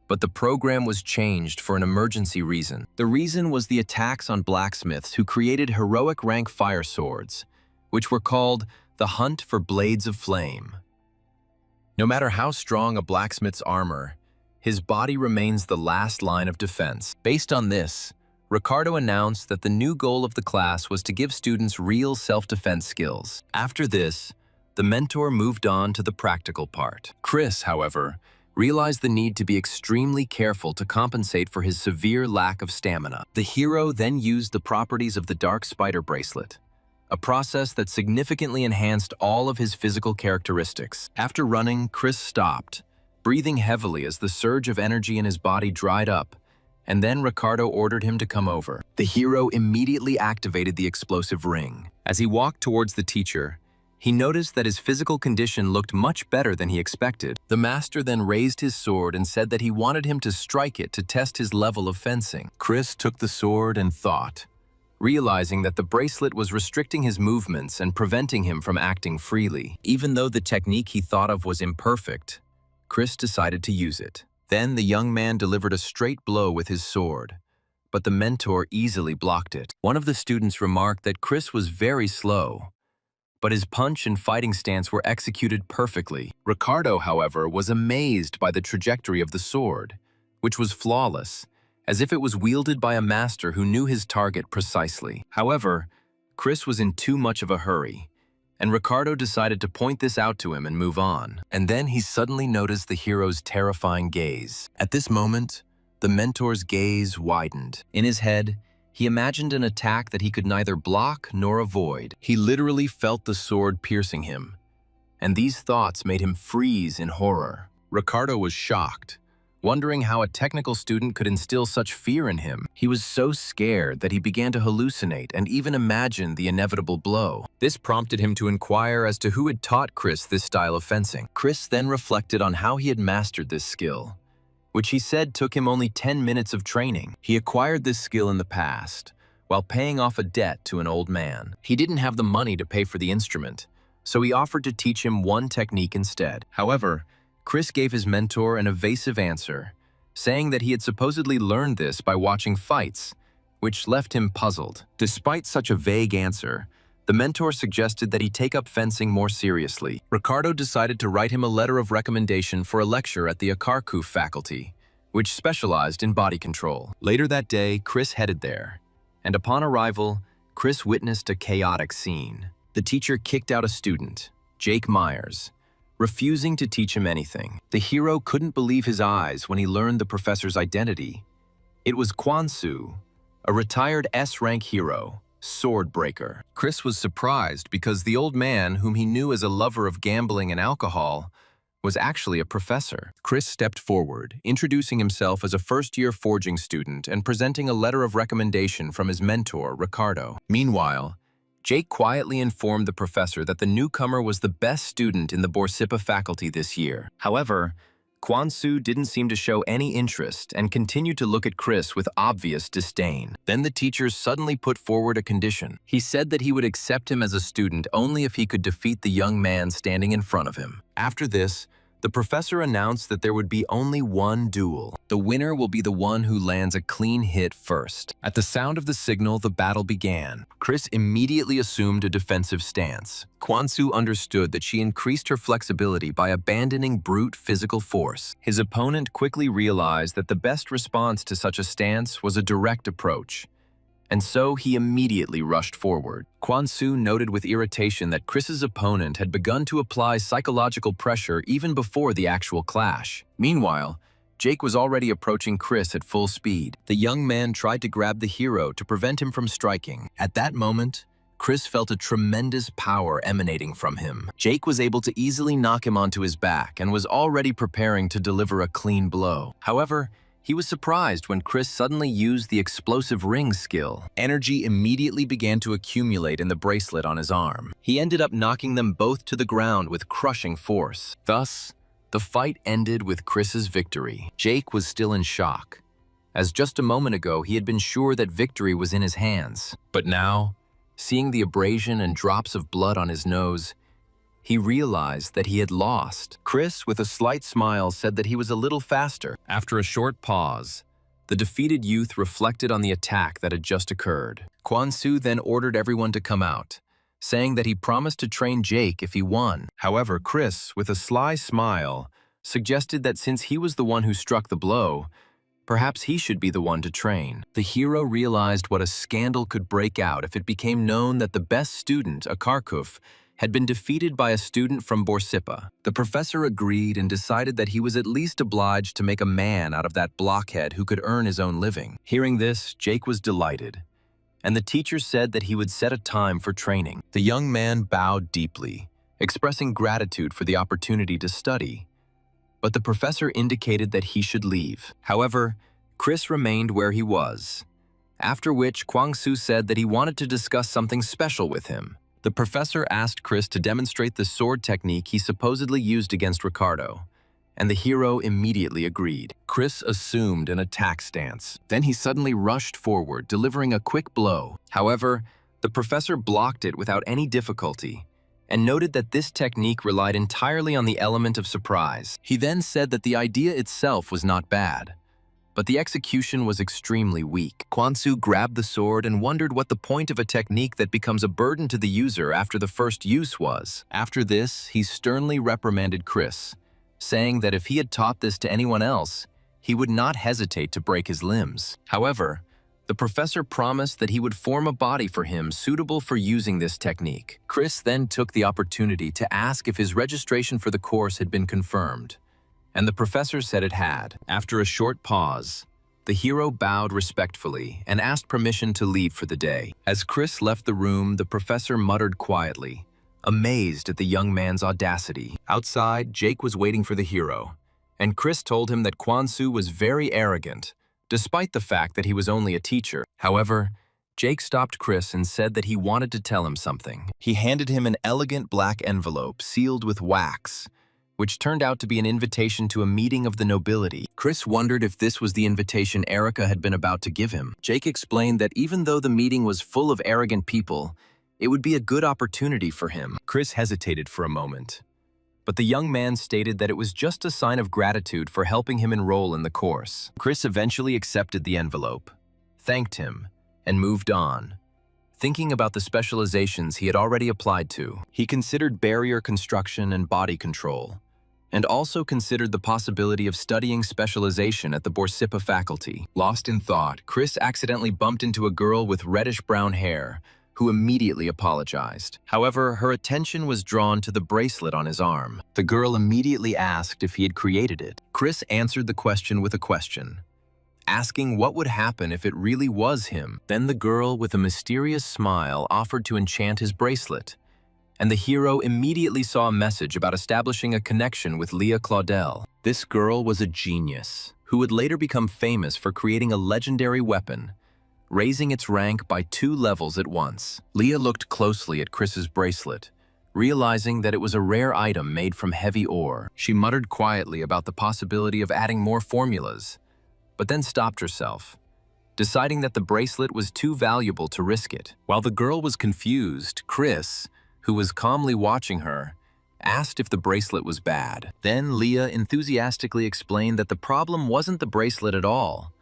but the program was changed for an emergency reason. The reason was the attacks on blacksmiths who created heroic rank fire swords, which were called the Hunt for Blades of Flame. No matter how strong a blacksmith's armor, his body remains the last line of defense. Based on this, Ricardo announced that the new goal of the class was to give students real self-defense skills. After this, the mentor moved on to the practical part. Chris, however, realized the need to be extremely careful to compensate for his severe lack of stamina. The hero then used the properties of the Dark Spider Bracelet, a process that significantly enhanced all of his physical characteristics. After running, Chris stopped, breathing heavily as the surge of energy in his body dried up, and then Ricardo ordered him to come over. The hero immediately activated the explosive ring. As he walked towards the teacher, he noticed that his physical condition looked much better than he expected. The master then raised his sword and said that he wanted him to strike it to test his level of fencing. Chris took the sword and thought, realizing that the bracelet was restricting his movements and preventing him from acting freely. Even though the technique he thought of was imperfect, Chris decided to use it. Then the young man delivered a straight blow with his sword, but the mentor easily blocked it. One of the students remarked that Chris was very slow, but his punch and fighting stance were executed perfectly. Ricardo, however, was amazed by the trajectory of the sword, which was flawless, as if it was wielded by a master who knew his target precisely. However, Chris was in too much of a hurry, and Ricardo decided to point this out to him and move on. And then he suddenly noticed the hero's terrifying gaze. At this moment, the mentor's gaze widened. In his head, he imagined an attack that he could neither block nor avoid. He literally felt the sword piercing him, and these thoughts made him freeze in horror. Ricardo was shocked, wondering how a technical student could instill such fear in him. He was so scared that he began to hallucinate and even imagine the inevitable blow. This prompted him to inquire as to who had taught Chris this style of fencing. Chris then reflected on how he had mastered this skill, which he said took him only 10 minutes of training. He acquired this skill in the past, while paying off a debt to an old man. He didn't have the money to pay for the instrument, so he offered to teach him one technique instead. However, Chris gave his mentor an evasive answer, saying that he had supposedly learned this by watching fights, which left him puzzled. Despite such a vague answer, the mentor suggested that he take up fencing more seriously. Ricardo decided to write him a letter of recommendation for a lecture at the Akarku faculty, which specialized in body control. Later that day, Chris headed there, and upon arrival, Chris witnessed a chaotic scene. The teacher kicked out a student, Jake Myers, refusing to teach him anything. The hero couldn't believe his eyes when he learned the professor's identity. It was Kwansu, a retired S-rank hero, Swordbreaker. Chris was surprised because the old man, whom he knew as a lover of gambling and alcohol, was actually a professor. Chris stepped forward, introducing himself as a first-year forging student and presenting a letter of recommendation from his mentor, Ricardo. Meanwhile, Jake quietly informed the professor that the newcomer was the best student in the Borsippa faculty this year. However, Kwansu didn't seem to show any interest and continued to look at Chris with obvious disdain. Then the teacher suddenly put forward a condition. He said that he would accept him as a student only if he could defeat the young man standing in front of him. After this, the professor announced that there would be only one duel. The winner will be the one who lands a clean hit first. At the sound of the signal, the battle began. Chris immediately assumed a defensive stance. Kwansu understood that she increased her flexibility by abandoning brute physical force. His opponent quickly realized that the best response to such a stance was a direct approach, and so he immediately rushed forward. Kwansu noted with irritation that Chris's opponent had begun to apply psychological pressure even before the actual clash. Meanwhile, Jake was already approaching Chris at full speed. The young man tried to grab the hero to prevent him from striking. At that moment, Chris felt a tremendous power emanating from him. Jake was able to easily knock him onto his back and was already preparing to deliver a clean blow. However, he was surprised when Chris suddenly used the explosive ring skill. Energy immediately began to accumulate in the bracelet on his arm. He ended up knocking them both to the ground with crushing force. Thus, the fight ended with Chris's victory. Jake was still in shock, as just a moment ago he had been sure that victory was in his hands. But now, seeing the abrasion and drops of blood on his nose, he realized that he had lost. Chris, with a slight smile, said that he was a little faster. After a short pause, the defeated youth reflected on the attack that had just occurred. Kwansu then ordered everyone to come out, saying that he promised to train Jake if he won. However, Chris, with a sly smile, suggested that since he was the one who struck the blow, perhaps he should be the one to train. The hero realized what a scandal could break out if it became known that the best student, Akarkuf, had been defeated by a student from Borsippa. The professor agreed and decided that he was at least obliged to make a man out of that blockhead who could earn his own living. Hearing this, Jake was delighted, and the teacher said that he would set a time for training. The young man bowed deeply, expressing gratitude for the opportunity to study, but the professor indicated that he should leave. However, Chris remained where he was, after which Kwang-soo said that he wanted to discuss something special with him. The professor asked Chris to demonstrate the sword technique he supposedly used against Ricardo, and the hero immediately agreed. Chris assumed an attack stance. Then he suddenly rushed forward, delivering a quick blow. However, the professor blocked it without any difficulty, and noted that this technique relied entirely on the element of surprise. He then said that the idea itself was not bad, but the execution was extremely weak. Kwang-soo grabbed the sword and wondered what the point of a technique that becomes a burden to the user after the first use was. After this, he sternly reprimanded Chris, saying that if he had taught this to anyone else, he would not hesitate to break his limbs. However, the professor promised that he would form a body for him suitable for using this technique. Chris then took the opportunity to ask if his registration for the course had been confirmed, and the professor said it had. After a short pause, the hero bowed respectfully and asked permission to leave for the day. As Chris left the room, the professor muttered quietly, amazed at the young man's audacity. Outside, Jake was waiting for the hero, and Chris told him that Kwang-soo was very arrogant, despite the fact that he was only a teacher. However, Jake stopped Chris and said that he wanted to tell him something. He handed him an elegant black envelope sealed with wax, which turned out to be an invitation to a meeting of the nobility. Chris wondered if this was the invitation Erica had been about to give him. Jake explained that even though the meeting was full of arrogant people, it would be a good opportunity for him. Chris hesitated for a moment, but the young man stated that it was just a sign of gratitude for helping him enroll in the course. Chris eventually accepted the envelope, thanked him, and moved on, thinking about the specializations he had already applied to. He considered barrier construction and body control, and also considered the possibility of studying specialization at the Borsippa faculty. Lost in thought, Chris accidentally bumped into a girl with reddish-brown hair, who immediately apologized. However, her attention was drawn to the bracelet on his arm. The girl immediately asked if he had created it. Chris answered the question with a question, asking what would happen if it really was him. Then the girl, with a mysterious smile, offered to enchant his bracelet, and the hero immediately saw a message about establishing a connection with Leah Claudel. This girl was a genius, who would later become famous for creating a legendary weapon, raising its rank by 2 levels at once. Leah looked closely at Chris's bracelet, realizing that it was a rare item made from heavy ore. She muttered quietly about the possibility of adding more formulas, but then stopped herself, deciding that the bracelet was too valuable to risk it. While the girl was confused, Chris, who was calmly watching her, asked if the bracelet was bad. Then Leah enthusiastically explained that the problem wasn't the bracelet at all,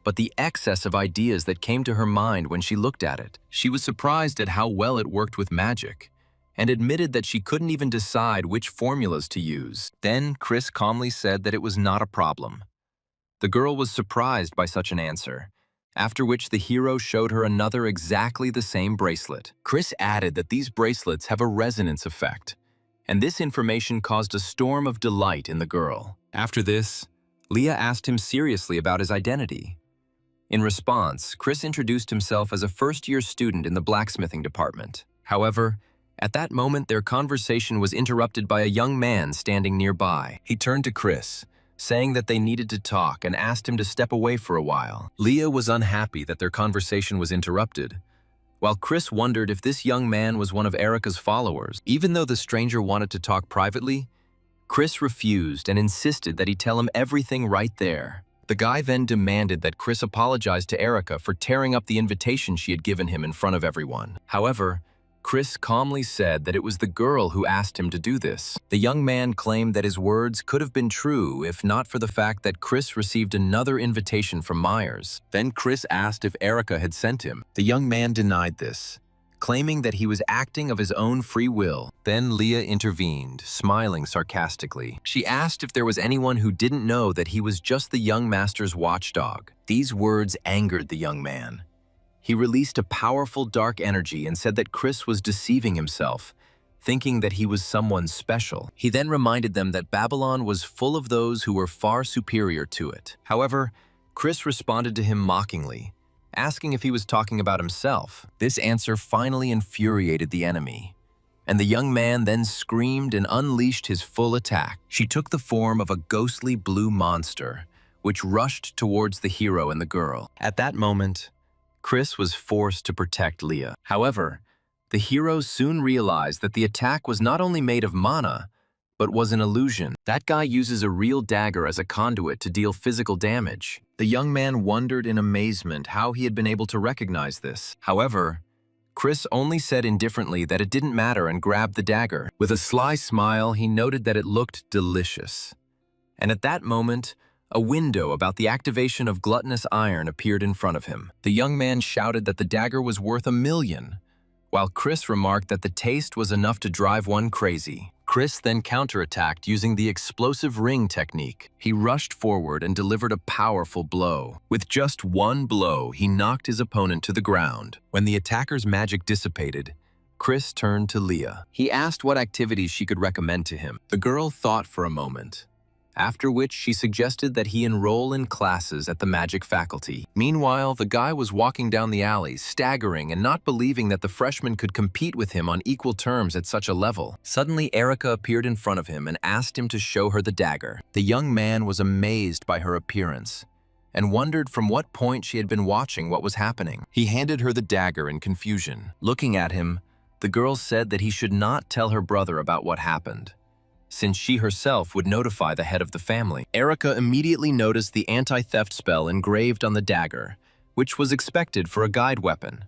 but the excess of ideas that came to her mind when she looked at it. She was surprised at how well it worked with magic, and admitted that she couldn't even decide which formulas to use. Then Chris calmly said that it was not a problem. The girl was surprised by such an answer, after which the hero showed her another exactly the same bracelet. Chris added that these bracelets have a resonance effect, and this information caused a storm of delight in the girl. After this, Leah asked him seriously about his identity. In response, Chris introduced himself as a first-year student in the blacksmithing department. However, at that moment their conversation was interrupted by a young man standing nearby. He turned to Chris, saying that they needed to talk, and asked him to step away for a while. Leah was unhappy that their conversation was interrupted, while Chris wondered if this young man was one of Erica's followers. Even though the stranger wanted to talk privately, Chris refused and insisted that he tell him everything right there. The guy then demanded that Chris apologize to Erica for tearing up the invitation she had given him in front of everyone. However, Chris calmly said that it was the girl who asked him to do this. The young man claimed that his words could have been true if not for the fact that Chris received another invitation from Myers. Then Chris asked if Erica had sent him. The young man denied this, claiming that he was acting of his own free will. Then Leah intervened, smiling sarcastically. She asked if there was anyone who didn't know that he was just the young master's watchdog. These words angered the young man. He released a powerful dark energy and said that Chris was deceiving himself, thinking that he was someone special. He then reminded them that Babylon was full of those who were far superior to it. However, Chris responded to him mockingly, asking if he was talking about himself. This answer finally infuriated the enemy, and the young man then screamed and unleashed his full attack. She took the form of a ghostly blue monster, which rushed towards the hero and the girl. At that moment, Chris was forced to protect Leah. However, the hero soon realized that the attack was not only made of mana, but was an illusion. That guy uses a real dagger as a conduit to deal physical damage. The young man wondered in amazement how he had been able to recognize this. However, Chris only said indifferently that it didn't matter and grabbed the dagger. With a sly smile, he noted that it looked delicious. And at that moment, a window about the activation of gluttonous iron appeared in front of him. The young man shouted that the dagger was worth $1 million, while Chris remarked that the taste was enough to drive one crazy. Chris then counterattacked using the explosive ring technique. He rushed forward and delivered a powerful blow. With just one blow, he knocked his opponent to the ground. When the attacker's magic dissipated, Chris turned to Leah. He asked what activities she could recommend to him. The girl thought for a moment, after which she suggested that he enroll in classes at the magic faculty. Meanwhile, the guy was walking down the alley, staggering and not believing that the freshman could compete with him on equal terms at such a level. Suddenly, Erica appeared in front of him and asked him to show her the dagger. The young man was amazed by her appearance and wondered from what point she had been watching what was happening. He handed her the dagger in confusion. Looking at him, the girl said that he should not tell her brother about what happened, since she herself would notify the head of the family. Erica immediately noticed the anti-theft spell engraved on the dagger, which was expected for a guide weapon.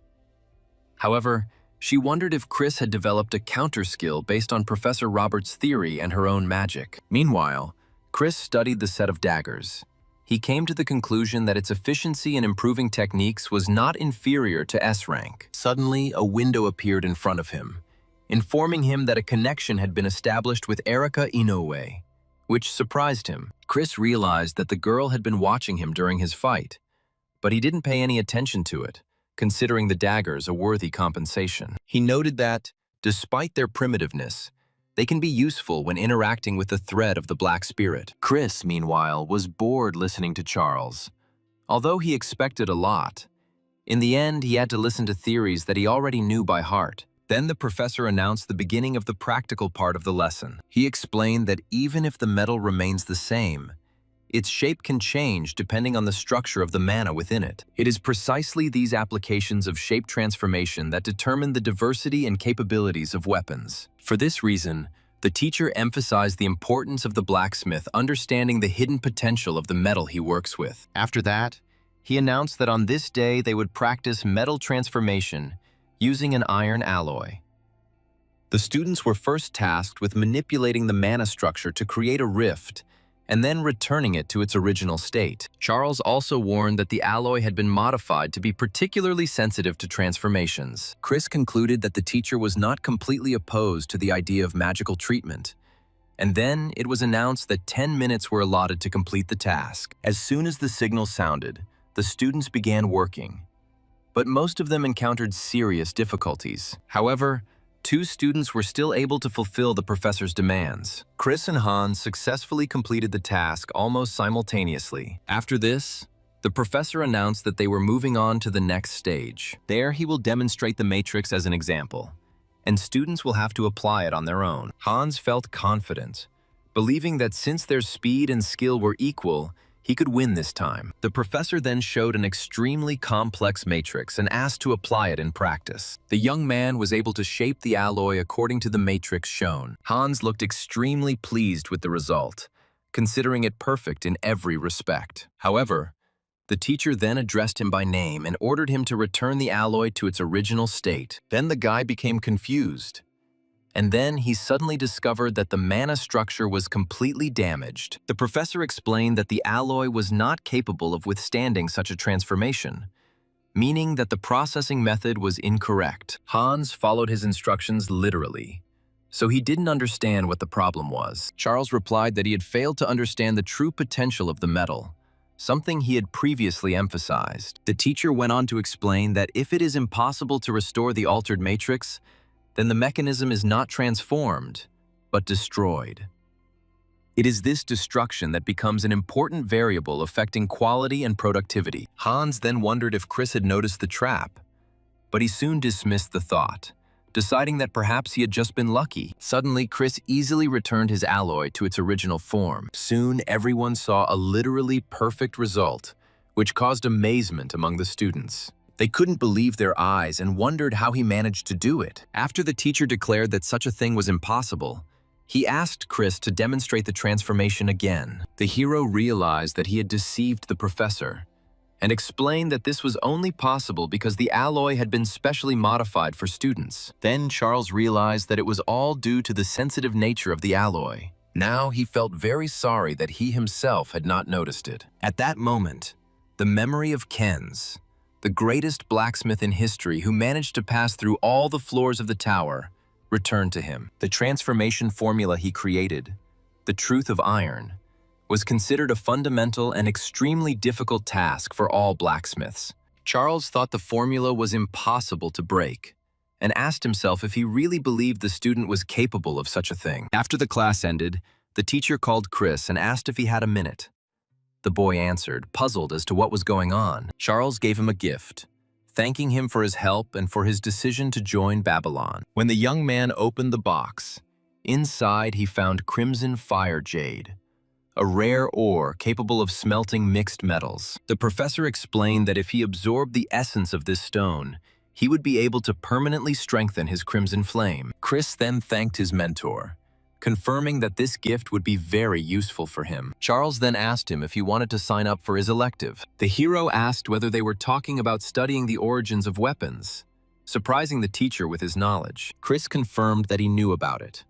However, she wondered if Chris had developed a counter skill based on Professor Robert's theory and her own magic. Meanwhile, Chris studied the set of daggers. He came to the conclusion that its efficiency in improving techniques was not inferior to S rank. Suddenly, a window appeared in front of him, informing him that a connection had been established with Erica Inoue, which surprised him. Chris realized that the girl had been watching him during his fight, but he didn't pay any attention to it, considering the daggers a worthy compensation. He noted that, despite their primitiveness, they can be useful when interacting with the thread of the Black Spirit. Chris, meanwhile, was bored listening to Charles. Although he expected a lot, in the end he had to listen to theories that he already knew by heart. Then the professor announced the beginning of the practical part of the lesson. He explained that even if the metal remains the same, its shape can change depending on the structure of the mana within it. It is precisely these applications of shape transformation that determine the diversity and capabilities of weapons. For this reason, the teacher emphasized the importance of the blacksmith understanding the hidden potential of the metal he works with. After that, he announced that on this day they would practice metal transformation using an iron alloy. The students were first tasked with manipulating the mana structure to create a rift and then returning it to its original state. Charles also warned that the alloy had been modified to be particularly sensitive to transformations. Chris concluded that the teacher was not completely opposed to the idea of magical treatment, and then it was announced that 10 minutes were allotted to complete the task. As soon as the signal sounded, the students began working, but most of them encountered serious difficulties. However, 2 students were still able to fulfill the professor's demands. Chris and Hans successfully completed the task almost simultaneously. After this, the professor announced that they were moving on to the next stage. There he will demonstrate the matrix as an example, and students will have to apply it on their own. Hans felt confident, believing that since their speed and skill were equal, he could win this time. The professor then showed an extremely complex matrix and asked to apply it in practice. The young man was able to shape the alloy according to the matrix shown. Hans looked extremely pleased with the result, considering it perfect in every respect. However, the teacher then addressed him by name and ordered him to return the alloy to its original state. Then the guy became confused, and then he suddenly discovered that the mana structure was completely damaged. The professor explained that the alloy was not capable of withstanding such a transformation, meaning that the processing method was incorrect. Hans followed his instructions literally, so he didn't understand what the problem was. Charles replied that he had failed to understand the true potential of the metal, something he had previously emphasized. The teacher went on to explain that if it is impossible to restore the altered matrix, then the mechanism is not transformed, but destroyed. It is this destruction that becomes an important variable affecting quality and productivity. Hans then wondered if Chris had noticed the trap, but he soon dismissed the thought, deciding that perhaps he had just been lucky. Suddenly, Chris easily returned his alloy to its original form. Soon, everyone saw a literally perfect result, which caused amazement among the students. They couldn't believe their eyes and wondered how he managed to do it. After the teacher declared that such a thing was impossible, he asked Chris to demonstrate the transformation again. The hero realized that he had deceived the professor and explained that this was only possible because the alloy had been specially modified for students. Then Charles realized that it was all due to the sensitive nature of the alloy. Now he felt very sorry that he himself had not noticed it. At that moment, the memory of Ken's, the greatest blacksmith in history who managed to pass through all the floors of the tower, returned to him. The transformation formula he created, the truth of iron, was considered a fundamental and extremely difficult task for all blacksmiths. Charles thought the formula was impossible to break and asked himself if he really believed the student was capable of such a thing. After the class ended, the teacher called Chris and asked if he had a minute. The boy answered, puzzled as to what was going on. Charles gave him a gift, thanking him for his help and for his decision to join Babylon. When the young man opened the box, inside he found crimson fire jade, a rare ore capable of smelting mixed metals. The professor explained that if he absorbed the essence of this stone, he would be able to permanently strengthen his crimson flame. Chris then thanked his mentor, confirming that this gift would be very useful for him. Charles then asked him if he wanted to sign up for his elective. The hero asked whether they were talking about studying the origins of weapons, surprising the teacher with his knowledge. Chris confirmed that he knew about it,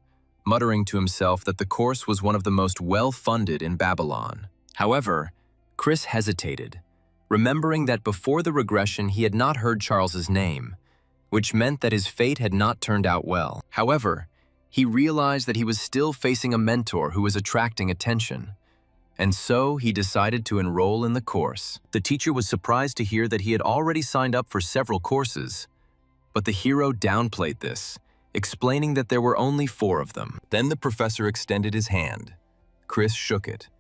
muttering to himself that the course was one of the most well-funded in Babylon. However, Chris hesitated, remembering that before the regression he had not heard Charles's name, which meant that his fate had not turned out well. However, he realized that he was still facing a mentor who was attracting attention, and so he decided to enroll in the course. The teacher was surprised to hear that he had already signed up for several courses, but the hero downplayed this, explaining that there were only 4 of them. Then the professor extended his hand. Chris shook it,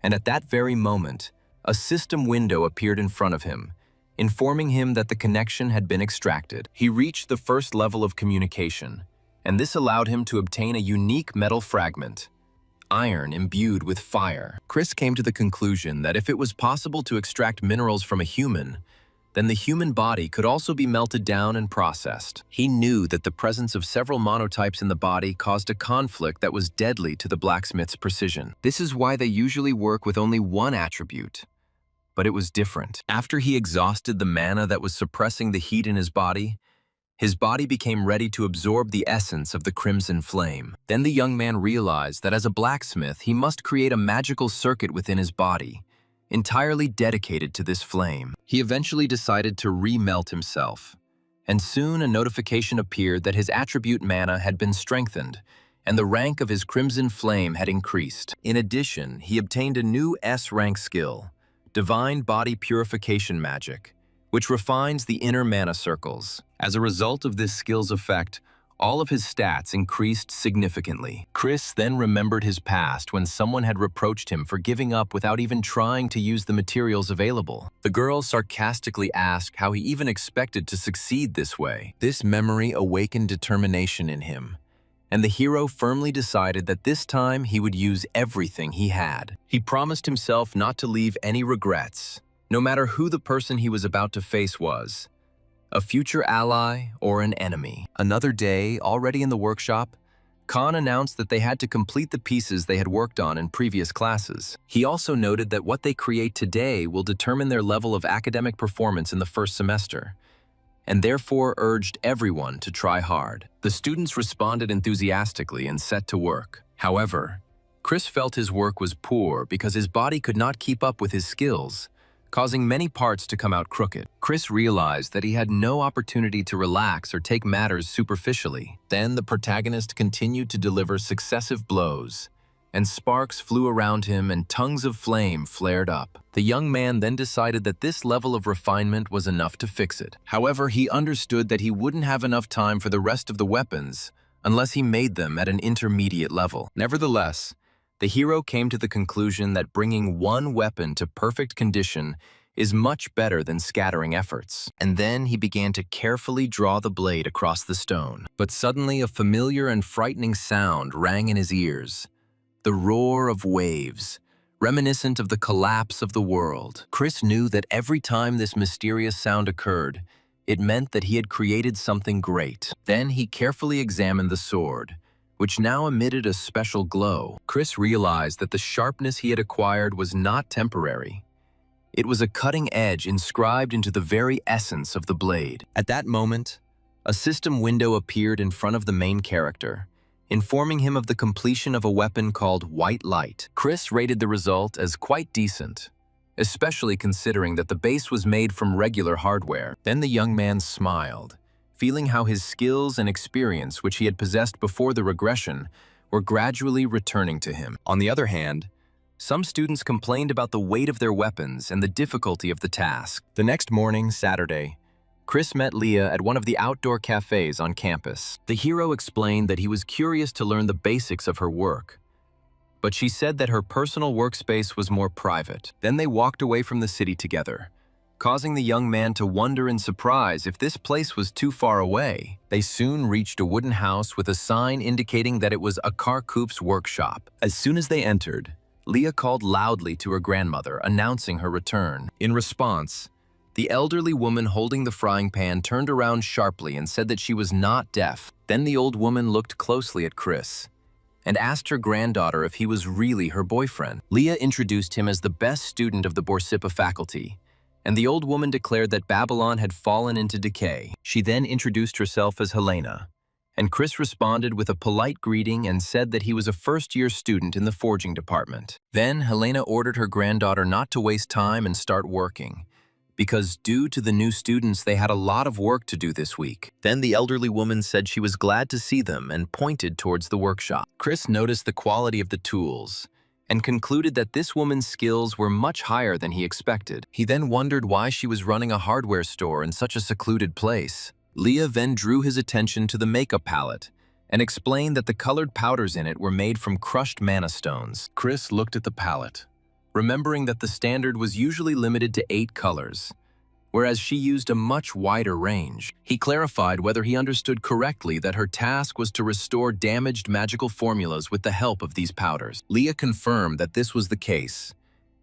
and at that very moment, a system window appeared in front of him, informing him that the connection had been extracted. He reached the first level of communication, and this allowed him to obtain a unique metal fragment, iron imbued with fire. Chris came to the conclusion that if it was possible to extract minerals from a human, then the human body could also be melted down and processed. He knew that the presence of several monotypes in the body caused a conflict that was deadly to the blacksmith's precision. This is why they usually work with only one attribute. But it was different. After he exhausted the mana that was suppressing the heat in his body became ready to absorb the essence of the crimson flame. Then the young man realized that as a blacksmith, he must create a magical circuit within his body, entirely dedicated to this flame. He eventually decided to remelt himself, and soon a notification appeared that his attribute mana had been strengthened, and the rank of his crimson flame had increased. In addition, he obtained a new S-rank skill, Divine Body Purification Magic, which refines the inner mana circles. As a result of this skill's effect, all of his stats increased significantly. Chris then remembered his past when someone had reproached him for giving up without even trying to use the materials available. The girl sarcastically asked how he even expected to succeed this way. This memory awakened determination in him, and the hero firmly decided that this time he would use everything he had. He promised himself not to leave any regrets, no matter who the person he was about to face was, a future ally or an enemy. Another day, already in the workshop, Khan announced that they had to complete the pieces they had worked on in previous classes. He also noted that what they create today will determine their level of academic performance in the first semester, and therefore urged everyone to try hard. The students responded enthusiastically and set to work. However, Chris felt his work was poor because his body could not keep up with his skills, causing many parts to come out crooked. Chris realized that he had no opportunity to relax or take matters superficially. Then the protagonist continued to deliver successive blows, and sparks flew around him and tongues of flame flared up. The young man then decided that this level of refinement was enough to fix it. However, he understood that he wouldn't have enough time for the rest of the weapons unless he made them at an intermediate level. Nevertheless, the hero came to the conclusion that bringing one weapon to perfect condition is much better than scattering efforts. And then he began to carefully draw the blade across the stone. But suddenly a familiar and frightening sound rang in his ears. The roar of waves, reminiscent of the collapse of the world. Chris knew that every time this mysterious sound occurred, it meant that he had created something great. Then he carefully examined the sword, which now emitted a special glow. Chris realized that the sharpness he had acquired was not temporary. It was a cutting edge inscribed into the very essence of the blade. At that moment, a system window appeared in front of the main character, informing him of the completion of a weapon called White Light. Chris rated the result as quite decent, especially considering that the base was made from regular hardware. Then the young man smiled, feeling how his skills and experience, which he had possessed before the regression, were gradually returning to him. On the other hand, some students complained about the weight of their weapons and the difficulty of the task. The next morning, Saturday, Chris met Leah at one of the outdoor cafes on campus. The hero explained that he was curious to learn the basics of her work, but she said that her personal workspace was more private. Then they walked away from the city together, causing the young man to wonder in surprise if this place was too far away. They soon reached a wooden house with a sign indicating that it was Akarkoop's workshop. As soon as they entered, Leah called loudly to her grandmother, announcing her return. In response, the elderly woman holding the frying pan turned around sharply and said that she was not deaf. Then the old woman looked closely at Chris and asked her granddaughter if he was really her boyfriend. Leah introduced him as the best student of the Borsippa faculty, and the old woman declared that Babylon had fallen into decay. She then introduced herself as Helena, and Chris responded with a polite greeting and said that he was a first-year student in the forging department. Then Helena ordered her granddaughter not to waste time and start working, because due to the new students, they had a lot of work to do this week. Then the elderly woman said she was glad to see them and pointed towards the workshop. Chris noticed the quality of the tools and concluded that this woman's skills were much higher than he expected. He then wondered why she was running a hardware store in such a secluded place. Leah then drew his attention to the makeup palette and explained that the colored powders in it were made from crushed mana stones. Chris looked at the palette, remembering that the standard was usually limited to 8 colors, whereas she used a much wider range. He clarified whether he understood correctly that her task was to restore damaged magical formulas with the help of these powders. Leah confirmed that this was the case,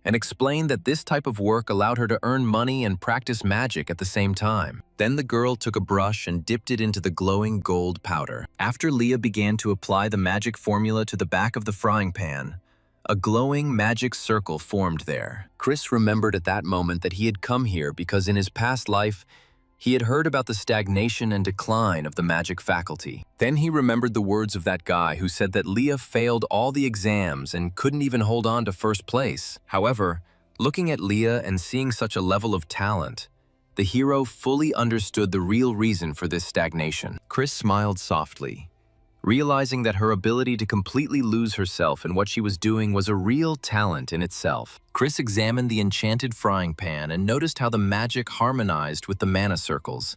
and explained that this type of work allowed her to earn money and practice magic at the same time. Then the girl took a brush and dipped it into the glowing gold powder. After Leah began to apply the magic formula to the back of the frying pan, a glowing magic circle formed there. Chris remembered at that moment that he had come here because in his past life, he had heard about the stagnation and decline of the magic faculty. Then he remembered the words of that guy who said that Leah failed all the exams and couldn't even hold on to first place. However, looking at Leah and seeing such a level of talent, the hero fully understood the real reason for this stagnation. Chris smiled softly, realizing that her ability to completely lose herself in what she was doing was a real talent in itself. Chris examined the enchanted frying pan and noticed how the magic harmonized with the mana circles,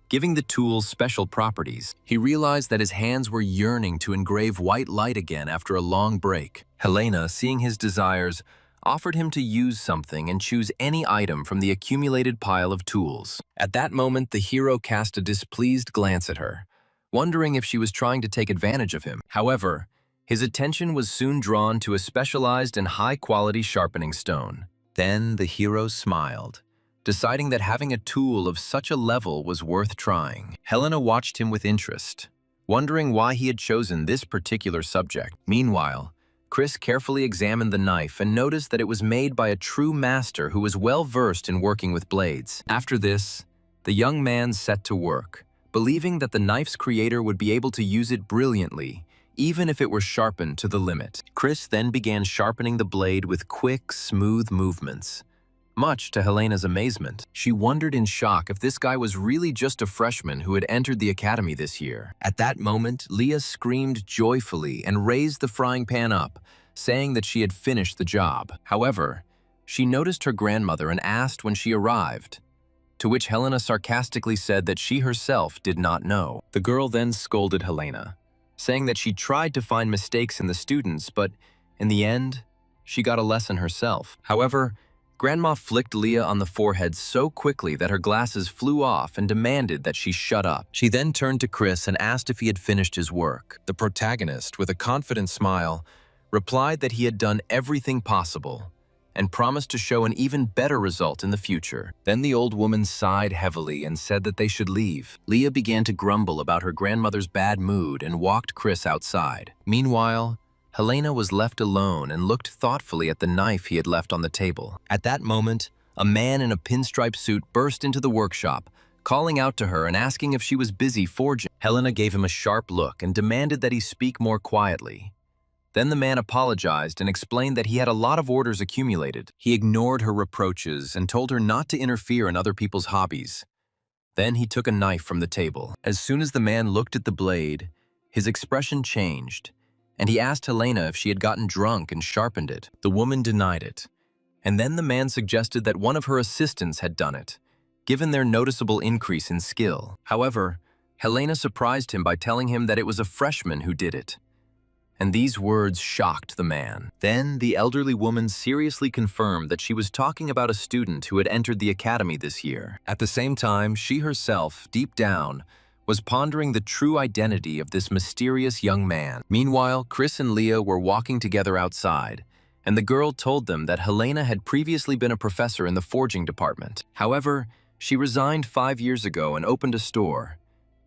giving the tools special properties. He realized that his hands were yearning to engrave white light again after a long break. Helena, seeing his desires, offered him to use something and choose any item from the accumulated pile of tools. At that moment, the hero cast a displeased glance at her, wondering if she was trying to take advantage of him. However, his attention was soon drawn to a specialized and high-quality sharpening stone. Then the hero smiled, deciding that having a tool of such a level was worth trying. Helena watched him with interest, wondering why he had chosen this particular subject. Meanwhile, Chris carefully examined the knife and noticed that it was made by a true master who was well-versed in working with blades. After this, the young man set to work, believing that the knife's creator would be able to use it brilliantly, even if it were sharpened to the limit. Chris then began sharpening the blade with quick, smooth movements. Much to Helena's amazement, she wondered in shock if this guy was really just a freshman who had entered the academy this year. At that moment, Leah screamed joyfully and raised the frying pan up, saying that she had finished the job. However, she noticed her grandmother and asked when she arrived, to which Helena sarcastically said that she herself did not know. The girl then scolded Helena, saying that she tried to find mistakes in the students, but in the end, she got a lesson herself. However, Grandma flicked Leah on the forehead so quickly that her glasses flew off and demanded that she shut up. She then turned to Chris and asked if he had finished his work. The protagonist, with a confident smile, replied that he had done everything possible and promised to show an even better result in the future. Then the old woman sighed heavily and said that they should leave. Leah began to grumble about her grandmother's bad mood and walked Chris outside. Meanwhile, Helena was left alone and looked thoughtfully at the knife he had left on the table. At that moment, a man in a pinstripe suit burst into the workshop, calling out to her and asking if she was busy forging. Helena gave him a sharp look and demanded that he speak more quietly. Then the man apologized and explained that he had a lot of orders accumulated. He ignored her reproaches and told her not to interfere in other people's hobbies. Then he took a knife from the table. As soon as the man looked at the blade, his expression changed, and he asked Helena if she had gotten drunk and sharpened it. The woman denied it, and then the man suggested that one of her assistants had done it, given their noticeable increase in skill. However, Helena surprised him by telling him that it was a freshman who did it, and these words shocked the man. Then the elderly woman seriously confirmed that she was talking about a student who had entered the academy this year. At the same time, she herself, deep down, was pondering the true identity of this mysterious young man. Meanwhile, Chris and Leah were walking together outside, and the girl told them that Helena had previously been a professor in the forging department. However, she resigned 5 years ago and opened a store,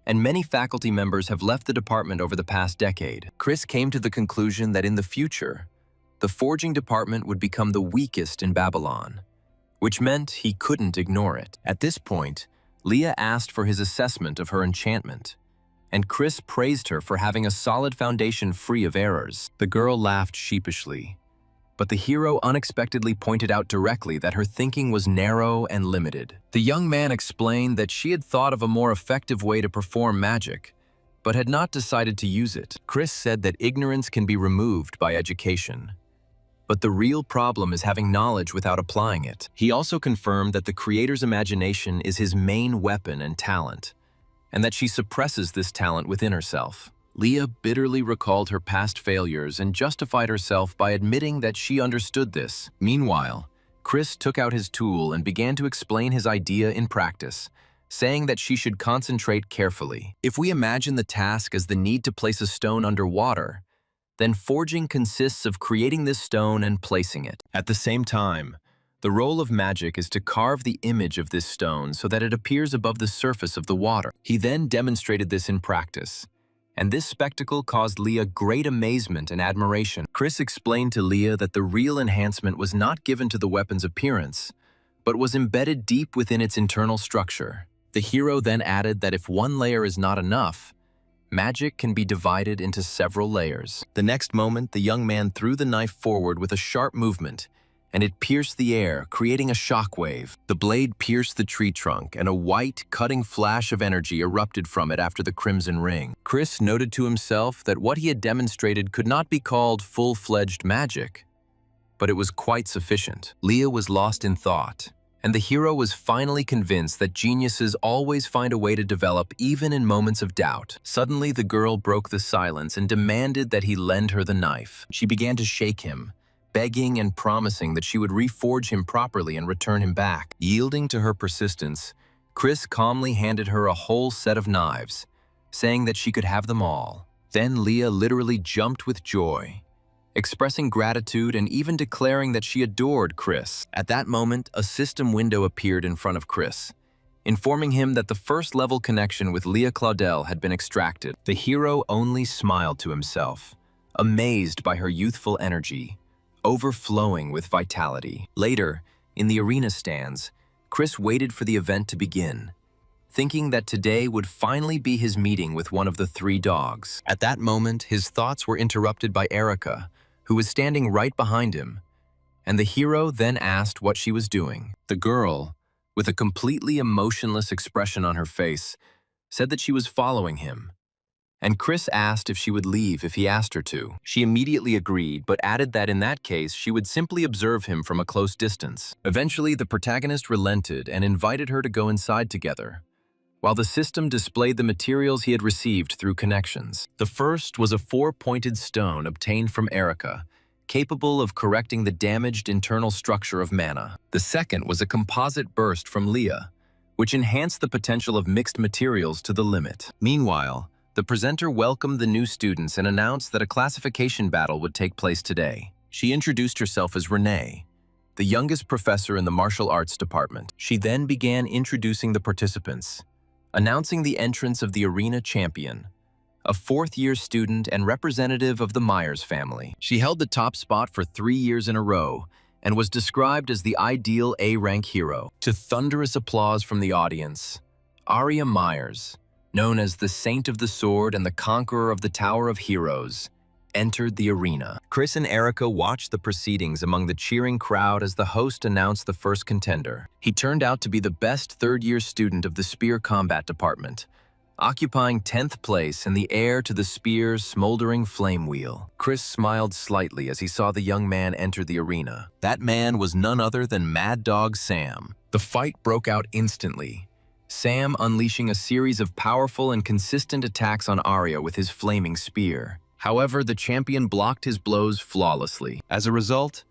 and many faculty members have left the department over the past decade. Chris came to the conclusion that in the future, the forging department would become the weakest in Babylon, which meant he couldn't ignore it. At this point, Leah asked for his assessment of her enchantment, and Chris praised her for having a solid foundation free of errors. The girl laughed sheepishly, but the hero unexpectedly pointed out directly that her thinking was narrow and limited. The young man explained that she had thought of a more effective way to perform magic, but had not decided to use it. Chris said that ignorance can be removed by education, but the real problem is having knowledge without applying it. He also confirmed that the creator's imagination is his main weapon and talent, and that she suppresses this talent within herself. Leah bitterly recalled her past failures and justified herself by admitting that she understood this. Meanwhile, Chris took out his tool and began to explain his idea in practice, saying that she should concentrate carefully. If we imagine the task as the need to place a stone underwater, then forging consists of creating this stone and placing it. At the same time, the role of magic is to carve the image of this stone so that it appears above the surface of the water. He then demonstrated this in practice, and this spectacle caused Leah great amazement and admiration. Chris explained to Leah that the real enhancement was not given to the weapon's appearance, but was embedded deep within its internal structure. The hero then added that if one layer is not enough, magic can be divided into several layers. The next moment, the young man threw the knife forward with a sharp movement, and it pierced the air, creating a shockwave. The blade pierced the tree trunk, and a white, cutting flash of energy erupted from it after the crimson ring. Chris noted to himself that what he had demonstrated could not be called full-fledged magic, but it was quite sufficient. Leah was lost in thought, and the hero was finally convinced that geniuses always find a way to develop even in moments of doubt. Suddenly, the girl broke the silence and demanded that he lend her the knife. She began to shake him, begging and promising that she would reforge him properly and return him back. Yielding to her persistence, Chris calmly handed her a whole set of knives, saying that she could have them all. Then Leah literally jumped with joy, expressing gratitude and even declaring that she adored Chris. At that moment, a system window appeared in front of Chris, informing him that the first-level connection with Leah Claudel had been extracted. The hero only smiled to himself, amazed by her youthful energy, overflowing with vitality. Later, in the arena stands, Chris waited for the event to begin, thinking that today would finally be his meeting with one of the 3 dogs. At that moment, his thoughts were interrupted by Erica, who was standing right behind him, and the hero then asked what she was doing. The girl, with a completely emotionless expression on her face, said that she was following him, and Chris asked if she would leave if he asked her to. She immediately agreed, but added that in that case, she would simply observe him from a close distance. Eventually, the protagonist relented and invited her to go inside together, while the system displayed the materials he had received through connections. The first was a 4-pointed stone obtained from Erica, capable of correcting the damaged internal structure of mana. The second was a composite burst from Leah, which enhanced the potential of mixed materials to the limit. Meanwhile, the presenter welcomed the new students and announced that a classification battle would take place today. She introduced herself as Renee, the youngest professor in the martial arts department. She then began introducing the participants, announcing the entrance of the arena champion, a 4th-year student and representative of the Myers family. She held the top spot for 3 years in a row and was described as the ideal A-rank hero. To thunderous applause from the audience, Aria Myers, known as the Saint of the Sword and the Conqueror of the Tower of Heroes, entered the arena. Chris and Erica watched the proceedings among the cheering crowd as the host announced the first contender. He turned out to be the best 3rd-year student of the Spear Combat Department, occupying 10th place and the heir to the spear's smoldering flame wheel. Chris smiled slightly as he saw the young man enter the arena. That man was none other than Mad Dog Sam. The fight broke out instantly, Sam unleashing a series of powerful and consistent attacks on Arya with his flaming spear. However, the champion blocked his blows flawlessly. As a result,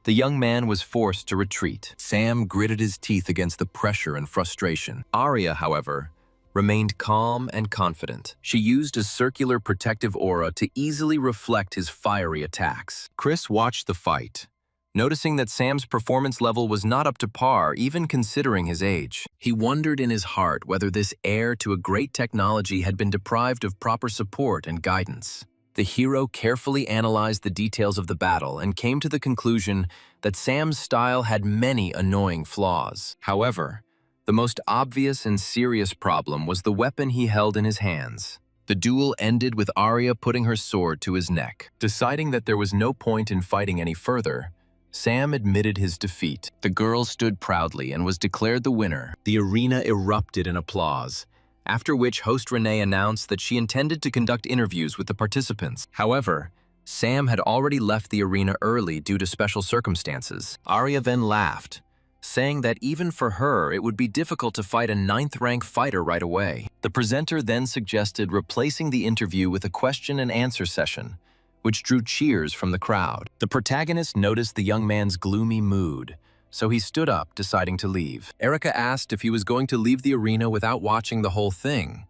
the young man was forced to retreat. Sam gritted his teeth against the pressure and frustration. Arya, however, remained calm and confident. She used a circular protective aura to easily reflect his fiery attacks. Chris watched the fight, noticing that Sam's performance level was not up to par, even considering his age. He wondered in his heart whether this heir to a great technology had been deprived of proper support and guidance. The hero carefully analyzed the details of the battle and came to the conclusion that Sam's style had many annoying flaws. However, the most obvious and serious problem was the weapon he held in his hands. The duel ended with Arya putting her sword to his neck. Deciding that there was no point in fighting any further, Sam admitted his defeat. The girl stood proudly and was declared the winner. The arena erupted in applause, after which host Renee announced that she intended to conduct interviews with the participants. However, Sam had already left the arena early due to special circumstances. Arya then laughed, saying that even for her, it would be difficult to fight a 9th-rank fighter right away. The presenter then suggested replacing the interview with a question-and-answer session, which drew cheers from the crowd. The protagonist noticed the young man's gloomy mood, so he stood up, deciding to leave. Erica asked if he was going to leave the arena without watching the whole thing,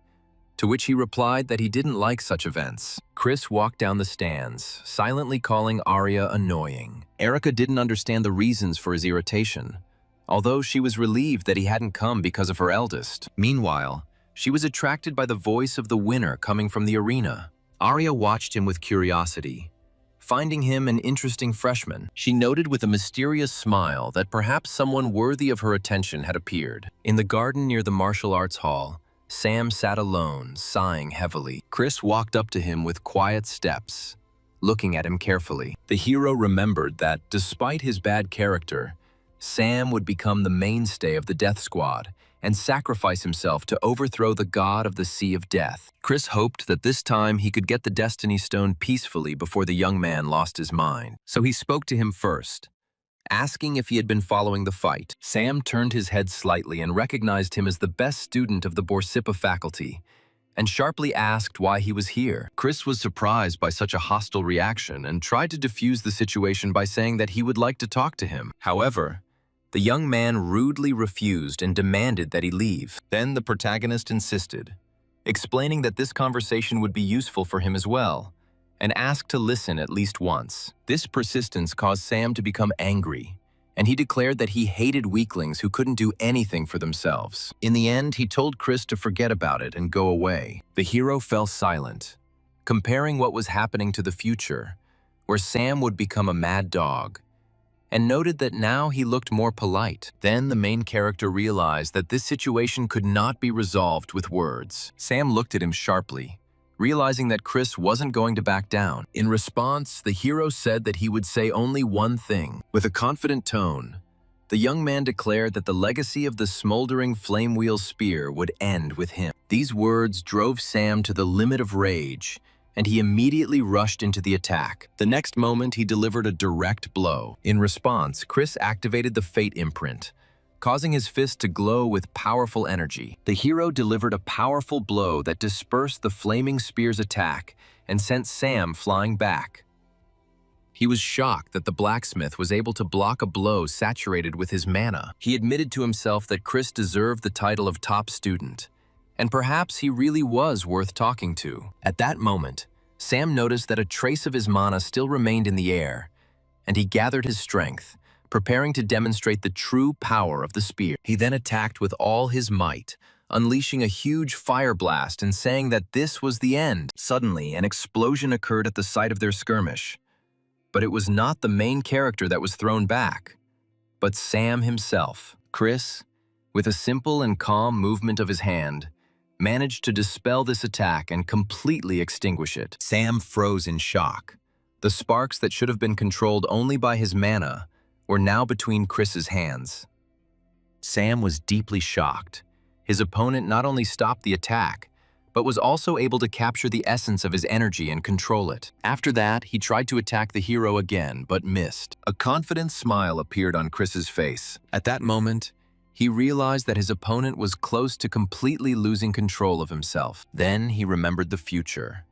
to which he replied that he didn't like such events. Chris walked down the stands, silently calling Arya annoying. Erica didn't understand the reasons for his irritation, although she was relieved that he hadn't come because of her eldest. Meanwhile, she was attracted by the voice of the winner coming from the arena. Arya watched him with curiosity, finding him an interesting freshman. She noted with a mysterious smile that perhaps someone worthy of her attention had appeared. In the garden near the martial arts hall, Sam sat alone, sighing heavily. Chris walked up to him with quiet steps, looking at him carefully. The hero remembered that, despite his bad character, Sam would become the mainstay of the Death Squad and sacrifice himself to overthrow the god of the Sea of Death. Chris hoped that this time he could get the Destiny Stone peacefully before the young man lost his mind. So he spoke to him first, asking if he had been following the fight. Sam turned his head slightly and recognized him as the best student of the Borsippa faculty, and sharply asked why he was here. Chris was surprised by such a hostile reaction and tried to defuse the situation by saying that he would like to talk to him. However, the young man rudely refused and demanded that he leave. Then the protagonist insisted, explaining that this conversation would be useful for him as well, and asked to listen at least once. This persistence caused Sam to become angry, and he declared that he hated weaklings who couldn't do anything for themselves. In the end, he told Chris to forget about it and go away. The hero fell silent, comparing what was happening to the future, where Sam would become a mad dog, and noted that now he looked more polite. Then the main character realized that this situation could not be resolved with words. Sam looked at him sharply, realizing that Chris wasn't going to back down. In response, the hero said that he would say only one thing. With a confident tone, the young man declared that the legacy of the smoldering flame wheel spear would end with him. These words drove Sam to the limit of rage, and he immediately rushed into the attack. The next moment, he delivered a direct blow. In response, Chris activated the Fate imprint, causing his fist to glow with powerful energy. The hero delivered a powerful blow that dispersed the flaming spear's attack and sent Sam flying back. He was shocked that the blacksmith was able to block a blow saturated with his mana. He admitted to himself that Chris deserved the title of top student, and perhaps he really was worth talking to. At that moment, Sam noticed that a trace of his mana still remained in the air, and he gathered his strength, preparing to demonstrate the true power of the spear. He then attacked with all his might, unleashing a huge fire blast and saying that this was the end. Suddenly, an explosion occurred at the site of their skirmish. But it was not the main character that was thrown back, but Sam himself. Chris, with a simple and calm movement of his hand, managed to dispel this attack and completely extinguish it. Sam froze in shock. The sparks that should have been controlled only by his mana were now between Chris's hands. Sam was deeply shocked. His opponent not only stopped the attack, but was also able to capture the essence of his energy and control it. After that, he tried to attack the hero again, but missed. A confident smile appeared on Chris's face. At that moment, he realized that his opponent was close to completely losing control of himself. Then he remembered the future,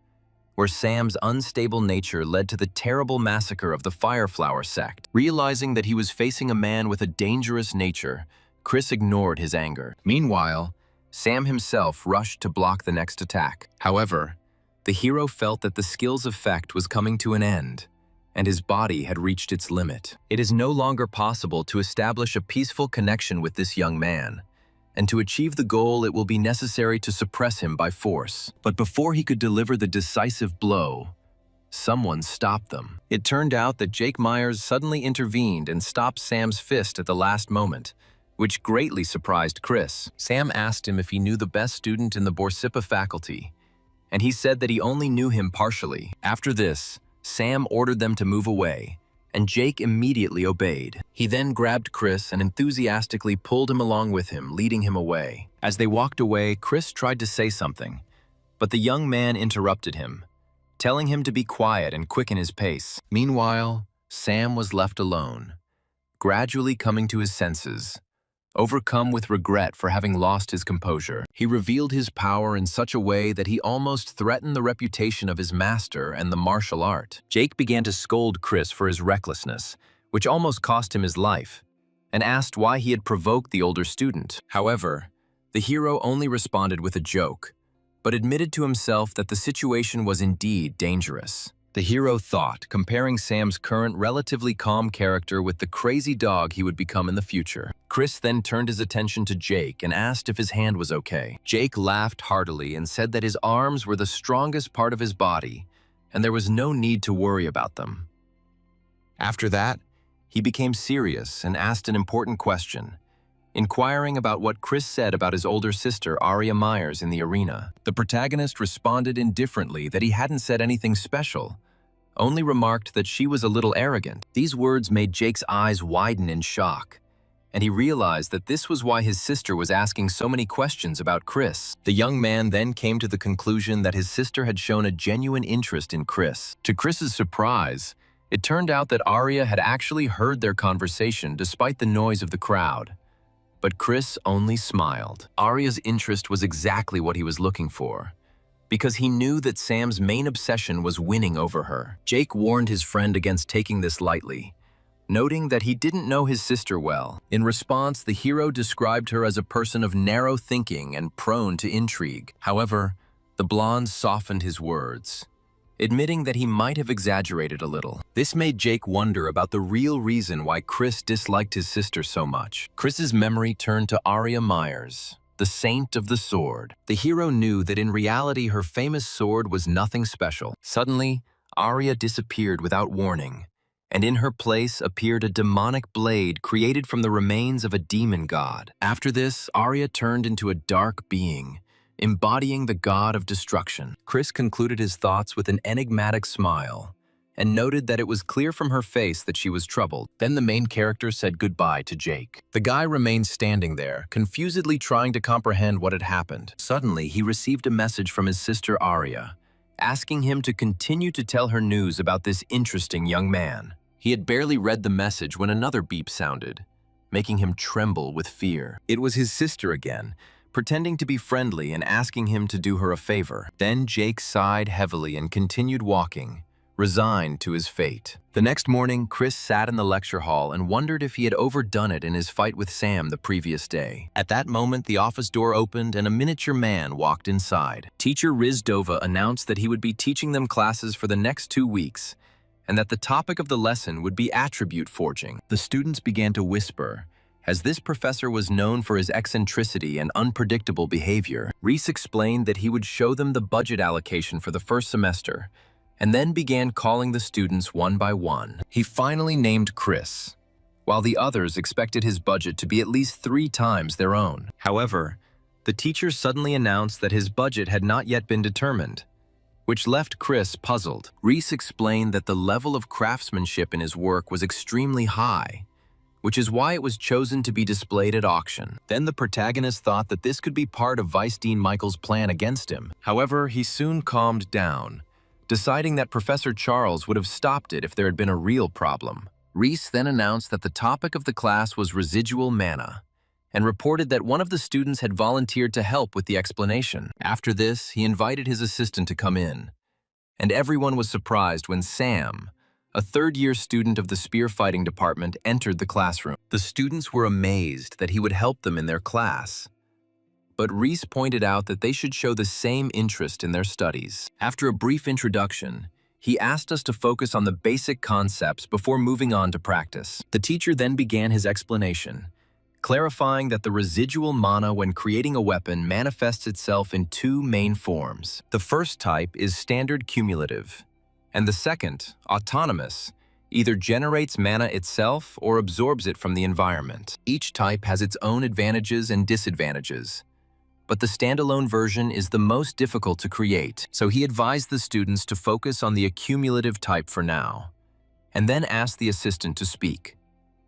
where Sam's unstable nature led to the terrible massacre of the Fireflower sect. Realizing that he was facing a man with a dangerous nature, Chris ignored his anger. Meanwhile, Sam himself rushed to block the next attack. However, the hero felt that the skill's effect was coming to an end, and his body had reached its limit. It is no longer possible to establish a peaceful connection with this young man, and to achieve the goal it will be necessary to suppress him by force. But before he could deliver the decisive blow, someone stopped them. It turned out that Jake Myers suddenly intervened and stopped Sam's fist at the last moment, which greatly surprised Chris. Sam asked him if he knew the best student in the Borsippa faculty, and he said that he only knew him partially. After this, Sam ordered them to move away, and Jake immediately obeyed. He then grabbed Chris and enthusiastically pulled him along with him, leading him away. As they walked away, Chris tried to say something, but the young man interrupted him, telling him to be quiet and quicken his pace. Meanwhile, Sam was left alone, gradually coming to his senses. Overcome with regret for having lost his composure, he revealed his power in such a way that he almost threatened the reputation of his master and the martial art. Jake began to scold Chris for his recklessness, which almost cost him his life, and asked why he had provoked the older student. However, the hero only responded with a joke, but admitted to himself that the situation was indeed dangerous. The hero thought, comparing Sam's current relatively calm character with the crazy dog he would become in the future. Chris then turned his attention to Jake and asked if his hand was okay. Jake laughed heartily and said that his arms were the strongest part of his body, and there was no need to worry about them. After that, he became serious and asked an important question, inquiring about what Chris said about his older sister, Aria Myers, in the arena. The protagonist responded indifferently that he hadn't said anything special, only remarked that she was a little arrogant. These words made Jake's eyes widen in shock, and he realized that this was why his sister was asking so many questions about Chris. The young man then came to the conclusion that his sister had shown a genuine interest in Chris. To Chris's surprise, it turned out that Aria had actually heard their conversation despite the noise of the crowd. But Chris only smiled. Aria's interest was exactly what he was looking for, because he knew that Sam's main obsession was winning over her. Jake warned his friend against taking this lightly, noting that he didn't know his sister well. In response, the hero described her as a person of narrow thinking and prone to intrigue. However, the blonde softened his words, admitting that he might have exaggerated a little. This made Jake wonder about the real reason why Chris disliked his sister so much. Chris's memory turned to Aria Myers, the saint of the sword. The hero knew that in reality her famous sword was nothing special. Suddenly, Aria disappeared without warning, and in her place appeared a demonic blade created from the remains of a demon god. After this, Aria turned into a dark being, embodying the god of destruction. Chris concluded his thoughts with an enigmatic smile and noted that it was clear from her face that she was troubled. Then the main character said goodbye to Jake. The guy remained standing there, confusedly trying to comprehend what had happened. Suddenly, he received a message from his sister Arya, asking him to continue to tell her news about this interesting young man. He had barely read the message when another beep sounded, making him tremble with fear. It was his sister again, pretending to be friendly and asking him to do her a favor. Then Jake sighed heavily and continued walking, resigned to his fate. The next morning, Chris sat in the lecture hall and wondered if he had overdone it in his fight with Sam the previous day. At that moment, the office door opened and a miniature man walked inside. Teacher Rizdova announced that he would be teaching them classes for the next 2 weeks, and that the topic of the lesson would be attribute forging. The students began to whisper, as this professor was known for his eccentricity and unpredictable behavior. Reese explained that he would show them the budget allocation for the first semester, and then began calling the students one by one. He finally named Chris, while the others expected his budget to be at least 3 times their own. However, the teacher suddenly announced that his budget had not yet been determined, which left Chris puzzled. Reese explained that the level of craftsmanship in his work was extremely high, which is why it was chosen to be displayed at auction. Then the protagonist thought that this could be part of Vice Dean Michael's plan against him. However, he soon calmed down, deciding that Professor Charles would have stopped it if there had been a real problem. Reese then announced that the topic of the class was residual mana, and reported that one of the students had volunteered to help with the explanation. After this, he invited his assistant to come in, and everyone was surprised when Sam, a third-year student of the spearfighting department, entered the classroom. The students were amazed that he would help them in their class, but Reese pointed out that they should show the same interest in their studies. After a brief introduction, he asked us to focus on the basic concepts before moving on to practice. The teacher then began his explanation, clarifying that the residual mana when creating a weapon manifests itself in 2 main forms. The first type is standard cumulative, and the second, autonomous, either generates mana itself or absorbs it from the environment. Each type has its own advantages and disadvantages, but the standalone version is the most difficult to create, so he advised the students to focus on the accumulative type for now, and then asked the assistant to speak.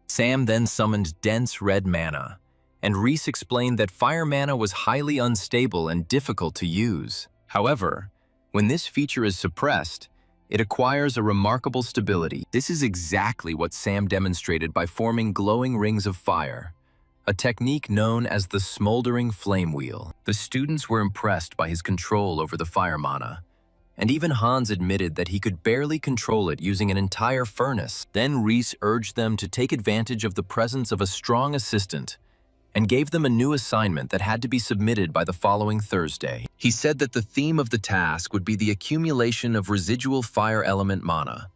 Sam then summoned dense red mana, and Reese explained that fire mana was highly unstable and difficult to use. However, when this feature is suppressed, it acquires a remarkable stability. This is exactly what Sam demonstrated by forming glowing rings of fire, a technique known as the smoldering flame wheel. The students were impressed by his control over the fire mana, and even Hans admitted that he could barely control it using an entire furnace. Then Reese urged them to take advantage of the presence of a strong assistant and gave them a new assignment that had to be submitted by the following Thursday. He said that the theme of the task would be the accumulation of residual fire element mana,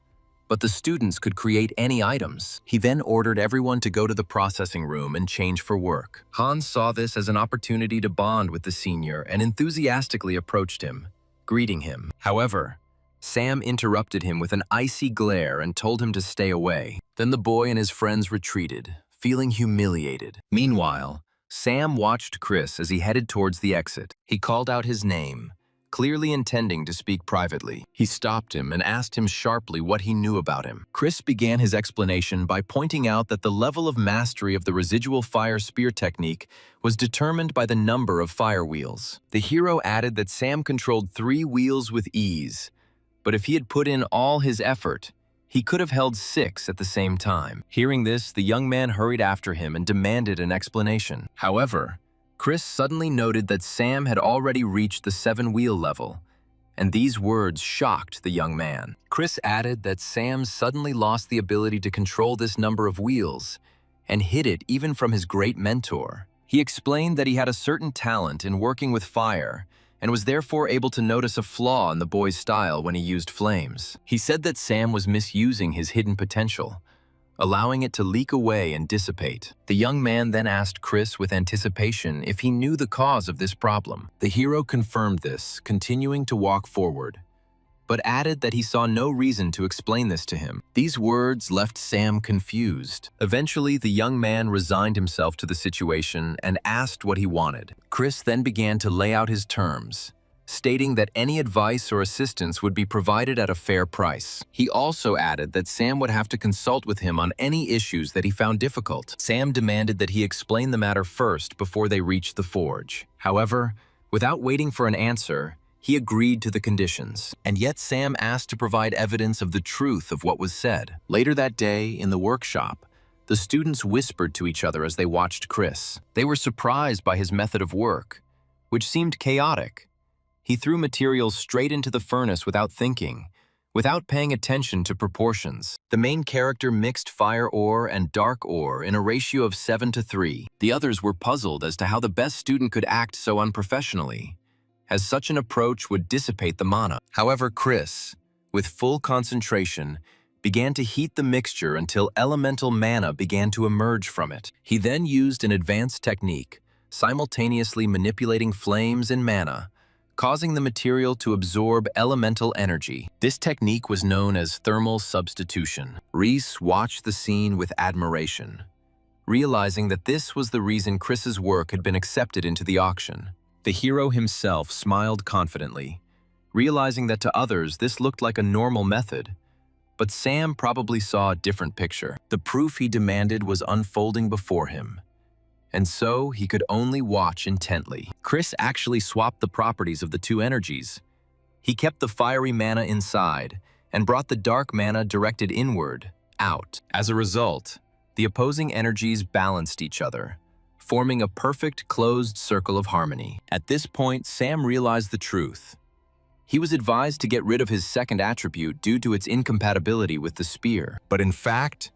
but the students could create any items. He then ordered everyone to go to the processing room and change for work. Hans saw this as an opportunity to bond with the senior and enthusiastically approached him, greeting him. However, Sam interrupted him with an icy glare and told him to stay away. Then the boy and his friends retreated, feeling humiliated. Meanwhile, Sam watched Chris as he headed towards the exit. He called out his name, clearly intending to speak privately. He stopped him and asked him sharply what he knew about him. Chris began his explanation by pointing out that the level of mastery of the residual fire spear technique was determined by the number of fire wheels. The hero added that Sam controlled 3 wheels with ease, but if he had put in all his effort, he could have held 6 at the same time. Hearing this, the young man hurried after him and demanded an explanation. However, Chris suddenly noted that Sam had already reached the 7-wheel level, and these words shocked the young man. Chris added that Sam suddenly lost the ability to control this number of wheels and hid it even from his great mentor. He explained that he had a certain talent in working with fire and was therefore able to notice a flaw in the boy's style when he used flames. He said that Sam was misusing his hidden potential, allowing it to leak away and dissipate. The young man then asked Chris with anticipation if he knew the cause of this problem. The hero confirmed this, continuing to walk forward, but added that he saw no reason to explain this to him. These words left Sam confused. Eventually, the young man resigned himself to the situation and asked what he wanted. Chris then began to lay out his terms, stating that any advice or assistance would be provided at a fair price. He also added that Sam would have to consult with him on any issues that he found difficult. Sam demanded that he explain the matter first before they reached the forge. However, without waiting for an answer, he agreed to the conditions. And yet Sam asked to provide evidence of the truth of what was said. Later that day, in the workshop, the students whispered to each other as they watched Chris. They were surprised by his method of work, which seemed chaotic. He threw materials straight into the furnace without thinking, without paying attention to proportions. The main character mixed fire ore and dark ore in a ratio of 7:3. The others were puzzled as to how the best student could act so unprofessionally, as such an approach would dissipate the mana. However, Chris, with full concentration, began to heat the mixture until elemental mana began to emerge from it. He then used an advanced technique, simultaneously manipulating flames and mana, causing the material to absorb elemental energy. This technique was known as thermal substitution. Reese watched the scene with admiration, realizing that this was the reason Chris's work had been accepted into the auction. The hero himself smiled confidently, realizing that to others this looked like a normal method. But Sam probably saw a different picture. The proof he demanded was unfolding before him, and so he could only watch intently. Chris actually swapped the properties of the two energies. He kept the fiery mana inside and brought the dark mana directed inward, out. As a result, the opposing energies balanced each other, forming a perfect closed circle of harmony. At this point, Sam realized the truth. He was advised to get rid of his second attribute due to its incompatibility with the spear. But in fact,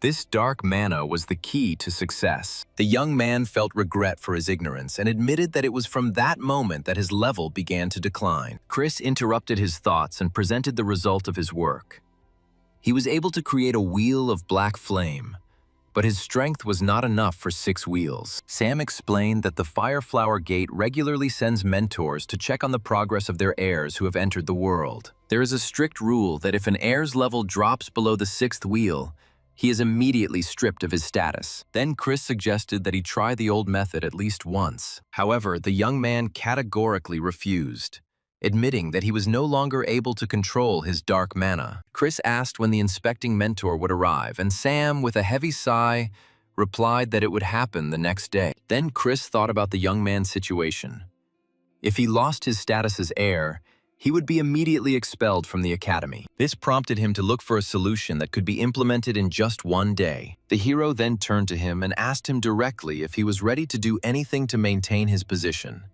this dark mana was the key to success. The young man felt regret for his ignorance and admitted that it was from that moment that his level began to decline. Chris interrupted his thoughts and presented the result of his work. He was able to create a wheel of black flame, but his strength was not enough for 6 wheels. Sam explained that the Fireflower Gate regularly sends mentors to check on the progress of their heirs who have entered the world. There is a strict rule that if an heir's level drops below the 6th wheel, he is immediately stripped of his status. Then Chris suggested that he try the old method at least once. However, the young man categorically refused, admitting that he was no longer able to control his dark mana. Chris asked when the inspecting mentor would arrive, and Sam, with a heavy sigh, replied that it would happen the next day. Then Chris thought about the young man's situation. If he lost his status as heir, he would be immediately expelled from the academy. This prompted him to look for a solution that could be implemented in just one day. The hero then turned to him and asked him directly if he was ready to do anything to maintain his position.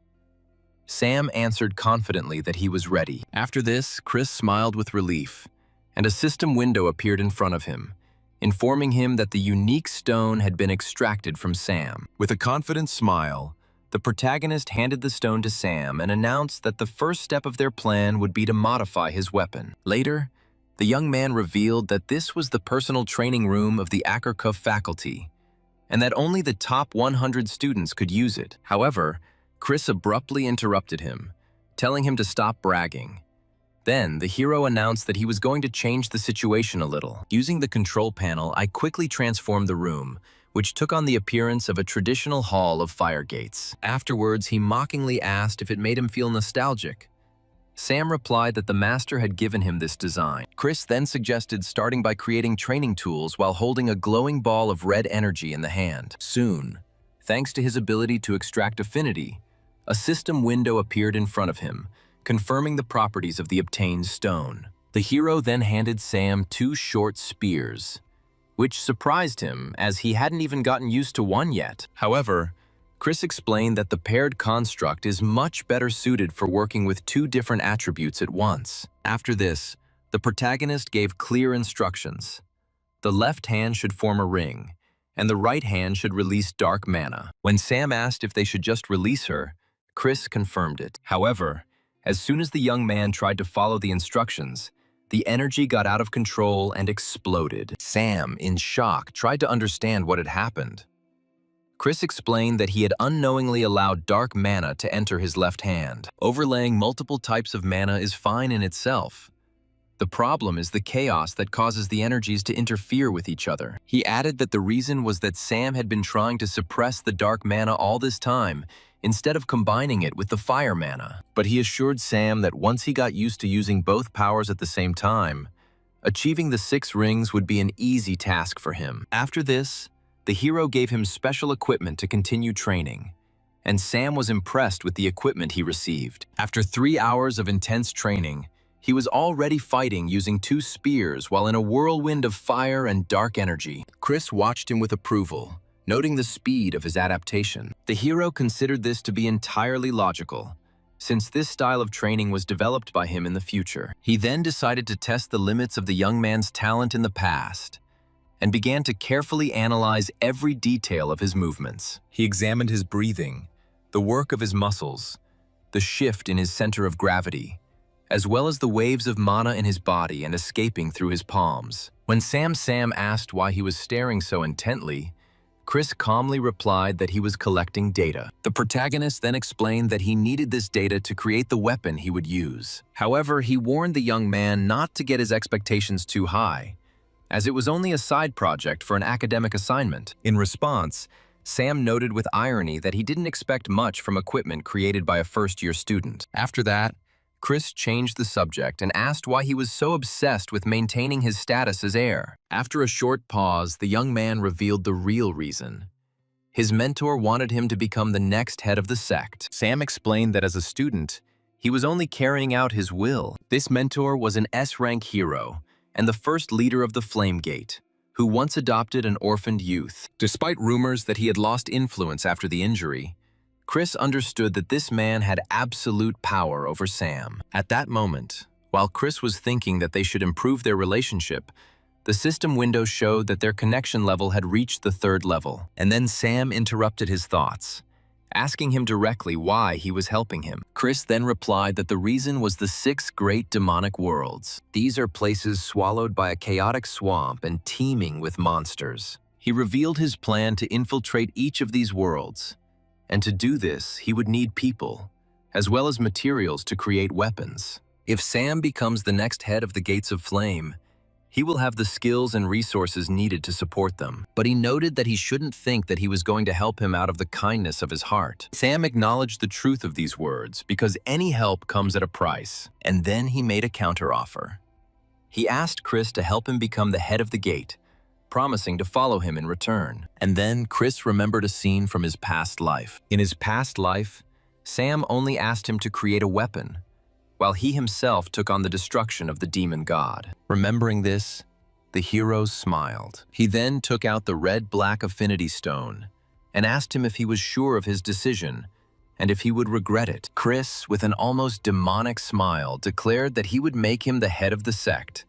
Sam answered confidently that he was ready. After this, Chris smiled with relief, and a system window appeared in front of him, informing him that the unique stone had been extracted from Sam. With a confident smile, the protagonist handed the stone to Sam and announced that the first step of their plan would be to modify his weapon. Later, the young man revealed that this was the personal training room of the Anicap faculty, and that only the top 100 students could use it. However, Chris abruptly interrupted him, telling him to stop bragging. Then, the hero announced that he was going to change the situation a little. Using the control panel, I quickly transformed the room, which took on the appearance of a traditional hall of fire gates. Afterwards, he mockingly asked if it made him feel nostalgic. Sam replied that the master had given him this design. Chris then suggested starting by creating training tools while holding a glowing ball of red energy in the hand. Soon, thanks to his ability to extract affinity, a system window appeared in front of him, confirming the properties of the obtained stone. The hero then handed Sam 2 short spears, which surprised him as he hadn't even gotten used to one yet. However, Chris explained that the paired construct is much better suited for working with 2 different attributes at once. After this, the protagonist gave clear instructions. The left hand should form a ring, and the right hand should release dark mana. When Sam asked if they should just release her, Chris confirmed it. However, as soon as the young man tried to follow the instructions, the energy got out of control and exploded. Sam, in shock, tried to understand what had happened. Chris explained that he had unknowingly allowed dark mana to enter his left hand. Overlaying multiple types of mana is fine in itself. The problem is the chaos that causes the energies to interfere with each other. He added that the reason was that Sam had been trying to suppress the dark mana all this time instead of combining it with the fire mana. But he assured Sam that once he got used to using both powers at the same time, achieving the 6 rings would be an easy task for him. After this, the hero gave him special equipment to continue training, and Sam was impressed with the equipment he received. After 3 hours of intense training, he was already fighting using 2 spears while in a whirlwind of fire and dark energy. Chris watched him with approval, noting the speed of his adaptation. The hero considered this to be entirely logical, since this style of training was developed by him in the future. He then decided to test the limits of the young man's talent in the past, and began to carefully analyze every detail of his movements. He examined his breathing, the work of his muscles, the shift in his center of gravity, as well as the waves of mana in his body and escaping through his palms. When Sam asked why he was staring so intently, Chris calmly replied that he was collecting data. The protagonist then explained that he needed this data to create the weapon he would use. However, he warned the young man not to get his expectations too high, as it was only a side project for an academic assignment. In response, Sam noted with irony that he didn't expect much from equipment created by a first-year student. After that, Chris changed the subject and asked why he was so obsessed with maintaining his status as heir. After a short pause, the young man revealed the real reason. His mentor wanted him to become the next head of the sect. Sam explained that as a student, he was only carrying out his will. This mentor was an S-rank hero and the first leader of the Flame Gate, who once adopted an orphaned youth. Despite rumors that he had lost influence after the injury, Chris understood that this man had absolute power over Sam. At that moment, while Chris was thinking that they should improve their relationship, the system window showed that their connection level had reached the 3rd level. And then Sam interrupted his thoughts, asking him directly why he was helping him. Chris then replied that the reason was the 6 great demonic worlds. These are places swallowed by a chaotic swamp and teeming with monsters. He revealed his plan to infiltrate each of these worlds, and to do this, he would need people, as well as materials to create weapons. If Sam becomes the next head of the Gates of Flame, he will have the skills and resources needed to support them. But he noted that he shouldn't think that he was going to help him out of the kindness of his heart. Sam acknowledged the truth of these words because any help comes at a price, and then he made a counteroffer. He asked Chris to help him become the head of the gate, promising to follow him in return. And then Chris remembered a scene from his past life. In his past life, Sam only asked him to create a weapon, while he himself took on the destruction of the demon god. Remembering this, the hero smiled. He then took out the red-black affinity stone and asked him if he was sure of his decision and if he would regret it. Chris, with an almost demonic smile, declared that he would make him the head of the sect,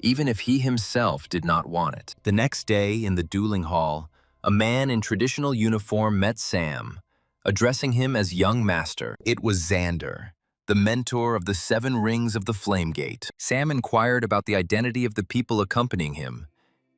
even if he himself did not want it. The next day, in the dueling hall, a man in traditional uniform met Sam, addressing him as young master. It was Xander, the mentor of the 7 rings of the Flame Gate. Sam inquired about the identity of the people accompanying him,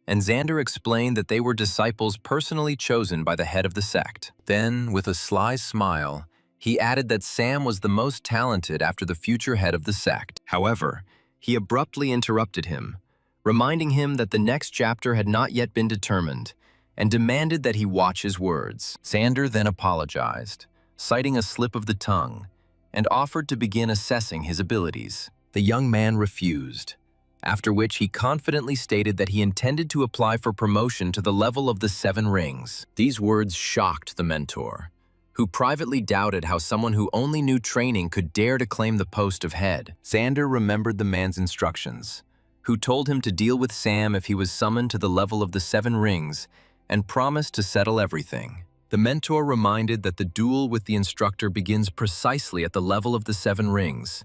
and Xander explained that they were disciples personally chosen by the head of the sect. Then, with a sly smile, he added that Sam was the most talented after the future head of the sect. However, he abruptly interrupted him, reminding him that the next chapter had not yet been determined, and demanded that he watch his words. Xander then apologized, citing a slip of the tongue, and offered to begin assessing his abilities. The young man refused, after which he confidently stated that he intended to apply for promotion to the level of the 7 rings. These words shocked the mentor, who privately doubted how someone who only knew training could dare to claim the post of head. Xander remembered the man's instructions, who told him to deal with Sam if he was summoned to the level of the 7 rings, and promised to settle everything. The mentor reminded that the duel with the instructor begins precisely at the level of the 7 rings,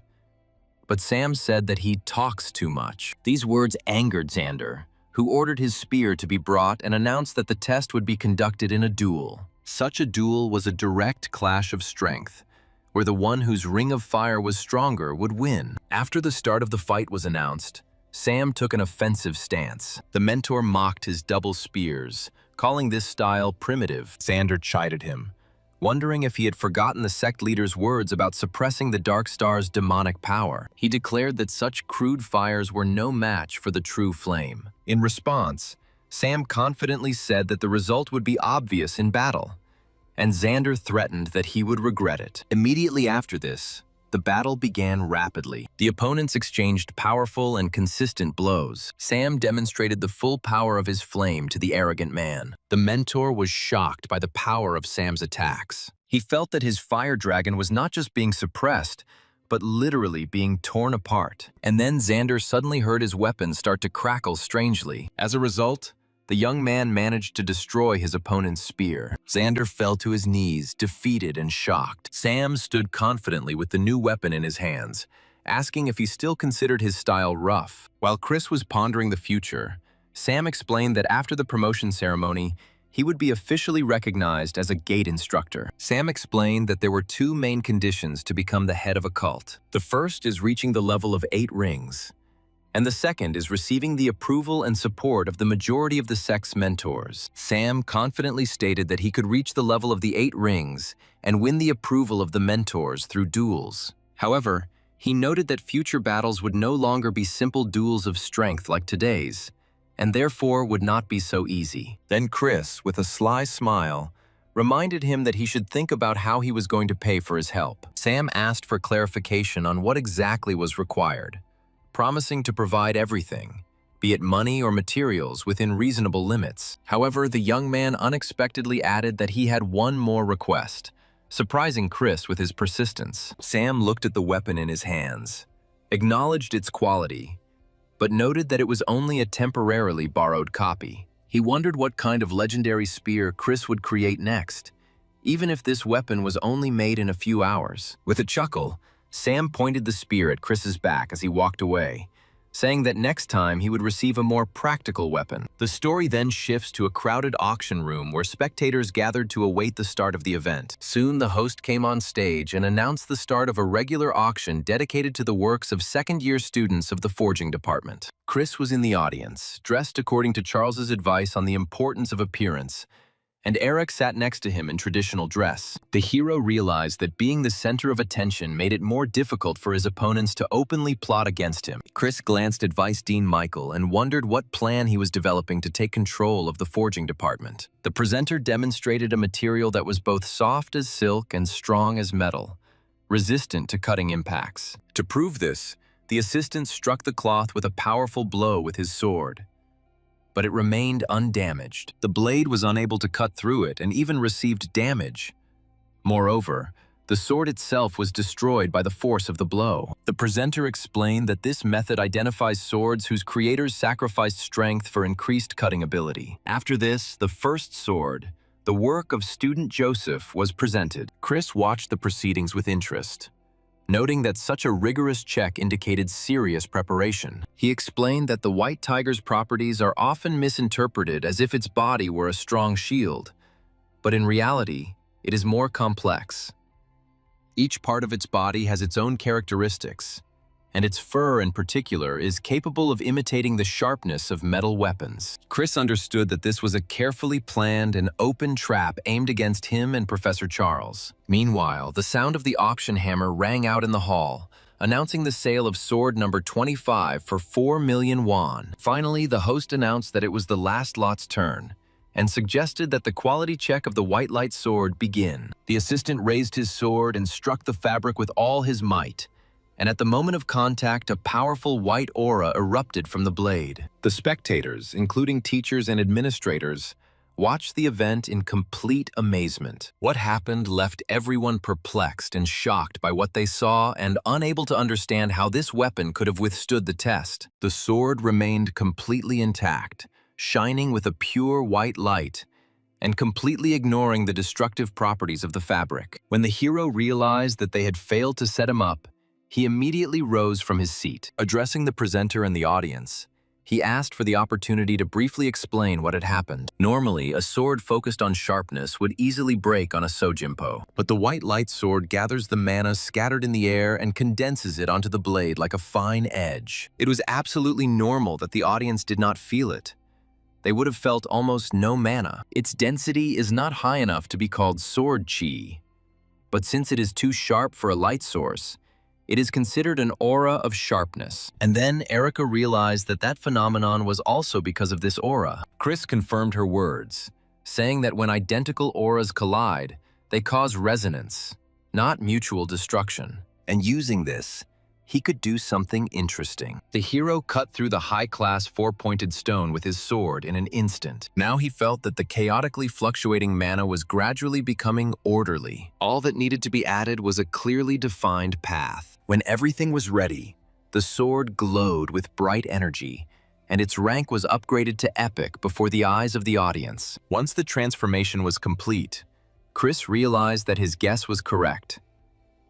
but Sam said that he talks too much. These words angered Xander, who ordered his spear to be brought and announced that the test would be conducted in a duel. Such a duel was a direct clash of strength, where the one whose ring of fire was stronger would win. After the start of the fight was announced, Sam took an offensive stance. The mentor mocked his double spears, calling this style primitive. Xander chided him, wondering if he had forgotten the sect leader's words about suppressing the Dark Star's demonic power. He declared that such crude fires were no match for the true flame. In response, Sam confidently said that the result would be obvious in battle, and Xander threatened that he would regret it. Immediately after this, the battle began rapidly. The opponents exchanged powerful and consistent blows. Sam demonstrated the full power of his flame to the arrogant man. The mentor was shocked by the power of Sam's attacks. He felt that his fire dragon was not just being suppressed, but literally being torn apart. And then Xander suddenly heard his weapon start to crackle strangely. As a result, the young man managed to destroy his opponent's spear. Xander fell to his knees, defeated and shocked. Sam stood confidently with the new weapon in his hands, asking if he still considered his style rough. While Chris was pondering the future, Sam explained that after the promotion ceremony, he would be officially recognized as a gate instructor. Sam explained that there were two main conditions to become the head of a cult. The first is reaching the level of 8 rings, and the second is receiving the approval and support of the majority of the sect's mentors. Sam confidently stated that he could reach the level of the 8 rings and win the approval of the mentors through duels. However, he noted that future battles would no longer be simple duels of strength like today's, and therefore would not be so easy. Then Chris, with a sly smile, reminded him that he should think about how he was going to pay for his help. Sam asked for clarification on what exactly was required, promising to provide everything, be it money or materials, within reasonable limits. However, the young man unexpectedly added that he had one more request, surprising Chris with his persistence. Sam looked at the weapon in his hands, acknowledged its quality, but noted that it was only a temporarily borrowed copy. He wondered what kind of legendary spear Chris would create next, even if this weapon was only made in a few hours. With a chuckle, Sam pointed the spear at Chris's back as he walked away, saying that next time he would receive a more practical weapon. The story then shifts to a crowded auction room where spectators gathered to await the start of the event. Soon the host came on stage and announced the start of a regular auction dedicated to the works of second-year students of the forging department. Chris was in the audience, dressed according to Charles's advice on the importance of appearance, and Eric sat next to him in traditional dress. The hero realized that being the center of attention made it more difficult for his opponents to openly plot against him. Chris glanced at Vice Dean Michael and wondered what plan he was developing to take control of the forging department. The presenter demonstrated a material that was both soft as silk and strong as metal, resistant to cutting impacts. To prove this, the assistant struck the cloth with a powerful blow with his sword, but it remained undamaged. The blade was unable to cut through it and even received damage. Moreover, the sword itself was destroyed by the force of the blow. The presenter explained that this method identifies swords whose creators sacrificed strength for increased cutting ability. After this, the first sword, the work of student Joseph, was presented. Chris watched the proceedings with interest, noting that such a rigorous check indicated serious preparation. He explained that the white tiger's properties are often misinterpreted as if its body were a strong shield, but in reality, it is more complex. Each part of its body has its own characteristics, and its fur in particular is capable of imitating the sharpness of metal weapons. Chris understood that this was a carefully planned and open trap aimed against him and Professor Charles. Meanwhile, the sound of the auction hammer rang out in the hall, announcing the sale of sword number 25 for 4 million won. Finally, the host announced that it was the last lot's turn, and suggested that the quality check of the white light sword begin. The assistant raised his sword and struck the fabric with all his might, and at the moment of contact, a powerful white aura erupted from the blade. The spectators, including teachers and administrators, watched the event in complete amazement. What happened left everyone perplexed and shocked by what they saw and unable to understand how this weapon could have withstood the test. The sword remained completely intact, shining with a pure white light, and completely ignoring the destructive properties of the fabric. When the hero realized that they had failed to set him up, he immediately rose from his seat. Addressing the presenter and the audience, he asked for the opportunity to briefly explain what had happened. Normally, a sword focused on sharpness would easily break on a sojimpo, but the white light sword gathers the mana scattered in the air and condenses it onto the blade like a fine edge. It was absolutely normal that the audience did not feel it. They would have felt almost no mana. Its density is not high enough to be called sword chi, but since it is too sharp for a light source, it is considered an aura of sharpness. And then Erica realized that that phenomenon was also because of this aura. Chris confirmed her words, saying that when identical auras collide, They cause resonance, not mutual destruction. And using this, he could do something interesting. The hero cut through the high-class four-pointed stone with his sword in an instant. Now he felt that the chaotically fluctuating mana was gradually becoming orderly. All that needed to be added was a clearly defined path. When everything was ready, the sword glowed with bright energy, and its rank was upgraded to epic before the eyes of the audience. Once the transformation was complete, Chris realized that his guess was correct.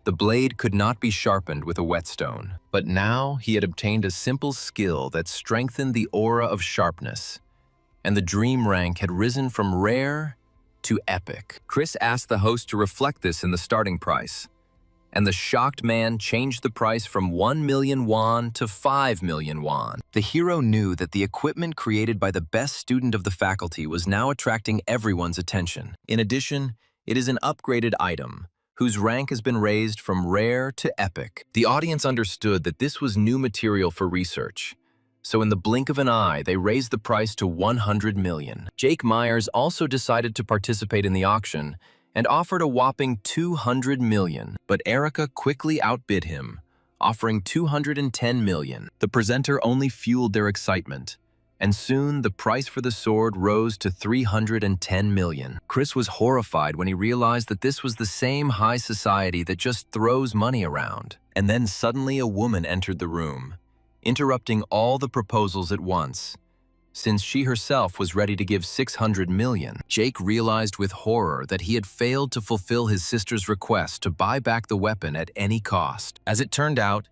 The blade could not be sharpened with a whetstone, but now he had obtained a simple skill that strengthened the aura of sharpness, and the dream rank had risen from rare to epic. Chris asked the host to reflect this in the starting price, and the shocked man changed the price from 1 million won to 5 million won. The hero knew that the equipment created by the best student of the faculty was now attracting everyone's attention. In addition, it is an upgraded item, whose rank has been raised from rare to epic. The audience understood that this was new material for research, so in the blink of an eye, they raised the price to 100 million. Jake Myers also decided to participate in the auction and offered a whopping 200 million, but Erica quickly outbid him, offering 210 million. The presenter only fueled their excitement, and soon the price for the sword rose to 310 million. Chris was horrified when he realized that this was the same high society that just throws money around. And then suddenly a woman entered the room, interrupting all the proposals at once, since she herself was ready to give 600 million. Jake realized with horror that he had failed to fulfill his sister's request to buy back the weapon at any cost. As it turned out,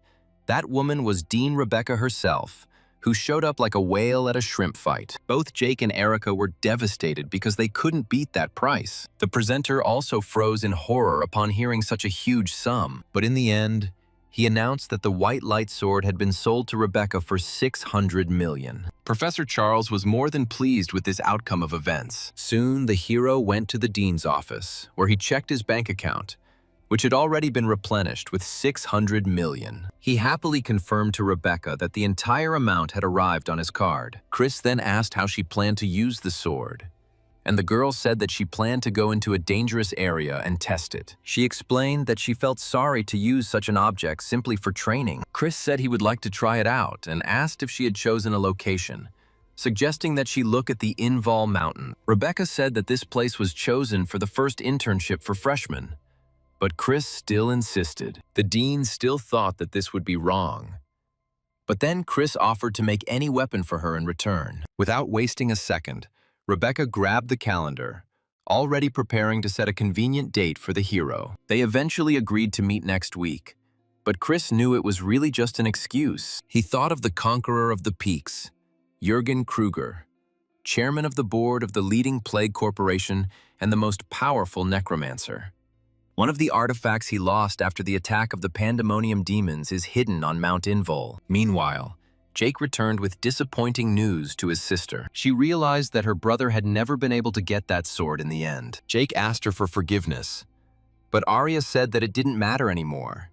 that woman was Dean Rebecca herself, who showed up like a whale at a shrimp fight. Both Jake and Erica were devastated because they couldn't beat that price. The presenter also froze in horror upon hearing such a huge sum. But in the end, he announced that the white light sword had been sold to Rebecca for 600 million. Professor Charles was more than pleased with this outcome of events. Soon, the hero went to the dean's office, where he checked his bank account, which had already been replenished with 600 million. He happily confirmed to Rebecca that the entire amount had arrived on his card. Chris then asked how she planned to use the sword, and the girl said that she planned to go into a dangerous area and test it. She explained that she felt sorry to use such an object simply for training. Chris said he would like to try it out and asked if she had chosen a location, suggesting that she look at the Inval Mountain. Rebecca said that this place was chosen for the first internship for freshmen, but Chris still insisted. The dean still thought that this would be wrong. But then Chris offered to make any weapon for her in return. Without wasting a second, Rebecca grabbed the calendar, already preparing to set a convenient date for the hero. They eventually agreed to meet next week, but Chris knew it was really just an excuse. He thought of the conqueror of the peaks, Jürgen Kruger, chairman of the board of the leading plague corporation and the most powerful necromancer. One of the artifacts he lost after the attack of the Pandemonium demons is hidden on Mount Invol. Meanwhile, Jake returned with disappointing news to his sister. She realized that her brother had never been able to get that sword in the end. Jake asked her for forgiveness, but Arya said that it didn't matter anymore.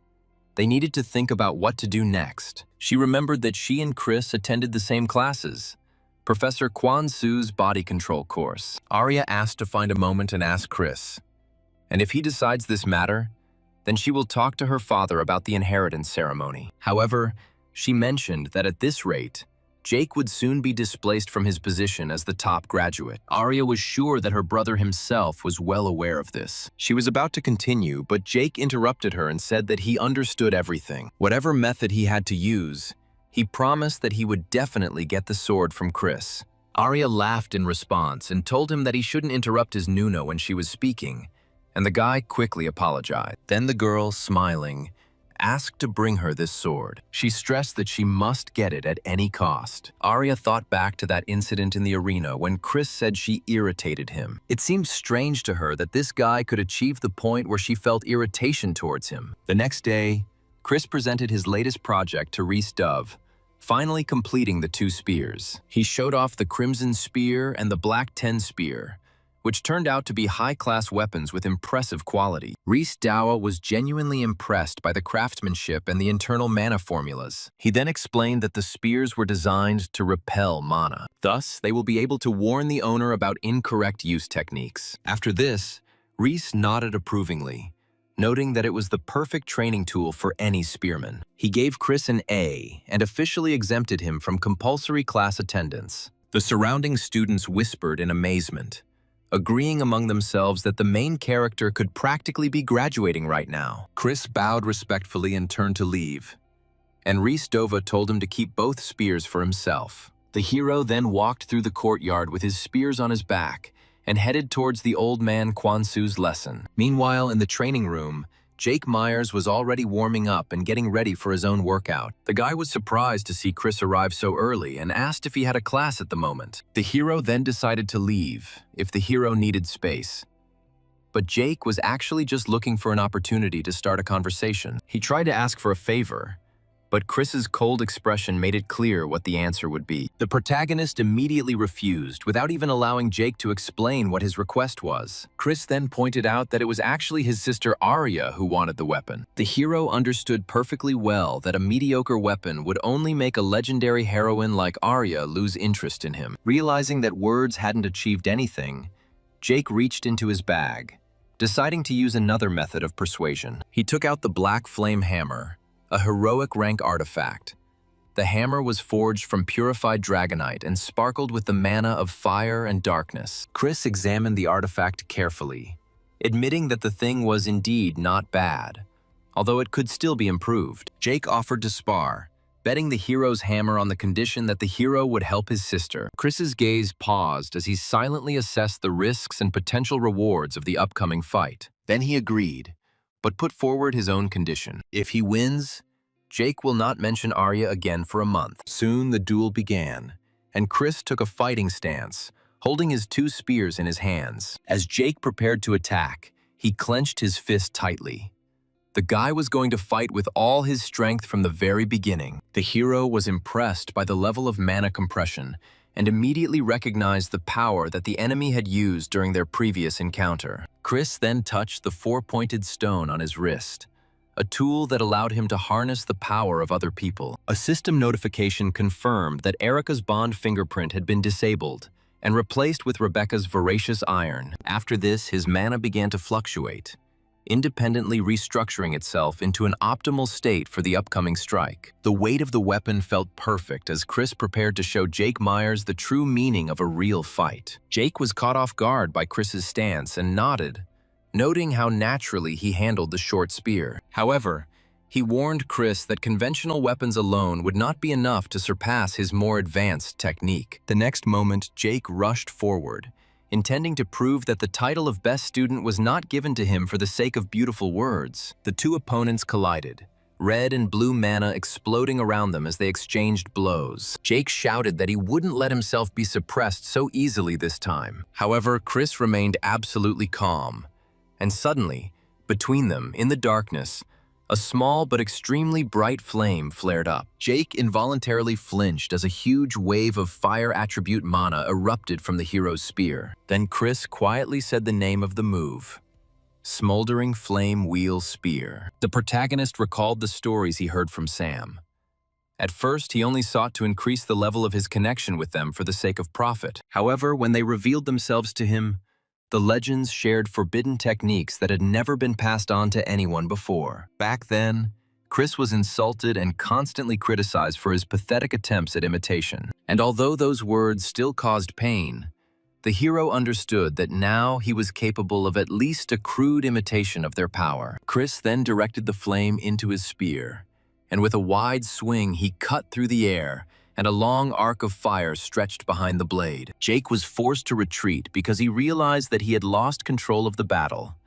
They needed to think about what to do next. She remembered that she and Chris attended the same classes, Professor Kwan Su's body control course. Arya asked to find a moment and ask Chris, and if he decides this matter, then she will talk to her father about the inheritance ceremony. However, she mentioned that at this rate, Jake would soon be displaced from his position as the top graduate. Arya was sure that her brother himself was well aware of this. She was about to continue, but Jake interrupted her and said that he understood everything. Whatever method he had to use, he promised that he would definitely get the sword from Chris. Arya laughed in response and told him that he shouldn't interrupt his Nuno when she was speaking, and the guy quickly apologized. Then the girl, smiling, asked to bring her this sword. She stressed that she must get it at any cost. Arya thought back to that incident in the arena when Chris said she irritated him. It seemed strange to her that this guy could achieve the point where she felt irritation towards him. The next day, Chris presented his latest project to Rhys Dove, finally completing the two spears. He showed off the Crimson Spear and the Black 10 Spear, which turned out to be high-class weapons with impressive quality. Rhys Dawa was genuinely impressed by the craftsmanship and the internal mana formulas. He then explained that the spears were designed to repel mana. Thus, they will be able to warn the owner about incorrect use techniques. After this, Reese nodded approvingly, noting that it was the perfect training tool for any spearman. He gave Chris an A and officially exempted him from compulsory class attendance. The surrounding students whispered in amazement, agreeing among themselves that the main character could practically be graduating right now. Chris bowed respectfully and turned to leave, and Reese Dova told him to keep both spears for himself. The hero then walked through the courtyard with his spears on his back and headed towards the old man Kwansu's lesson. Meanwhile, in the training room, Jake Myers was already warming up and getting ready for his own workout. The guy was surprised to see Chris arrive so early and asked if he had a class at the moment. The hero then decided to leave if the hero needed space. But Jake was actually just looking for an opportunity to start a conversation. He tried to ask for a favor, but Chris's cold expression made it clear what the answer would be. The protagonist immediately refused, without even allowing Jake to explain what his request was. Chris then pointed out that it was actually his sister Arya who wanted the weapon. The hero understood perfectly well that a mediocre weapon would only make a legendary heroine like Arya lose interest in him. Realizing that words hadn't achieved anything, Jake reached into his bag, deciding to use another method of persuasion. He took out the Black Flame Hammer, a heroic rank artifact. The hammer was forged from purified dragonite and sparkled with the mana of fire and darkness. Chris examined the artifact carefully, admitting that the thing was indeed not bad, although it could still be improved. Jake offered to spar, betting the hero's hammer on the condition that the hero would help his sister. Chris's gaze paused as he silently assessed the risks and potential rewards of the upcoming fight. Then he agreed, but put forward his own condition. If he wins, Jake will not mention Arya again for a month. Soon the duel began, and Chris took a fighting stance, holding his two spears in his hands. As Jake prepared to attack, he clenched his fist tightly. The guy was going to fight with all his strength from the very beginning. The hero was impressed by the level of mana compression and immediately recognized the power that the enemy had used during their previous encounter. Chris then touched the four-pointed stone on his wrist, a tool that allowed him to harness the power of other people. A system notification confirmed that Erica's bond fingerprint had been disabled and replaced with Rebecca's voracious iron. After this, his mana began to fluctuate, independently restructuring itself into an optimal state for the upcoming strike. The weight of the weapon felt perfect as Chris prepared to show Jake Myers the true meaning of a real fight. Jake was caught off guard by Chris's stance and nodded, noting how naturally he handled the short spear. However, he warned Chris that conventional weapons alone would not be enough to surpass his more advanced technique. The next moment, Jake rushed forward, intending to prove that the title of best student was not given to him for the sake of beautiful words. The two opponents collided, red and blue mana exploding around them as they exchanged blows. Jake shouted that he wouldn't let himself be suppressed so easily this time. However, Chris remained absolutely calm, and suddenly, between them, in the darkness, a small but extremely bright flame flared up. Jake involuntarily flinched as a huge wave of fire attribute mana erupted from the hero's spear. Then Chris quietly said the name of the move: Smoldering Flame Wheel Spear. The protagonist recalled the stories he heard from Sam. At first, he only sought to increase the level of his connection with them for the sake of profit. However, when they revealed themselves to him, the legends shared forbidden techniques that had never been passed on to anyone before. Back then, Chris was insulted and constantly criticized for his pathetic attempts at imitation. And although those words still caused pain, the hero understood that now he was capable of at least a crude imitation of their power. Chris then directed the flame into his spear, and with a wide swing he cut through the air, and a long arc of fire stretched behind the blade. Jake was forced to retreat because he realized that he had lost control of the battle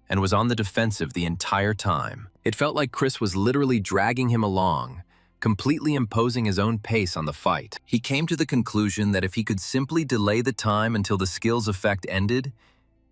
and was on the defensive the entire time. It felt like Chris was literally dragging him along, completely imposing his own pace on the fight. He came to the conclusion that if he could simply delay the time until the skill's effect ended,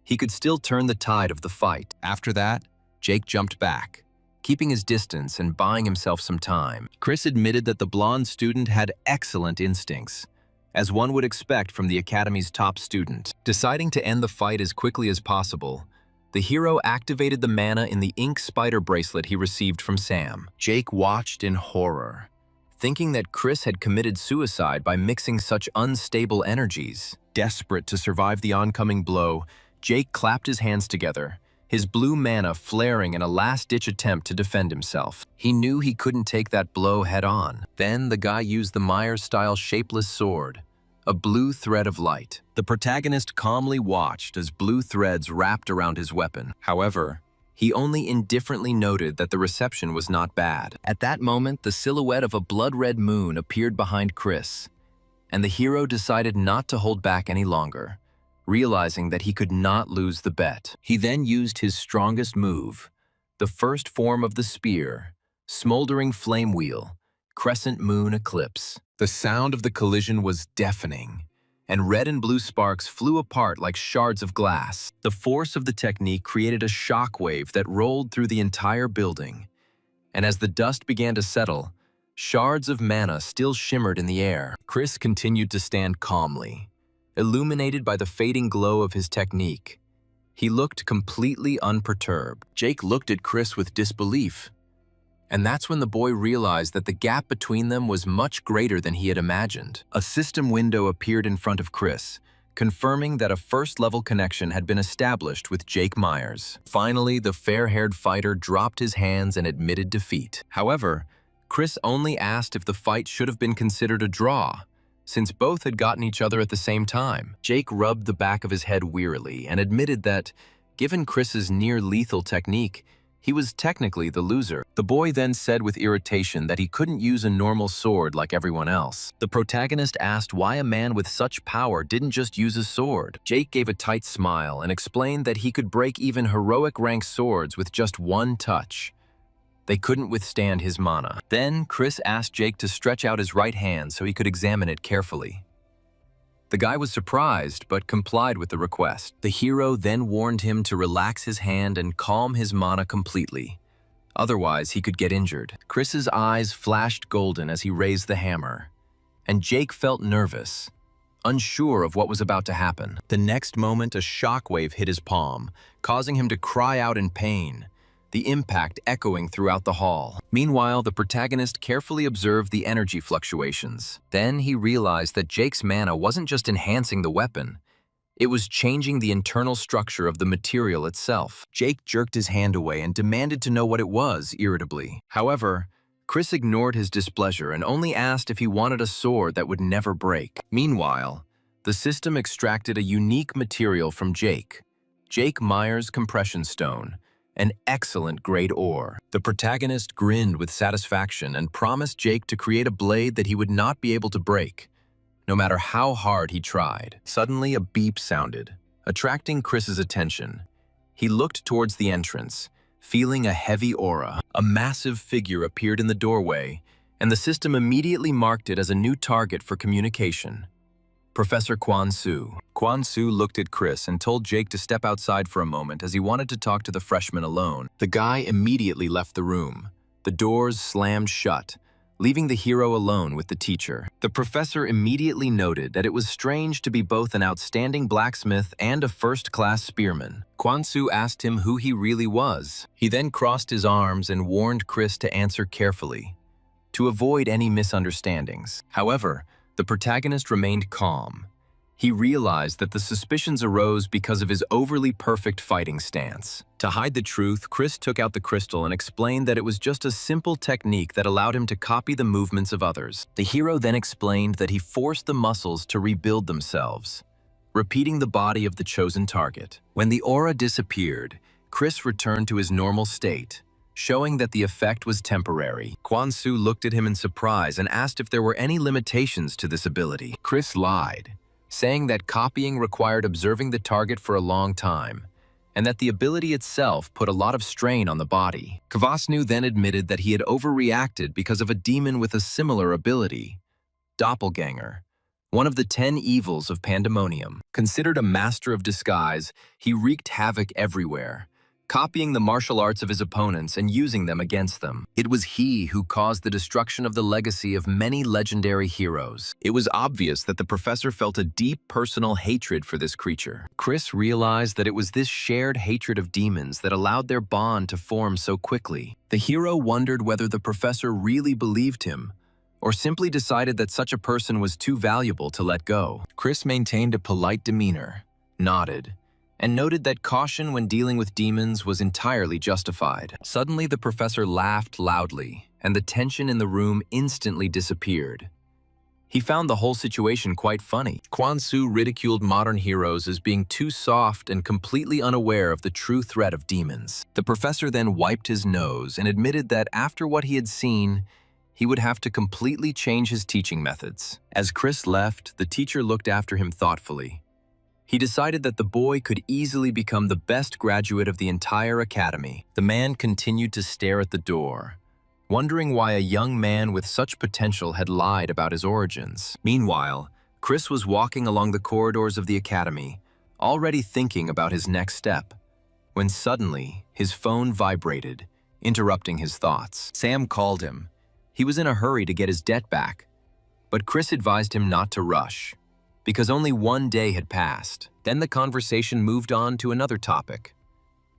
he could still turn the tide of the fight. After that, Jake jumped back, keeping his distance and buying himself some time. Chris admitted that the blonde student had excellent instincts, as one would expect from the Academy's top student. Deciding to end the fight as quickly as possible, the hero activated the mana in the ink spider bracelet he received from Sam. Jake watched in horror, thinking that Chris had committed suicide by mixing such unstable energies. Desperate to survive the oncoming blow, Jake clapped his hands together, his blue mana flaring in a last-ditch attempt to defend himself. He knew he couldn't take that blow head-on. Then the guy used the Myers-style shapeless sword, a blue thread of light. The protagonist calmly watched as blue threads wrapped around his weapon. However, he only indifferently noted that the reception was not bad. At that moment, the silhouette of a blood-red moon appeared behind Chris, and the hero decided not to hold back any longer, realizing that he could not lose the bet. He then used his strongest move, the first form of the spear, Smoldering Flame Wheel, Crescent Moon Eclipse. The sound of the collision was deafening, and red and blue sparks flew apart like shards of glass. The force of the technique created a shockwave that rolled through the entire building, and as the dust began to settle, shards of mana still shimmered in the air. Chris continued to stand calmly, illuminated by the fading glow of his technique. He looked completely unperturbed. Jake looked at Chris with disbelief, and that's when the boy realized that the gap between them was much greater than he had imagined. A system window appeared in front of Chris, confirming that a first-level connection had been established with Jake Myers. Finally, the fair-haired fighter dropped his hands and admitted defeat. However, Chris only asked if the fight should have been considered a draw, since both had gotten each other at the same time. Jake rubbed the back of his head wearily and admitted that, given Chris's near-lethal technique, he was technically the loser. The boy then said with irritation that he couldn't use a normal sword like everyone else. The protagonist asked why a man with such power didn't just use a sword. Jake gave a tight smile and explained that he could break even heroic-rank swords with just one touch. They couldn't withstand his mana. Then Chris asked Jake to stretch out his right hand so he could examine it carefully. The guy was surprised, but complied with the request. The hero then warned him to relax his hand and calm his mana completely. Otherwise, he could get injured. Chris's eyes flashed golden as he raised the hammer, and Jake felt nervous, unsure of what was about to happen. The next moment, a shockwave hit his palm, causing him to cry out in pain, the impact echoing throughout the hall. Meanwhile, the protagonist carefully observed the energy fluctuations. Then he realized that Jake's mana wasn't just enhancing the weapon, it was changing the internal structure of the material itself. Jake jerked his hand away and demanded to know what it was, irritably. However, Chris ignored his displeasure and only asked if he wanted a sword that would never break. Meanwhile, the system extracted a unique material from Jake Myers' compression stone, an excellent grade ore. The protagonist grinned with satisfaction and promised Jake to create a blade that he would not be able to break, no matter how hard he tried. Suddenly, a beep sounded, attracting Chris's attention. He looked towards the entrance, feeling a heavy aura. A massive figure appeared in the doorway, and the system immediately marked it as a new target for communication. Professor Quan Su. Quan Su looked at Chris and told Jake to step outside for a moment as he wanted to talk to the freshman alone. The guy immediately left the room. The doors slammed shut, leaving the hero alone with the teacher. The professor immediately noted that it was strange to be both an outstanding blacksmith and a first-class spearman. Quan Su asked him who he really was. He then crossed his arms and warned Chris to answer carefully, to avoid any misunderstandings. However, the protagonist remained calm. He realized that the suspicions arose because of his overly perfect fighting stance. To hide the truth, Chris took out the crystal and explained that it was just a simple technique that allowed him to copy the movements of others. The hero then explained that he forced the muscles to rebuild themselves, repeating the body of the chosen target. When the aura disappeared, Chris returned to his normal state, showing that the effect was temporary. Quan Su looked at him in surprise and asked if there were any limitations to this ability. Chris lied, saying that copying required observing the target for a long time, and that the ability itself put a lot of strain on the body. Kvasnu then admitted that he had overreacted because of a demon with a similar ability, Doppelganger, one of the 10 evils of Pandemonium. Considered a master of disguise, he wreaked havoc everywhere, copying the martial arts of his opponents and using them against them. It was he who caused the destruction of the legacy of many legendary heroes. It was obvious that the professor felt a deep personal hatred for this creature. Chris realized that it was this shared hatred of demons that allowed their bond to form so quickly. The hero wondered whether the professor really believed him, or simply decided that such a person was too valuable to let go. Chris maintained a polite demeanor, nodded, and noted that caution when dealing with demons was entirely justified. Suddenly, the professor laughed loudly, and the tension in the room instantly disappeared. He found the whole situation quite funny. Kwon-soo ridiculed modern heroes as being too soft and completely unaware of the true threat of demons. The professor then wiped his nose and admitted that after what he had seen, he would have to completely change his teaching methods. As Chris left, the teacher looked after him thoughtfully. He decided that the boy could easily become the best graduate of the entire academy. The man continued to stare at the door, wondering why a young man with such potential had lied about his origins. Meanwhile, Chris was walking along the corridors of the academy, already thinking about his next step, when suddenly his phone vibrated, interrupting his thoughts. Sam called him. He was in a hurry to get his debt back, but Chris advised him not to rush, because only one day had passed. Then the conversation moved on to another topic.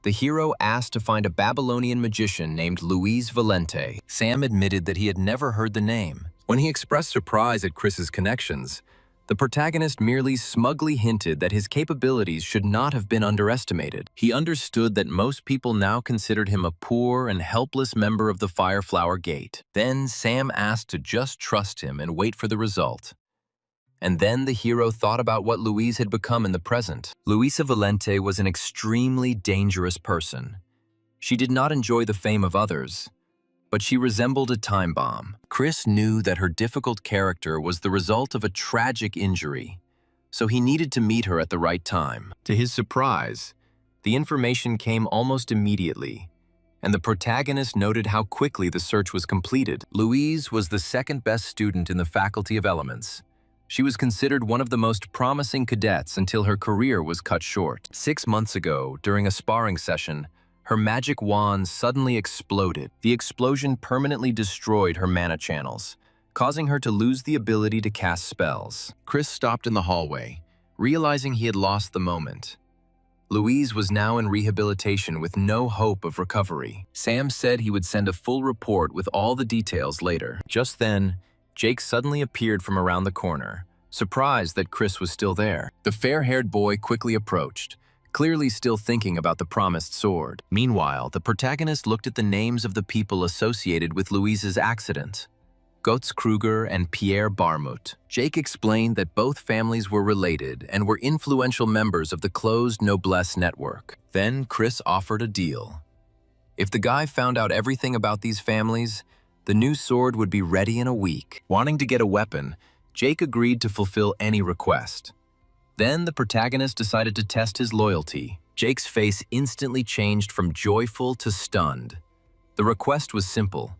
The hero asked to find a Babylonian magician named Luis Valente. Sam admitted that he had never heard the name. When he expressed surprise at Chris's connections, the protagonist merely smugly hinted that his capabilities should not have been underestimated. He understood that most people now considered him a poor and helpless member of the Fireflower Gate. Then Sam asked to just trust him and wait for the result. And then the hero thought about what Luis had become in the present. Luisa Valente was an extremely dangerous person. She did not enjoy the fame of others, but she resembled a time bomb. Chris knew that her difficult character was the result of a tragic injury, so he needed to meet her at the right time. To his surprise, the information came almost immediately, and the protagonist noted how quickly the search was completed. Louise was the second best student in the Faculty of Elements. She was considered one of the most promising cadets until her career was cut short. 6 months ago, during a sparring session, her magic wand suddenly exploded. The explosion permanently destroyed her mana channels, causing her to lose the ability to cast spells. Chris stopped in the hallway, realizing he had lost the moment. Louise was now in rehabilitation with no hope of recovery. Sam said he would send a full report with all the details later. Just then, Jake suddenly appeared from around the corner, surprised that Chris was still there. The fair-haired boy quickly approached, clearly still thinking about the promised sword. Meanwhile, the protagonist looked at the names of the people associated with Louise's accident: Götz Kruger and Pierre Barmut. Jake explained that both families were related and were influential members of the closed noblesse network. Then Chris offered a deal. If the guy found out everything about these families, the new sword would be ready in a week. Wanting to get a weapon, Jake agreed to fulfill any request. Then the protagonist decided to test his loyalty. Jake's face instantly changed from joyful to stunned. The request was simple.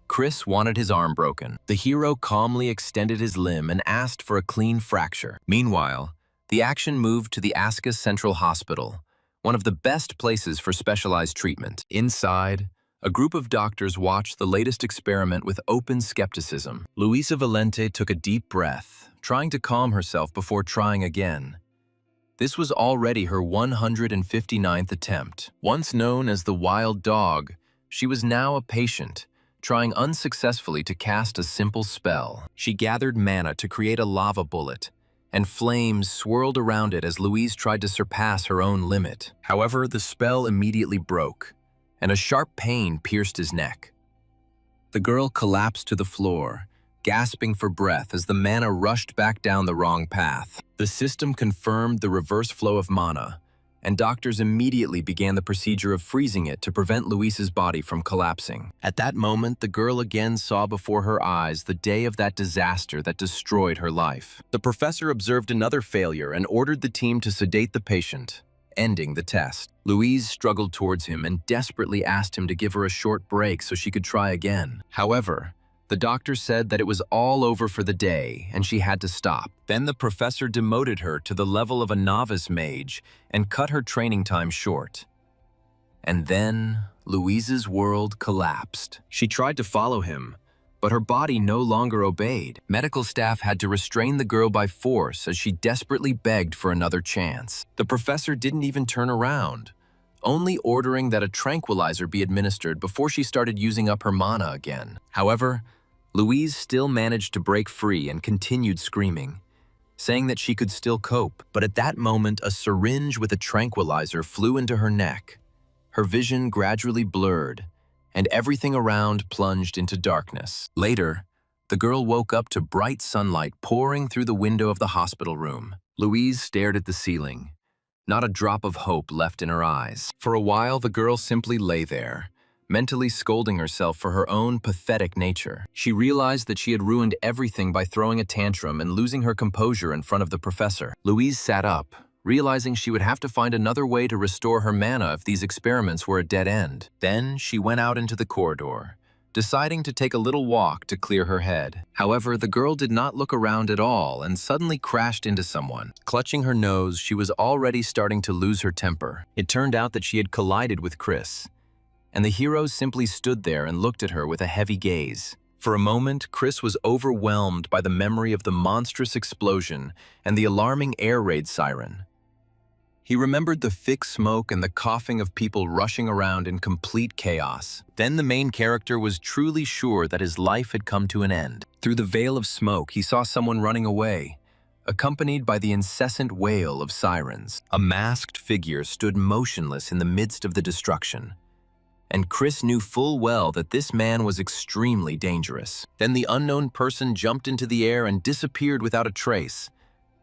Chris wanted his arm broken. The hero calmly extended his limb and asked for a clean fracture. Meanwhile, the action moved to the Aska Central Hospital, one of the best places for specialized treatment. Inside, a group of doctors watched the latest experiment with open skepticism. Luisa Valente took a deep breath, trying to calm herself before trying again. This was already her 159th attempt. Once known as the Wild Dog, she was now a patient, trying unsuccessfully to cast a simple spell. She gathered mana to create a lava bullet, and flames swirled around it as Louise tried to surpass her own limit. However, the spell immediately broke, and a sharp pain pierced his neck. The girl collapsed to the floor, gasping for breath as the mana rushed back down the wrong path. The system confirmed the reverse flow of mana, and doctors immediately began the procedure of freezing it to prevent Luisa's body from collapsing. At that moment, the girl again saw before her eyes the day of that disaster that destroyed her life. The professor observed another failure and ordered the team to sedate the patient, ending the test. Louise struggled towards him and desperately asked him to give her a short break so she could try again. However, the doctor said that it was all over for the day and she had to stop. Then the professor demoted her to the level of a novice mage and cut her training time short. And then Louise's world collapsed. She tried to follow him, but her body no longer obeyed. Medical staff had to restrain the girl by force as she desperately begged for another chance. The professor didn't even turn around, only ordering that a tranquilizer be administered before she started using up her mana again. However, Louise still managed to break free and continued screaming. saying that she could still cope. But at that moment, a syringe with a tranquilizer flew into her neck. Her vision gradually blurred, and everything around plunged into darkness. Later, the girl woke up to bright sunlight pouring through the window of the hospital room. Louise stared at the ceiling, not a drop of hope left in her eyes. For a while, the girl simply lay there, mentally scolding herself for her own pathetic nature. She realized that she had ruined everything by throwing a tantrum and losing her composure in front of the professor. Louise sat up, realizing she would have to find another way to restore her mana if these experiments were a dead end. Then she went out into the corridor, deciding to take a little walk to clear her head. However, the girl did not look around at all and suddenly crashed into someone. Clutching her nose, she was already starting to lose her temper. It turned out that she had collided with Chris, and the hero simply stood there and looked at her with a heavy gaze. For a moment, Chris was overwhelmed by the memory of the monstrous explosion and the alarming air raid siren. He remembered the thick smoke and the coughing of people rushing around in complete chaos. Then the main character was truly sure that his life had come to an end. Through the veil of smoke, he saw someone running away, accompanied by the incessant wail of sirens. A masked figure stood motionless in the midst of the destruction, and Chris knew full well that this man was extremely dangerous. Then the unknown person jumped into the air and disappeared without a trace,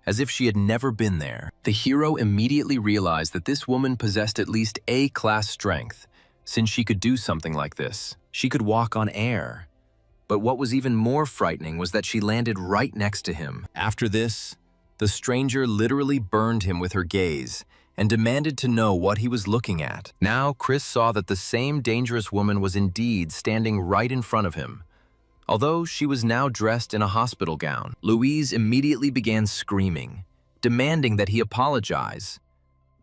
as if she had never been there. The hero immediately realized that this woman possessed at least A-class strength, since she could do something like this. She could walk on air. But what was even more frightening was that she landed right next to him. After this, the stranger literally burned him with her gaze and demanded to know what he was looking at. Now, Chris saw that the same dangerous woman was indeed standing right in front of him, although she was now dressed in a hospital gown. Louise immediately began screaming, demanding that he apologize.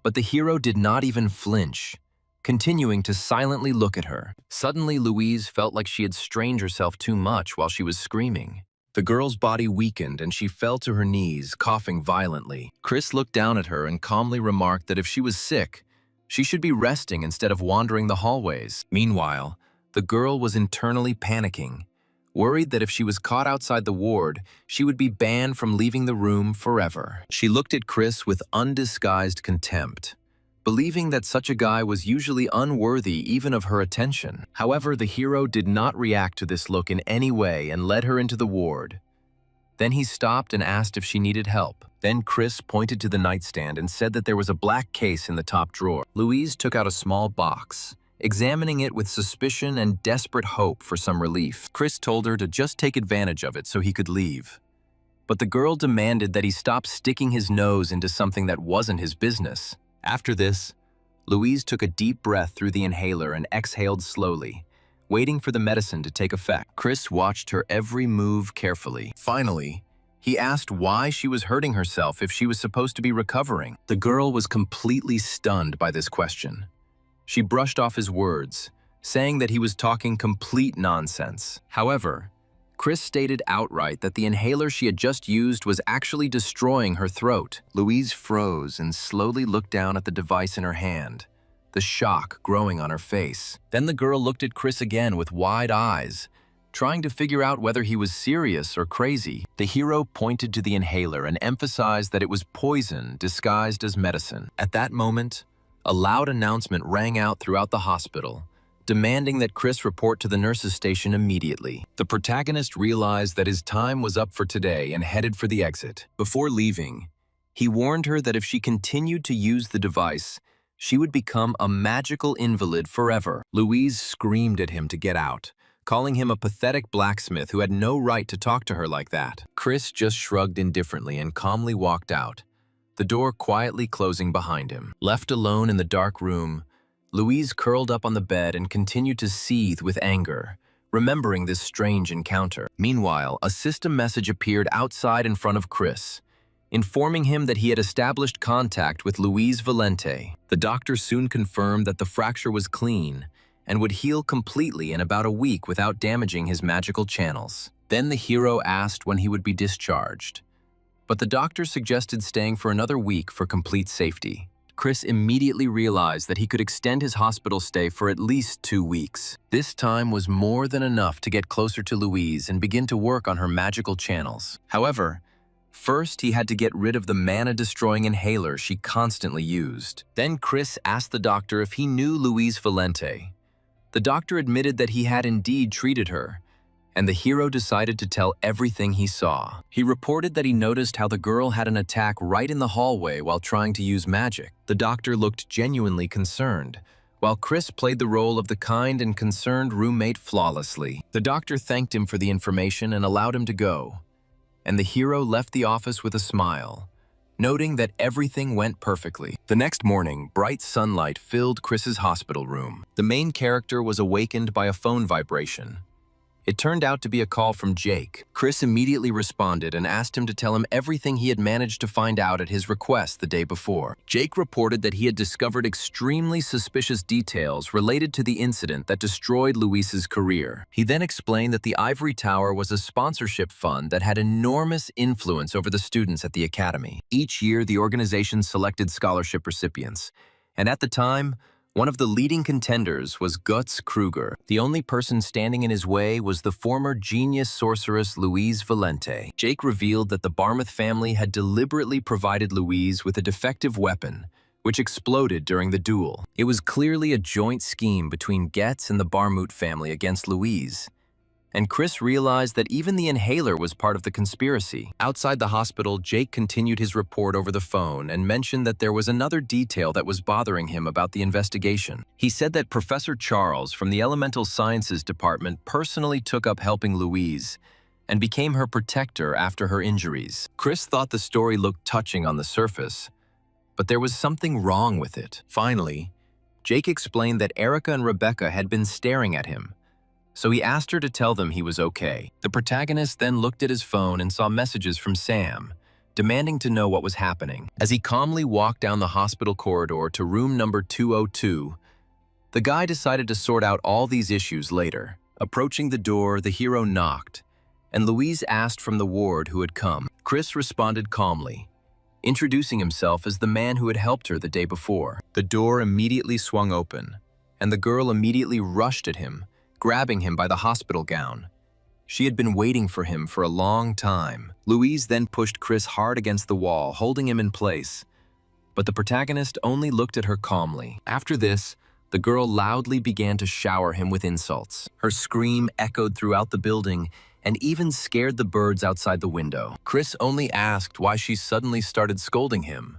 But the hero did not even flinch, continuing to silently look at her. Suddenly, Louise felt like she had strained herself too much while she was screaming. The girl's body weakened and she fell to her knees, coughing violently. Chris looked down at her and calmly remarked that if she was sick, she should be resting instead of wandering the hallways. Meanwhile, the girl was internally panicking, worried that if she was caught outside the ward, she would be banned from leaving the room forever. She looked at Chris with undisguised contempt, believing that such a guy was usually unworthy even of her attention. However, the hero did not react to this look in any way and led her into the ward. Then he stopped and asked if she needed help. Then Chris pointed to the nightstand and said that there was a black case in the top drawer. Louise took out a small box, examining it with suspicion and desperate hope for some relief. Chris told her to just take advantage of it so he could leave. But the girl demanded that he stop sticking his nose into something that wasn't his business. After this, Louise took a deep breath through the inhaler and exhaled slowly, waiting for the medicine to take effect. Chris watched her every move carefully. Finally, he asked why she was hurting herself if she was supposed to be recovering. The girl was completely stunned by this question. She brushed off his words, saying that he was talking complete nonsense. However, Chris stated outright that the inhaler she had just used was actually destroying her throat. Louise froze and slowly looked down at the device in her hand, the shock growing on her face. Then the girl looked at Chris again with wide eyes, trying to figure out whether he was serious or crazy. The hero pointed to the inhaler and emphasized that it was poison disguised as medicine. At that moment, a loud announcement rang out throughout the hospital, demanding that Chris report to the nurses' station immediately. The protagonist realized that his time was up for today and headed for the exit. Before leaving, he warned her that if she continued to use the device, she would become a magical invalid forever. Louise screamed at him to get out, calling him a pathetic blacksmith who had no right to talk to her like that. Chris just shrugged indifferently and calmly walked out, the door quietly closing behind him. Left alone in the dark room, Louise curled up on the bed and continued to seethe with anger, remembering this strange encounter. Meanwhile, a system message appeared outside in front of Chris, informing him that he had established contact with Louise Valente. The doctor soon confirmed that the fracture was clean and would heal completely in about a week without damaging his magical channels. Then the hero asked when he would be discharged, but the doctor suggested staying for another week for complete safety. Chris immediately realized that he could extend his hospital stay for at least 2 weeks. This time was more than enough to get closer to Louise and begin to work on her magical channels. However, First, he had to get rid of the mana-destroying inhaler she constantly used. Then Chris asked the doctor if he knew Louise Valente. The doctor admitted that he had indeed treated her, and the hero decided to tell everything he saw. He reported that he noticed how the girl had an attack right in the hallway while trying to use magic. The doctor looked genuinely concerned, while Chris played the role of the kind and concerned roommate flawlessly. The doctor thanked him for the information and allowed him to go, and the hero left the office with a smile, noting that everything went perfectly. The next morning, bright sunlight filled Chris's hospital room. The main character was awakened by a phone vibration. It turned out to be a call from Jake. Chris immediately responded and asked him to tell him everything he had managed to find out at his request the day before. Jake reported that he had discovered extremely suspicious details related to the incident that destroyed Luis's career. He then explained that the Ivory Tower was a sponsorship fund that had enormous influence over the students at the academy. Each year, the organization selected scholarship recipients, and at the time, one of the leading contenders was Guts Kruger. The only person standing in his way was the former genius sorceress Louise Valente. Jake revealed that the Barmouth family had deliberately provided Louise with a defective weapon, which exploded during the duel. It was clearly a joint scheme between Getz and the Barmouth family against Louise. And Chris realized that even the inhaler was part of the conspiracy. Outside the hospital, Jake continued his report over the phone and mentioned that there was another detail that was bothering him about the investigation. He said that Professor Charles from the Elemental Sciences Department personally took up helping Louise and became her protector after her injuries. Chris thought the story looked touching on the surface, but there was something wrong with it. Finally, Jake explained that Erica and Rebecca had been staring at him, so he asked her to tell them he was okay. The protagonist then looked at his phone and saw messages from Sam, demanding to know what was happening. As he calmly walked down the hospital corridor to room number 202, the guy decided to sort out all these issues later. Approaching the door, the hero knocked, and Louise asked from the ward who had come. Chris responded calmly, introducing himself as the man who had helped her the day before. The door immediately swung open, and the girl immediately rushed at him, grabbing him by the hospital gown. She had been waiting for him for a long time. Louise then pushed Chris hard against the wall, holding him in place. But the protagonist only looked at her calmly. After this, the girl loudly began to shower him with insults. Her scream echoed throughout the building and even scared the birds outside the window. Chris only asked why she suddenly started scolding him,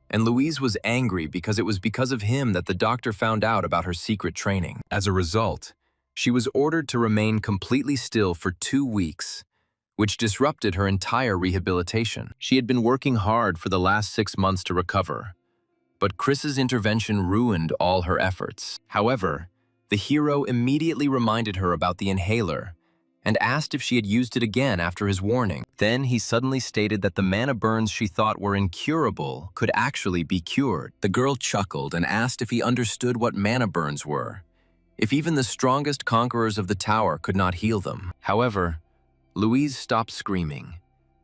and Louise was angry because it was because of him that the doctor found out about her secret training. As a result, she was ordered to remain completely still for 2 weeks, which disrupted her entire rehabilitation. She had been working hard for the last 6 months to recover, but Chris's intervention ruined all her efforts. However, the hero immediately reminded her about the inhaler and asked if she had used it again after his warning. Then he suddenly stated that the mana burns she thought were incurable could actually be cured. The girl chuckled and asked if he understood what mana burns were, if even the strongest conquerors of the tower could not heal them. However, Louise stopped screaming,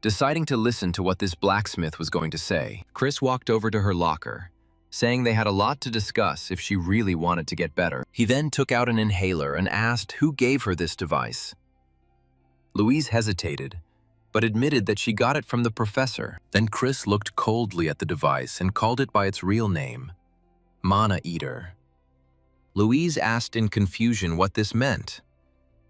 deciding to listen to what this blacksmith was going to say. Chris walked over to her locker, saying they had a lot to discuss if she really wanted to get better. He then took out an inhaler and asked who gave her this device. Louise hesitated, but admitted that she got it from the professor. Then Chris looked coldly at the device and called it by its real name, Mana Eater. Louise asked in confusion what this meant.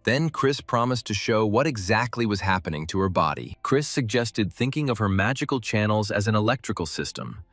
Then Chris promised to show what exactly was happening to her body. Chris suggested thinking of her magical channels as an electrical system,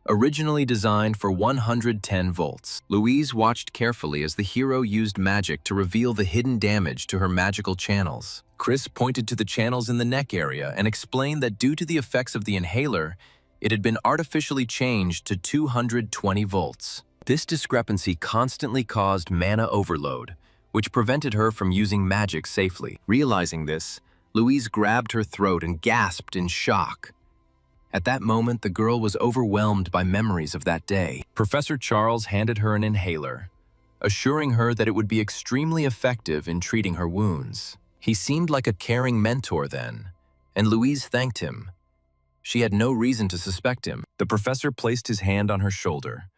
originally designed for 110 volts. Louise watched carefully as the hero used magic to reveal the hidden damage to her magical channels. Chris pointed to the channels in the neck area and explained that due to the effects of the inhaler, it had been artificially changed to 220 volts. This discrepancy constantly caused mana overload, which prevented her from using magic safely. Realizing this, Louise grabbed her throat and gasped in shock. At that moment, the girl was overwhelmed by memories of that day. Professor Charles handed her an inhaler, assuring her that it would be extremely effective in treating her wounds. He seemed like a caring mentor then, and Louise thanked him. She had no reason to suspect him. The professor placed his hand on her shoulder,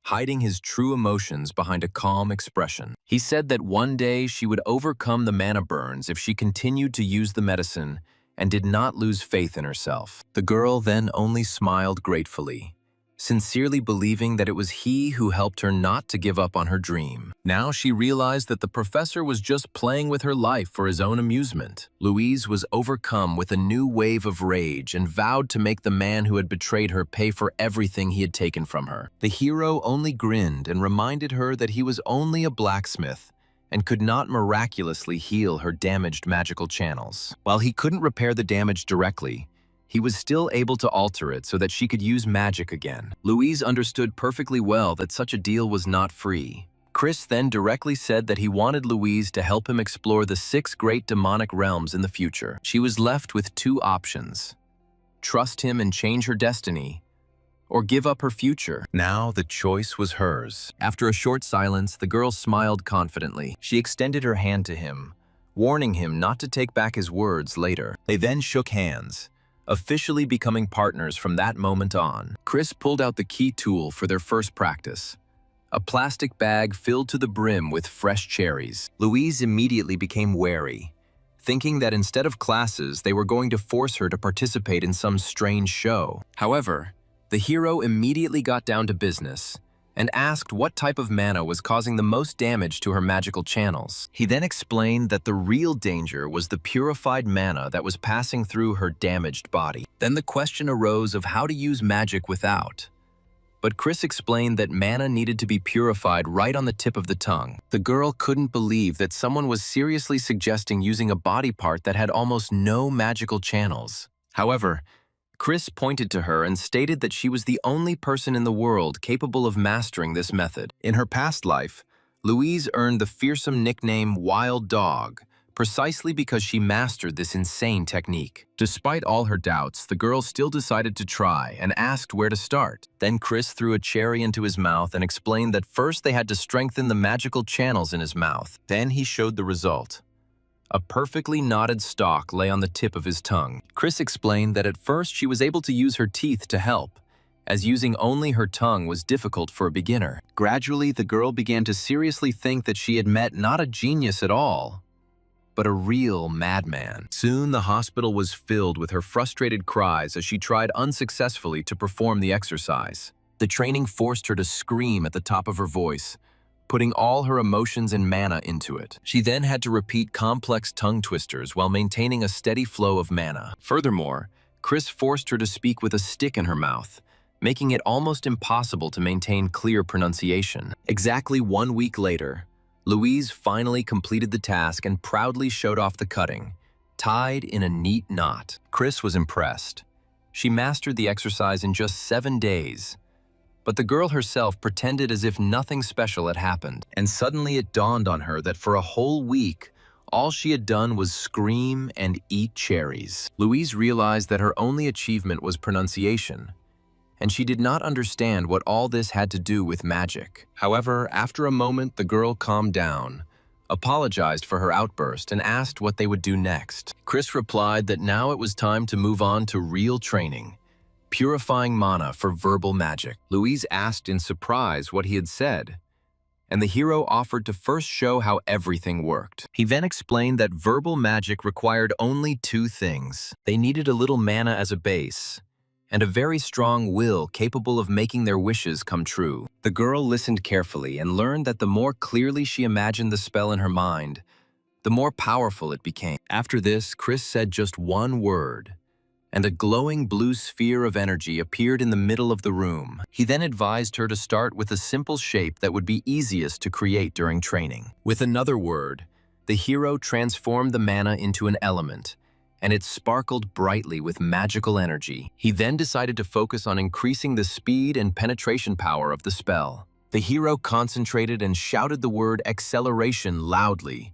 hiding his true emotions behind a calm expression. He said that one day she would overcome the mana burns if she continued to use the medicine and did not lose faith in herself. The girl then only smiled gratefully, sincerely believing that it was he who helped her not to give up on her dream. Now she realized that the professor was just playing with her life for his own amusement. Louise was overcome with a new wave of rage and vowed to make the man who had betrayed her pay for everything he had taken from her. The hero only grinned and reminded her that he was only a blacksmith and could not miraculously heal her damaged magical channels. While he couldn't repair the damage directly, he was still able to alter it so that she could use magic again. Louise understood perfectly well that such a deal was not free. Chris then directly said that he wanted Louise to help him explore the 6 great demonic realms in the future. She was left with 2 options: trust him and change her destiny, or give up her future. Now the choice was hers. After a short silence, the girl smiled confidently. She extended her hand to him, warning him not to take back his words later. They then shook hands, officially becoming partners from that moment on. Chris pulled out the key tool for their first practice, a plastic bag filled to the brim with fresh cherries. Louise immediately became wary, thinking that instead of classes, they were going to force her to participate in some strange show. However, the hero immediately got down to business and asked what type of mana was causing the most damage to her magical channels. He then explained that the real danger was the purified mana that was passing through her damaged body. Then the question arose of how to use magic without. But Chris explained that mana needed to be purified right on the tip of the tongue. The girl couldn't believe that someone was seriously suggesting using a body part that had almost no magical channels. However, Chris pointed to her and stated that she was the only person in the world capable of mastering this method. In her past life, Louise earned the fearsome nickname Wild Dog, precisely because she mastered this insane technique. Despite all her doubts, the girl still decided to try and asked where to start. Then Chris threw a cherry into his mouth and explained that first they had to strengthen the magical channels in his mouth. Then he showed the result. A perfectly knotted stalk lay on the tip of his tongue. Chris explained that at first she was able to use her teeth to help, as using only her tongue was difficult for a beginner. Gradually, the girl began to seriously think that she had met not a genius at all, but a real madman. Soon, the hospital was filled with her frustrated cries as she tried unsuccessfully to perform the exercise. The training forced her to scream at the top of her voice, putting all her emotions and mana into it. She then had to repeat complex tongue twisters while maintaining a steady flow of mana. Furthermore, Chris forced her to speak with a stick in her mouth, making it almost impossible to maintain clear pronunciation. Exactly 1 week later, Louise finally completed the task and proudly showed off the cutting, tied in a neat knot. Chris was impressed. She mastered the exercise in just 7 days, but the girl herself pretended as if nothing special had happened. And suddenly it dawned on her that for a whole week, all she had done was scream and eat cherries. Louise realized that her only achievement was pronunciation, and she did not understand what all this had to do with magic. However, after a moment, the girl calmed down, apologized for her outburst, and asked what they would do next. Chris replied that now it was time to move on to real training, purifying mana for verbal magic. Louise asked in surprise what he had said, and the hero offered to first show how everything worked. He then explained that verbal magic required only 2 things. They needed a little mana as a base, and a very strong will capable of making their wishes come true. The girl listened carefully and learned that the more clearly she imagined the spell in her mind, the more powerful it became. After this, Chris said just 1 word, and a glowing blue sphere of energy appeared in the middle of the room. He then advised her to start with a simple shape that would be easiest to create during training. With another word, the hero transformed the mana into an element, and it sparkled brightly with magical energy. He then decided to focus on increasing the speed and penetration power of the spell. The hero concentrated and shouted the word acceleration loudly,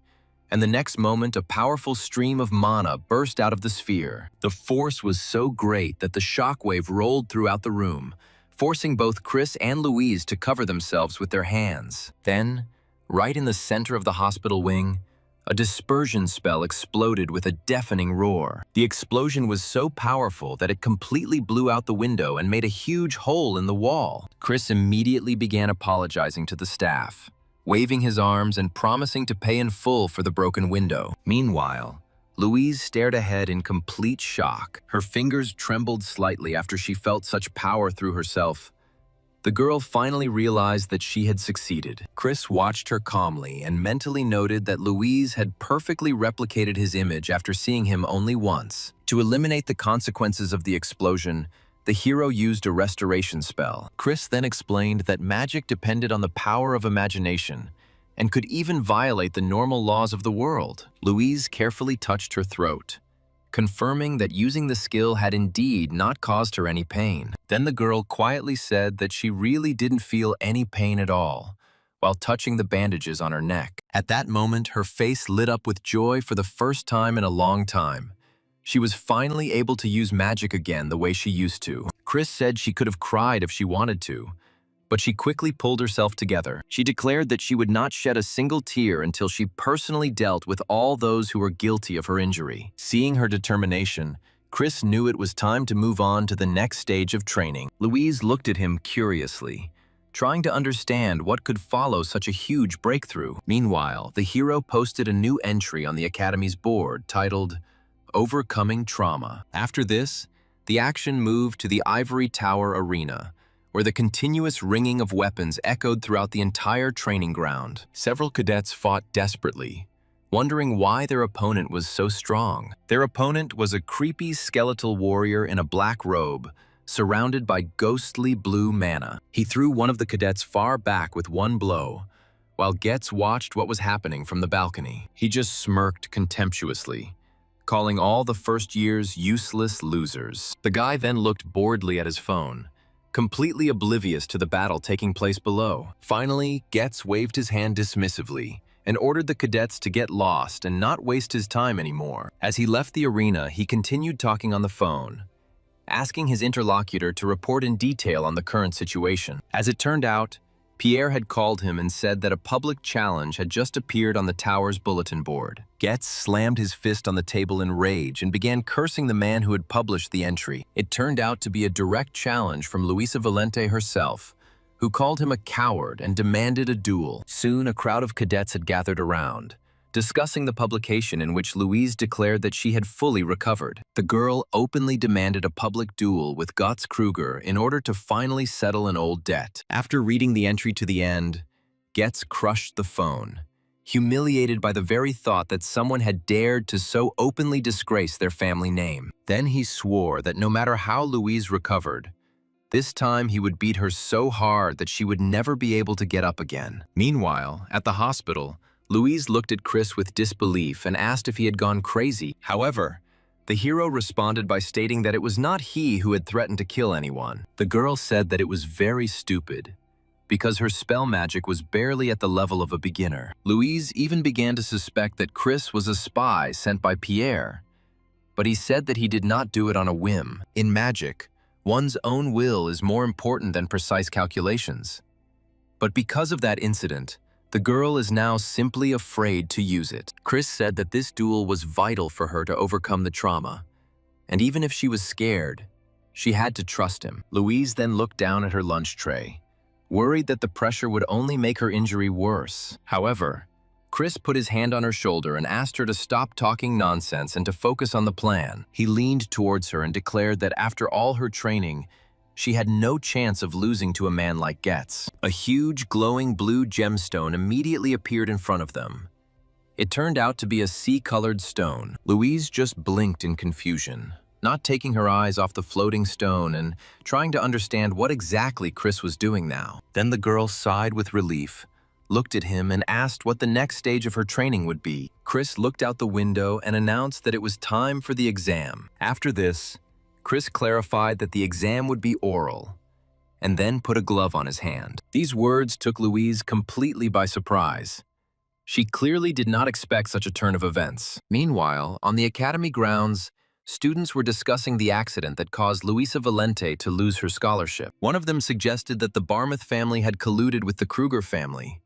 and the next moment a powerful stream of mana burst out of the sphere. The force was so great that the shockwave rolled throughout the room, forcing both Chris and Louise to cover themselves with their hands. Then, right in the center of the hospital wing, a dispersion spell exploded with a deafening roar. The explosion was so powerful that it completely blew out the window and made a huge hole in the wall. Chris immediately began apologizing to the staff, waving his arms and promising to pay in full for the broken window. Meanwhile, Louise stared ahead in complete shock. Her fingers trembled slightly after she felt such power through herself. The girl finally realized that she had succeeded. Chris watched her calmly and mentally noted that Louise had perfectly replicated his image after seeing him only once. To eliminate the consequences of the explosion, the hero used a restoration spell. Chris then explained that magic depended on the power of imagination and could even violate the normal laws of the world. Louise carefully touched her throat, confirming that using the skill had indeed not caused her any pain. Then the girl quietly said that she really didn't feel any pain at all, while touching the bandages on her neck. At that moment, her face lit up with joy for the first time in a long time. She was finally able to use magic again the way she used to. Chris said she could have cried if she wanted to, but she quickly pulled herself together. She declared that she would not shed a single tear until she personally dealt with all those who were guilty of her injury. Seeing her determination, Chris knew it was time to move on to the next stage of training. Louise looked at him curiously, trying to understand what could follow such a huge breakthrough. Meanwhile, the hero posted a new entry on the Academy's board titled, "Overcoming Trauma." After this, the action moved to the Ivory Tower Arena, where the continuous ringing of weapons echoed throughout the entire training ground. Several cadets fought desperately, wondering why their opponent was so strong. Their opponent was a creepy skeletal warrior in a black robe, surrounded by ghostly blue mana. He threw one of the cadets far back with one blow, while Getz watched what was happening from the balcony. He just smirked contemptuously, calling all the first years useless losers. The guy then looked boredly at his phone, completely oblivious to the battle taking place below. Finally, Getz waved his hand dismissively and ordered the cadets to get lost and not waste his time anymore. As he left the arena, he continued talking on the phone, asking his interlocutor to report in detail on the current situation. As it turned out, Pierre had called him and said that a public challenge had just appeared on the tower's bulletin board. Getz slammed his fist on the table in rage and began cursing the man who had published the entry. It turned out to be a direct challenge from Luisa Valente herself, who called him a coward and demanded a duel. Soon, a crowd of cadets had gathered around, discussing the publication in which Louise declared that she had fully recovered. The girl openly demanded a public duel with Gotts Kruger in order to finally settle an old debt. After reading the entry to the end, Getz crushed the phone, humiliated by the very thought that someone had dared to so openly disgrace their family name. Then he swore that no matter how Louise recovered, this time he would beat her so hard that she would never be able to get up again. Meanwhile, at the hospital, Louise looked at Chris with disbelief and asked if he had gone crazy. However, the hero responded by stating that it was not he who had threatened to kill anyone. The girl said that it was very stupid, because her spell magic was barely at the level of a beginner. Louise even began to suspect that Chris was a spy sent by Pierre, but he said that he did not do it on a whim. In magic, one's own will is more important than precise calculations. But because of that incident, the girl is now simply afraid to use it. Chris said that this duel was vital for her to overcome the trauma, and even if she was scared, she had to trust him. Louise then looked down at her lunch tray, worried that the pressure would only make her injury worse. However, Chris put his hand on her shoulder and asked her to stop talking nonsense and to focus on the plan. He leaned towards her and declared that after all her training, she had no chance of losing to a man like Getz. A huge, glowing blue gemstone immediately appeared in front of them. It turned out to be a sea-colored stone. Louise just blinked in confusion, not taking her eyes off the floating stone and trying to understand what exactly Chris was doing now. Then the girl sighed with relief, looked at him and asked what the next stage of her training would be. Chris looked out the window and announced that it was time for the exam. After this, Chris clarified that the exam would be oral, and then put a glove on his hand. These words took Louise completely by surprise. She clearly did not expect such a turn of events. Meanwhile, on the academy grounds, students were discussing the accident that caused Luisa Valente to lose her scholarship. One of them suggested that the Barmouth family had colluded with the Kruger family.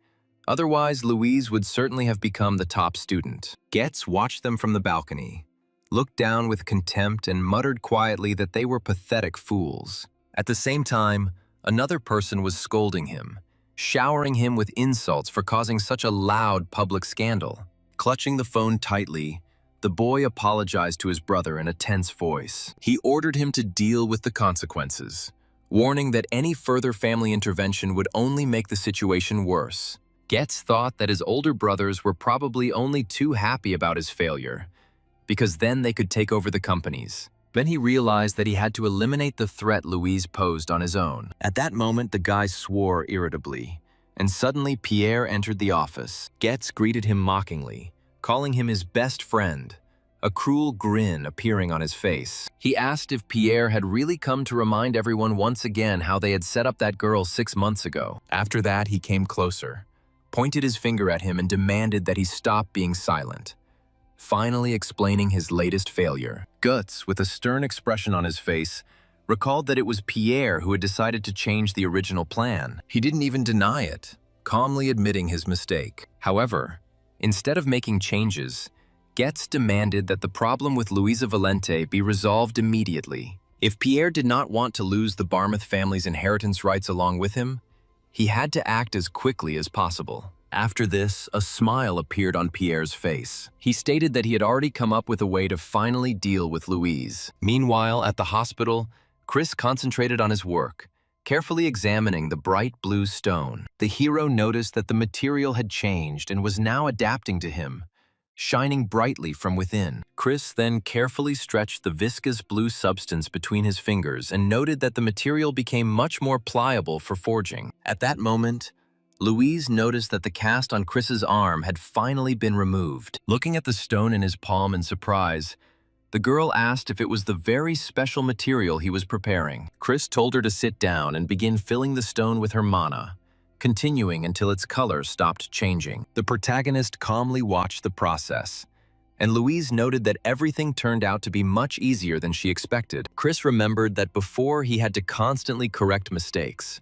Otherwise, Louise would certainly have become the top student. Getz watched them from the balcony, looked down with contempt and muttered quietly that they were pathetic fools. At the same time, another person was scolding him, showering him with insults for causing such a loud public scandal. Clutching the phone tightly, the boy apologized to his brother in a tense voice. He ordered him to deal with the consequences, warning that any further family intervention would only make the situation worse. Getz thought that his older brothers were probably only too happy about his failure, because then they could take over the companies. Then he realized that he had to eliminate the threat Louise posed on his own. At that moment, the guy swore irritably, and suddenly Pierre entered the office. Getz greeted him mockingly, calling him his best friend, a cruel grin appearing on his face. He asked if Pierre had really come to remind everyone once again how they had set up that girl 6 months ago. After that, he came closer, pointed his finger at him and demanded that he stop being silent, finally explaining his latest failure. Guts, with a stern expression on his face, recalled that it was Pierre who had decided to change the original plan. He didn't even deny it, calmly admitting his mistake. However, instead of making changes, Getz demanded that the problem with Luisa Valente be resolved immediately. If Pierre did not want to lose the Barmouth family's inheritance rights along with him, he had to act as quickly as possible. After this, a smile appeared on Pierre's face. He stated that he had already come up with a way to finally deal with Louise. Meanwhile, at the hospital, Chris concentrated on his work, carefully examining the bright blue stone. The hero noticed that the material had changed and was now adapting to him, shining brightly from within. Chris then carefully stretched the viscous blue substance between his fingers and noted that the material became much more pliable for forging. At that moment, Louise noticed that the cast on Chris's arm had finally been removed. Looking at the stone in his palm in surprise, the girl asked if it was the very special material he was preparing. Chris told her to sit down and begin filling the stone with her mana, continuing until its color stopped changing. The protagonist calmly watched the process, and Louise noted that everything turned out to be much easier than she expected. Chris remembered that before he had to constantly correct mistakes,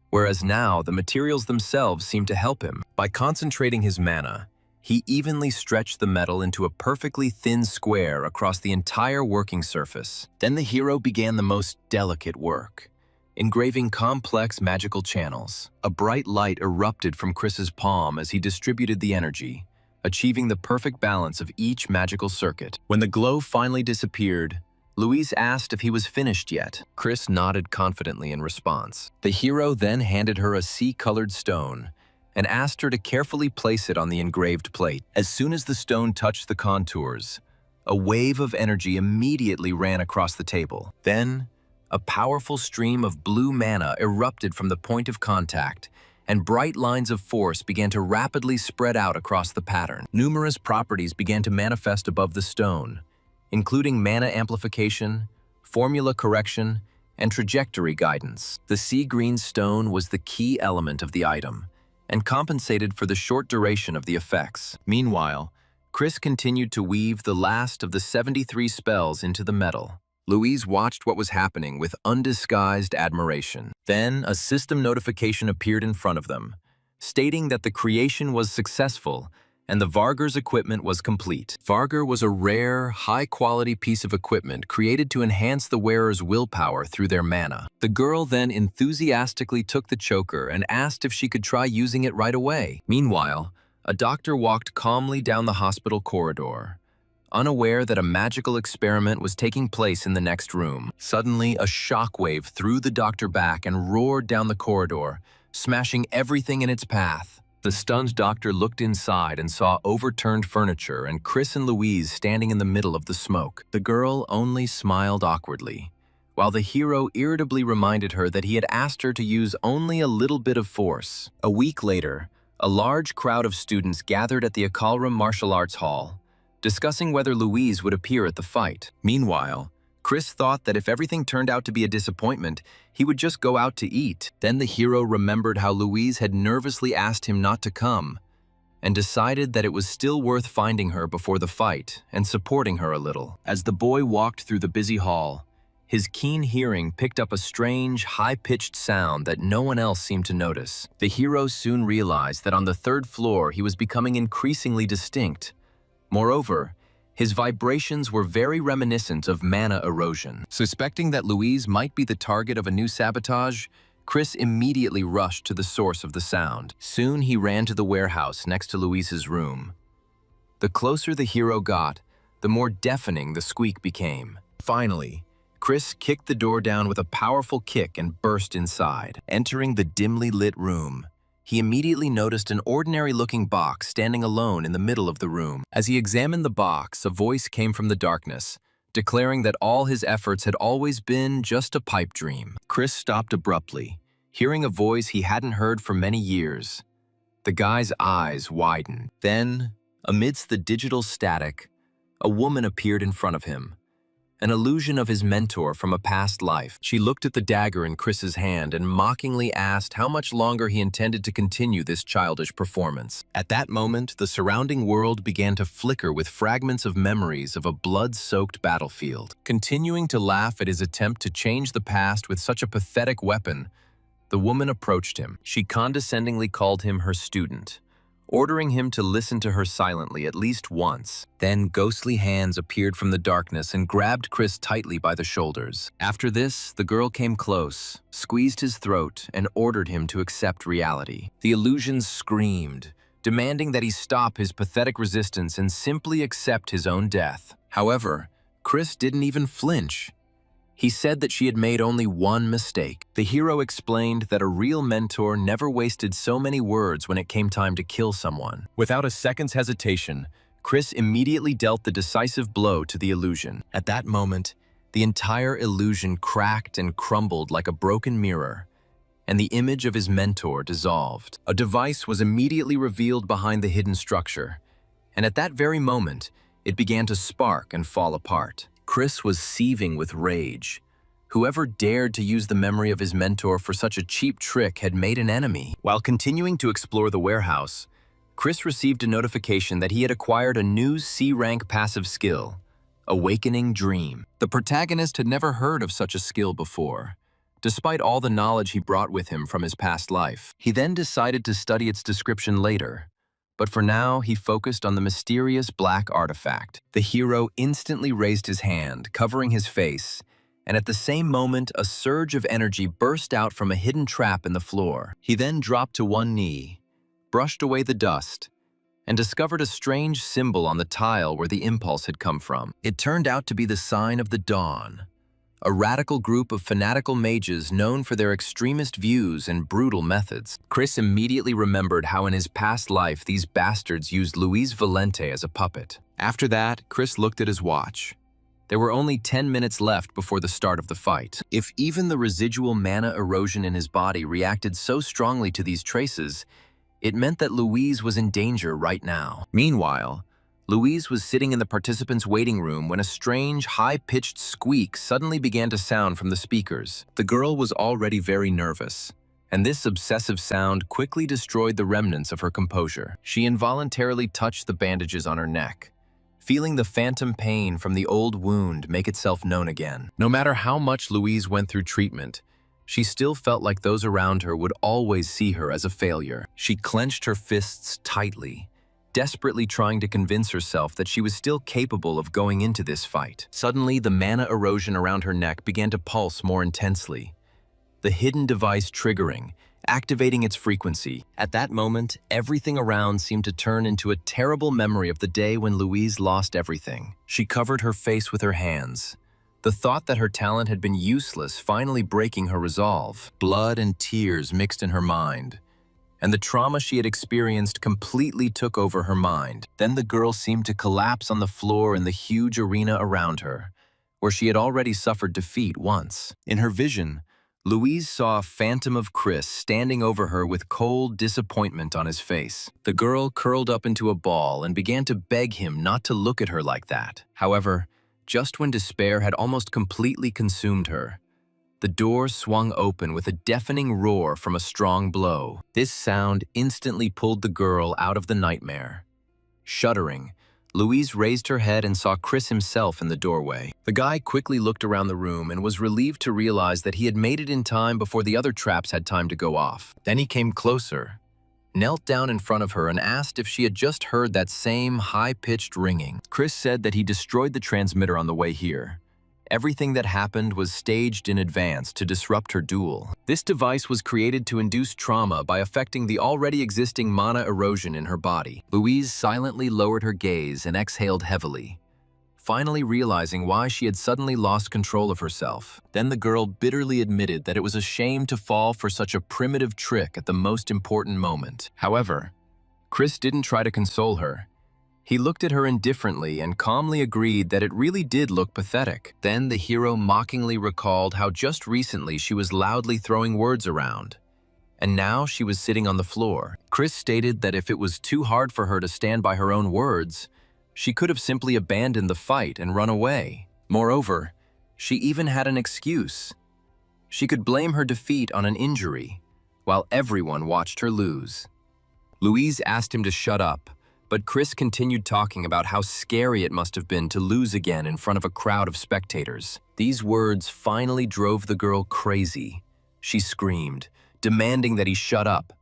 whereas now the materials themselves seemed to help him. By concentrating his mana, he evenly stretched the metal into a perfectly thin square across the entire working surface. Then the hero began the most delicate work, engraving complex magical channels. A bright light erupted from Chris's palm as he distributed the energy, achieving the perfect balance of each magical circuit. When the glow finally disappeared, Louise asked if he was finished yet. Chris nodded confidently in response. The hero then handed her a sea-colored stone and asked her to carefully place it on the engraved plate. As soon as the stone touched the contours, a wave of energy immediately ran across the table. Then, a powerful stream of blue mana erupted from the point of contact, and bright lines of force began to rapidly spread out across the pattern. Numerous properties began to manifest above the stone, including mana amplification, formula correction, and trajectory guidance. The sea green stone was the key element of the item, and compensated for the short duration of the effects. Meanwhile, Chris continued to weave the last of the 73 spells into the metal. Louise watched what was happening with undisguised admiration. Then, a system notification appeared in front of them, stating that the creation was successful and the Vargar's equipment was complete. Vargar was a rare, high-quality piece of equipment created to enhance the wearer's willpower through their mana. The girl then enthusiastically took the choker and asked if she could try using it right away. Meanwhile, a doctor walked calmly down the hospital corridor, unaware that a magical experiment was taking place in the next room. Suddenly, a shockwave threw the doctor back and roared down the corridor, smashing everything in its path. The stunned doctor looked inside and saw overturned furniture and Chris and Louise standing in the middle of the smoke. The girl only smiled awkwardly, while the hero irritably reminded her that he had asked her to use only a little bit of force. A week later, a large crowd of students gathered at the Akalram Martial Arts Hall, discussing whether Louise would appear at the fight. Meanwhile, Chris thought that if everything turned out to be a disappointment, he would just go out to eat. Then the hero remembered how Louise had nervously asked him not to come, and decided that it was still worth finding her before the fight and supporting her a little. As the boy walked through the busy hall, his keen hearing picked up a strange, high-pitched sound that no one else seemed to notice. The hero soon realized that on the 3rd floor he was becoming increasingly distinct. Moreover, his vibrations were very reminiscent of mana erosion. Suspecting that Louise might be the target of a new sabotage, Chris immediately rushed to the source of the sound. Soon he ran to the warehouse next to Louise's room. The closer the hero got, the more deafening the squeak became. Finally, Chris kicked the door down with a powerful kick and burst inside. Entering the dimly lit room, he immediately noticed an ordinary-looking box standing alone in the middle of the room. As he examined the box, a voice came from the darkness, declaring that all his efforts had always been just a pipe dream. Chris stopped abruptly, hearing a voice he hadn't heard for many years. The guy's eyes widened. Then, amidst the digital static, a woman appeared in front of him, an illusion of his mentor from a past life. She looked at the dagger in Chris's hand and mockingly asked how much longer he intended to continue this childish performance. At that moment, the surrounding world began to flicker with fragments of memories of a blood-soaked battlefield. Continuing to laugh at his attempt to change the past with such a pathetic weapon, the woman approached him. She condescendingly called him her student, ordering him to listen to her silently at least once. Then ghostly hands appeared from the darkness and grabbed Chris tightly by the shoulders. After this, the girl came close, squeezed his throat, and ordered him to accept reality. The illusion screamed, demanding that he stop his pathetic resistance and simply accept his own death. However, Chris didn't even flinch. He said that she had made only one mistake. The hero explained that a real mentor never wasted so many words when it came time to kill someone. Without a second's hesitation, Chris immediately dealt the decisive blow to the illusion. At that moment, the entire illusion cracked and crumbled like a broken mirror, and the image of his mentor dissolved. A device was immediately revealed behind the hidden structure, and at that very moment, it began to spark and fall apart. Chris was seething with rage. Whoever dared to use the memory of his mentor for such a cheap trick had made an enemy. While continuing to explore the warehouse, Chris received a notification that he had acquired a new C-rank passive skill, Awakening Dream. The protagonist had never heard of such a skill before, despite all the knowledge he brought with him from his past life. He then decided to study its description later, but for now, he focused on the mysterious black artifact. The hero instantly raised his hand, covering his face, and at the same moment, a surge of energy burst out from a hidden trap in the floor. He then dropped to one knee, brushed away the dust, and discovered a strange symbol on the tile where the impulse had come from. It turned out to be the sign of the Dawn, a radical group of fanatical mages known for their extremist views and brutal methods. Chris immediately remembered how in his past life these bastards used Luis Valente as a puppet. After that, Chris looked at his watch. There were only 10 minutes left before the start of the fight. If even the residual mana erosion in his body reacted so strongly to these traces, it meant that Luis was in danger right now. Meanwhile, Louise was sitting in the participants' waiting room when a strange, high-pitched squeak suddenly began to sound from the speakers. The girl was already very nervous, and this obsessive sound quickly destroyed the remnants of her composure. She involuntarily touched the bandages on her neck, feeling the phantom pain from the old wound make itself known again. No matter how much Louise went through treatment, she still felt like those around her would always see her as a failure. She clenched her fists tightly, desperately trying to convince herself that she was still capable of going into this fight. Suddenly, the mana erosion around her neck began to pulse more intensely, the hidden device triggering, activating its frequency. At that moment, everything around seemed to turn into a terrible memory of the day when Louise lost everything. She covered her face with her hands, the thought that her talent had been useless finally breaking her resolve. Blood and tears mixed in her mind, and the trauma she had experienced completely took over her mind. Then the girl seemed to collapse on the floor in the huge arena around her, where she had already suffered defeat once. In her vision, Louise saw a phantom of Chris standing over her with cold disappointment on his face. The girl curled up into a ball and began to beg him not to look at her like that. However, just when despair had almost completely consumed her, the door swung open with a deafening roar from a strong blow. This sound instantly pulled the girl out of the nightmare. Shuddering, Louise raised her head and saw Chris himself in the doorway. The guy quickly looked around the room and was relieved to realize that he had made it in time before the other traps had time to go off. Then he came closer, knelt down in front of her and asked if she had just heard that same high-pitched ringing. Chris said that he destroyed the transmitter on the way here. Everything that happened was staged in advance to disrupt her duel. This device was created to induce trauma by affecting the already existing mana erosion in her body. Louise silently lowered her gaze and exhaled heavily. finally realizing why she had suddenly lost control of herself. Then the girl bitterly admitted that it was a shame to fall for such a primitive trick at the most important moment. However, Chris didn't try to console her. He looked at her indifferently and calmly agreed that it really did look pathetic. Then the hero mockingly recalled how just recently she was loudly throwing words around, and now she was sitting on the floor. Chris stated that if it was too hard for her to stand by her own words, she could have simply abandoned the fight and run away. Moreover, she even had an excuse. She could blame her defeat on an injury, while everyone watched her lose. Louise asked him to shut up, but Chris continued talking about how scary it must have been to lose again in front of a crowd of spectators. These words finally drove the girl crazy. She screamed, demanding that he shut up,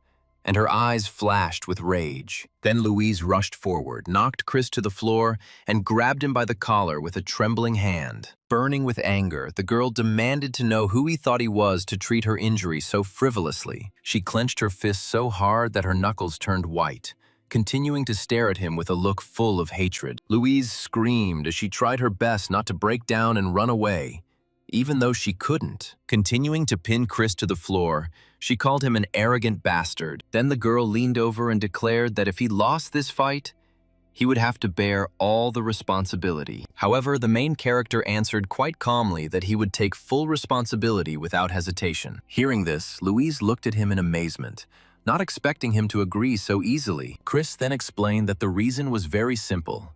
and her eyes flashed with rage. Then Louise rushed forward, knocked Chris to the floor, and grabbed him by the collar with a trembling hand. Burning with anger, the girl demanded to know who he thought he was to treat her injury so frivolously. She clenched her fists so hard that her knuckles turned white, continuing to stare at him with a look full of hatred. Louise screamed as she tried her best not to break down and run away, even though she couldn't. Continuing to pin Chris to the floor, she called him an arrogant bastard. Then the girl leaned over and declared that if he lost this fight, he would have to bear all the responsibility. However, the main character answered quite calmly that he would take full responsibility without hesitation. Hearing this, Louise looked at him in amazement, not expecting him to agree so easily. Chris then explained that the reason was very simple.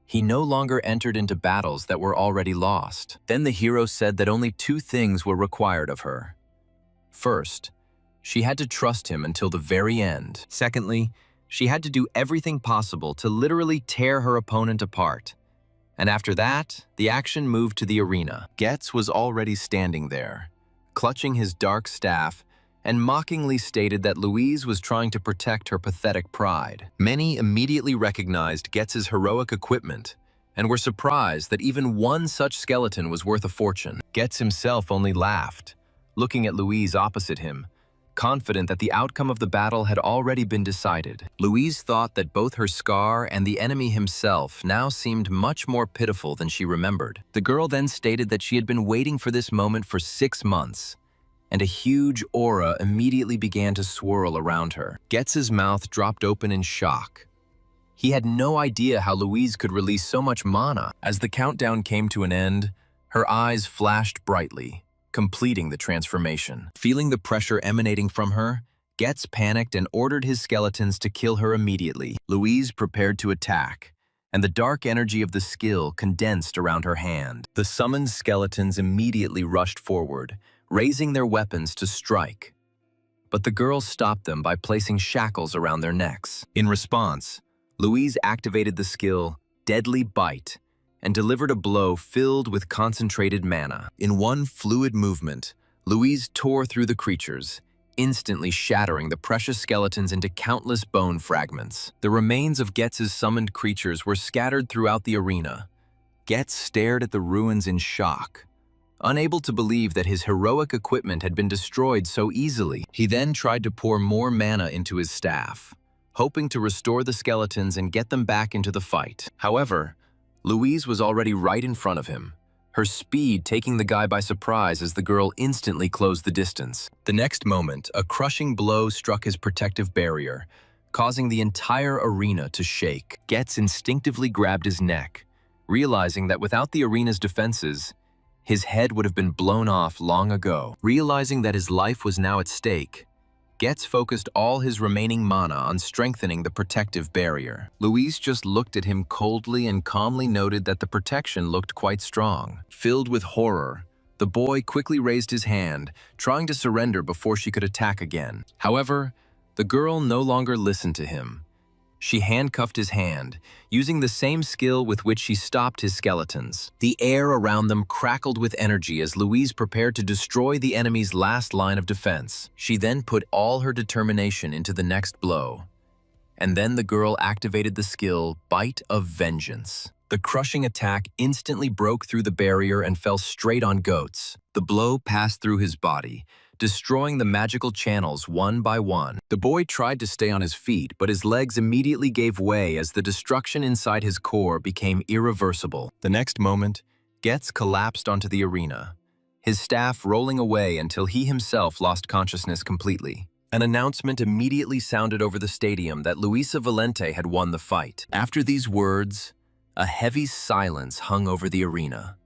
He no longer entered into battles that were already lost. Then the hero said that only two things were required of her. First, she had to trust him until the very end. Secondly, she had to do everything possible to literally tear her opponent apart. And after that, the action moved to the arena. Getz was already standing there, clutching his dark staff, and mockingly stated that Louise was trying to protect her pathetic pride. Many immediately recognized Getz's heroic equipment and were surprised that even one such skeleton was worth a fortune. Getz himself only laughed, looking at Louise opposite him, confident that the outcome of the battle had already been decided. Louise thought that both her scar and the enemy himself now seemed much more pitiful than she remembered. The girl then stated that she had been waiting for this moment for 6 months, and a huge aura immediately began to swirl around her. Getz's mouth dropped open in shock. He had no idea how Louise could release so much mana. As the countdown came to an end, her eyes flashed brightly, completing the transformation. Feeling the pressure emanating from her, Getz panicked and ordered his skeletons to kill her immediately. Louise prepared to attack, and the dark energy of the skill condensed around her hand. The summoned skeletons immediately rushed forward, raising their weapons to strike. But the girl stopped them by placing shackles around their necks. In response, Louise activated the skill Deadly Bite and delivered a blow filled with concentrated mana. In one fluid movement, Louise tore through the creatures, instantly shattering the precious skeletons into countless bone fragments. The remains of Getz's summoned creatures were scattered throughout the arena. Getz stared at the ruins in shock, unable to believe that his heroic equipment had been destroyed so easily. He then tried to pour more mana into his staff, hoping to restore the skeletons and get them back into the fight. However, Louise was already right in front of him, her speed taking the guy by surprise as the girl instantly closed the distance. The next moment, a crushing blow struck his protective barrier, causing the entire arena to shake. Getz instinctively grabbed his neck, realizing that without the arena's defenses, his head would have been blown off long ago. Realizing that his life was now at stake, Getz focused all his remaining mana on strengthening the protective barrier. Louise just looked at him coldly and calmly noted that the protection looked quite strong. Filled with horror, the boy quickly raised his hand, trying to surrender before she could attack again. However, the girl no longer listened to him. She handcuffed his hand, using the same skill with which she stopped his skeletons. The air around them crackled with energy as Louise prepared to destroy the enemy's last line of defense. She then put all her determination into the next blow. And then the girl activated the skill Bite of Vengeance. The crushing attack instantly broke through the barrier and fell straight on Goats. The blow passed through his body, destroying the magical channels one by one. The boy tried to stay on his feet, but his legs immediately gave way as the destruction inside his core became irreversible. The next moment, Getz collapsed onto the arena, his staff rolling away until he himself lost consciousness completely. An announcement immediately sounded over the stadium that Luisa Valente had won the fight. After these words, a heavy silence hung over the arena.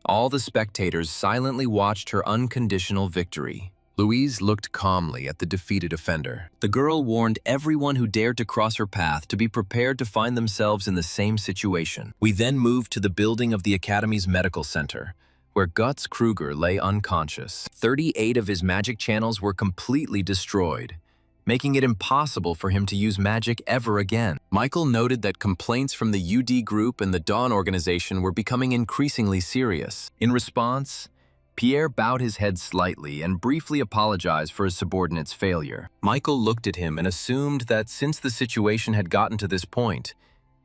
All the spectators silently watched her unconditional victory. Louise looked calmly at the defeated offender. The girl warned everyone who dared to cross her path to be prepared to find themselves in the same situation. We then moved to the building of the Academy's medical center, where Guts Kruger lay unconscious. 38 of his magic channels were completely destroyed, making it impossible for him to use magic ever again. Michael noted that complaints from the UD group and the Dawn organization were becoming increasingly serious. In response, Pierre bowed his head slightly and briefly apologized for his subordinate's failure. Michael looked at him and assumed that since the situation had gotten to this point,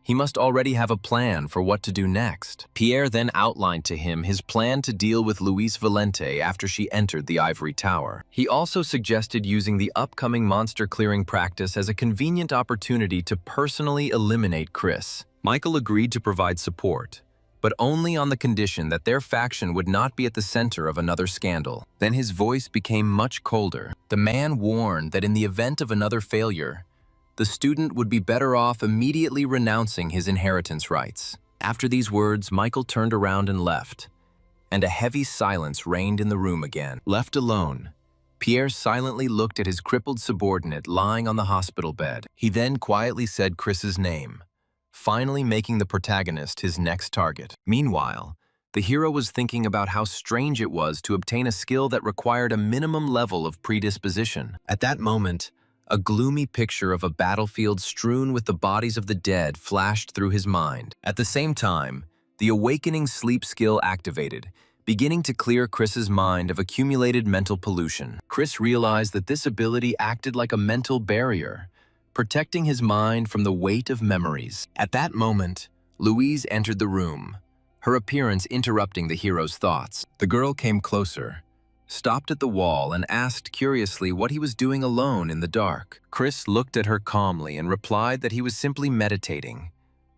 he must already have a plan for what to do next. Pierre then outlined to him his plan to deal with Luis Valente after she entered the ivory tower. He also suggested using the upcoming monster clearing practice as a convenient opportunity to personally eliminate Chris. Michael agreed to provide support, but only on the condition that their faction would not be at the center of another scandal. Then his voice became much colder. The man warned that in the event of another failure, the student would be better off immediately renouncing his inheritance rights. After these words, Michael turned around and left, and a heavy silence reigned in the room again. Left alone, Pierre silently looked at his crippled subordinate lying on the hospital bed. He then quietly said Chris's name, finally making the protagonist his next target. Meanwhile, the hero was thinking about how strange it was to obtain a skill that required a minimum level of predisposition. At that moment, a gloomy picture of a battlefield strewn with the bodies of the dead flashed through his mind. At the same time, the awakening sleep skill activated, beginning to clear Chris's mind of accumulated mental pollution. Chris realized that this ability acted like a mental barrier, protecting his mind from the weight of memories. At that moment, Louise entered the room, her appearance interrupting the hero's thoughts. The girl came closer, stopped at the wall, and asked curiously what he was doing alone in the dark. Chris looked at her calmly and replied that he was simply meditating,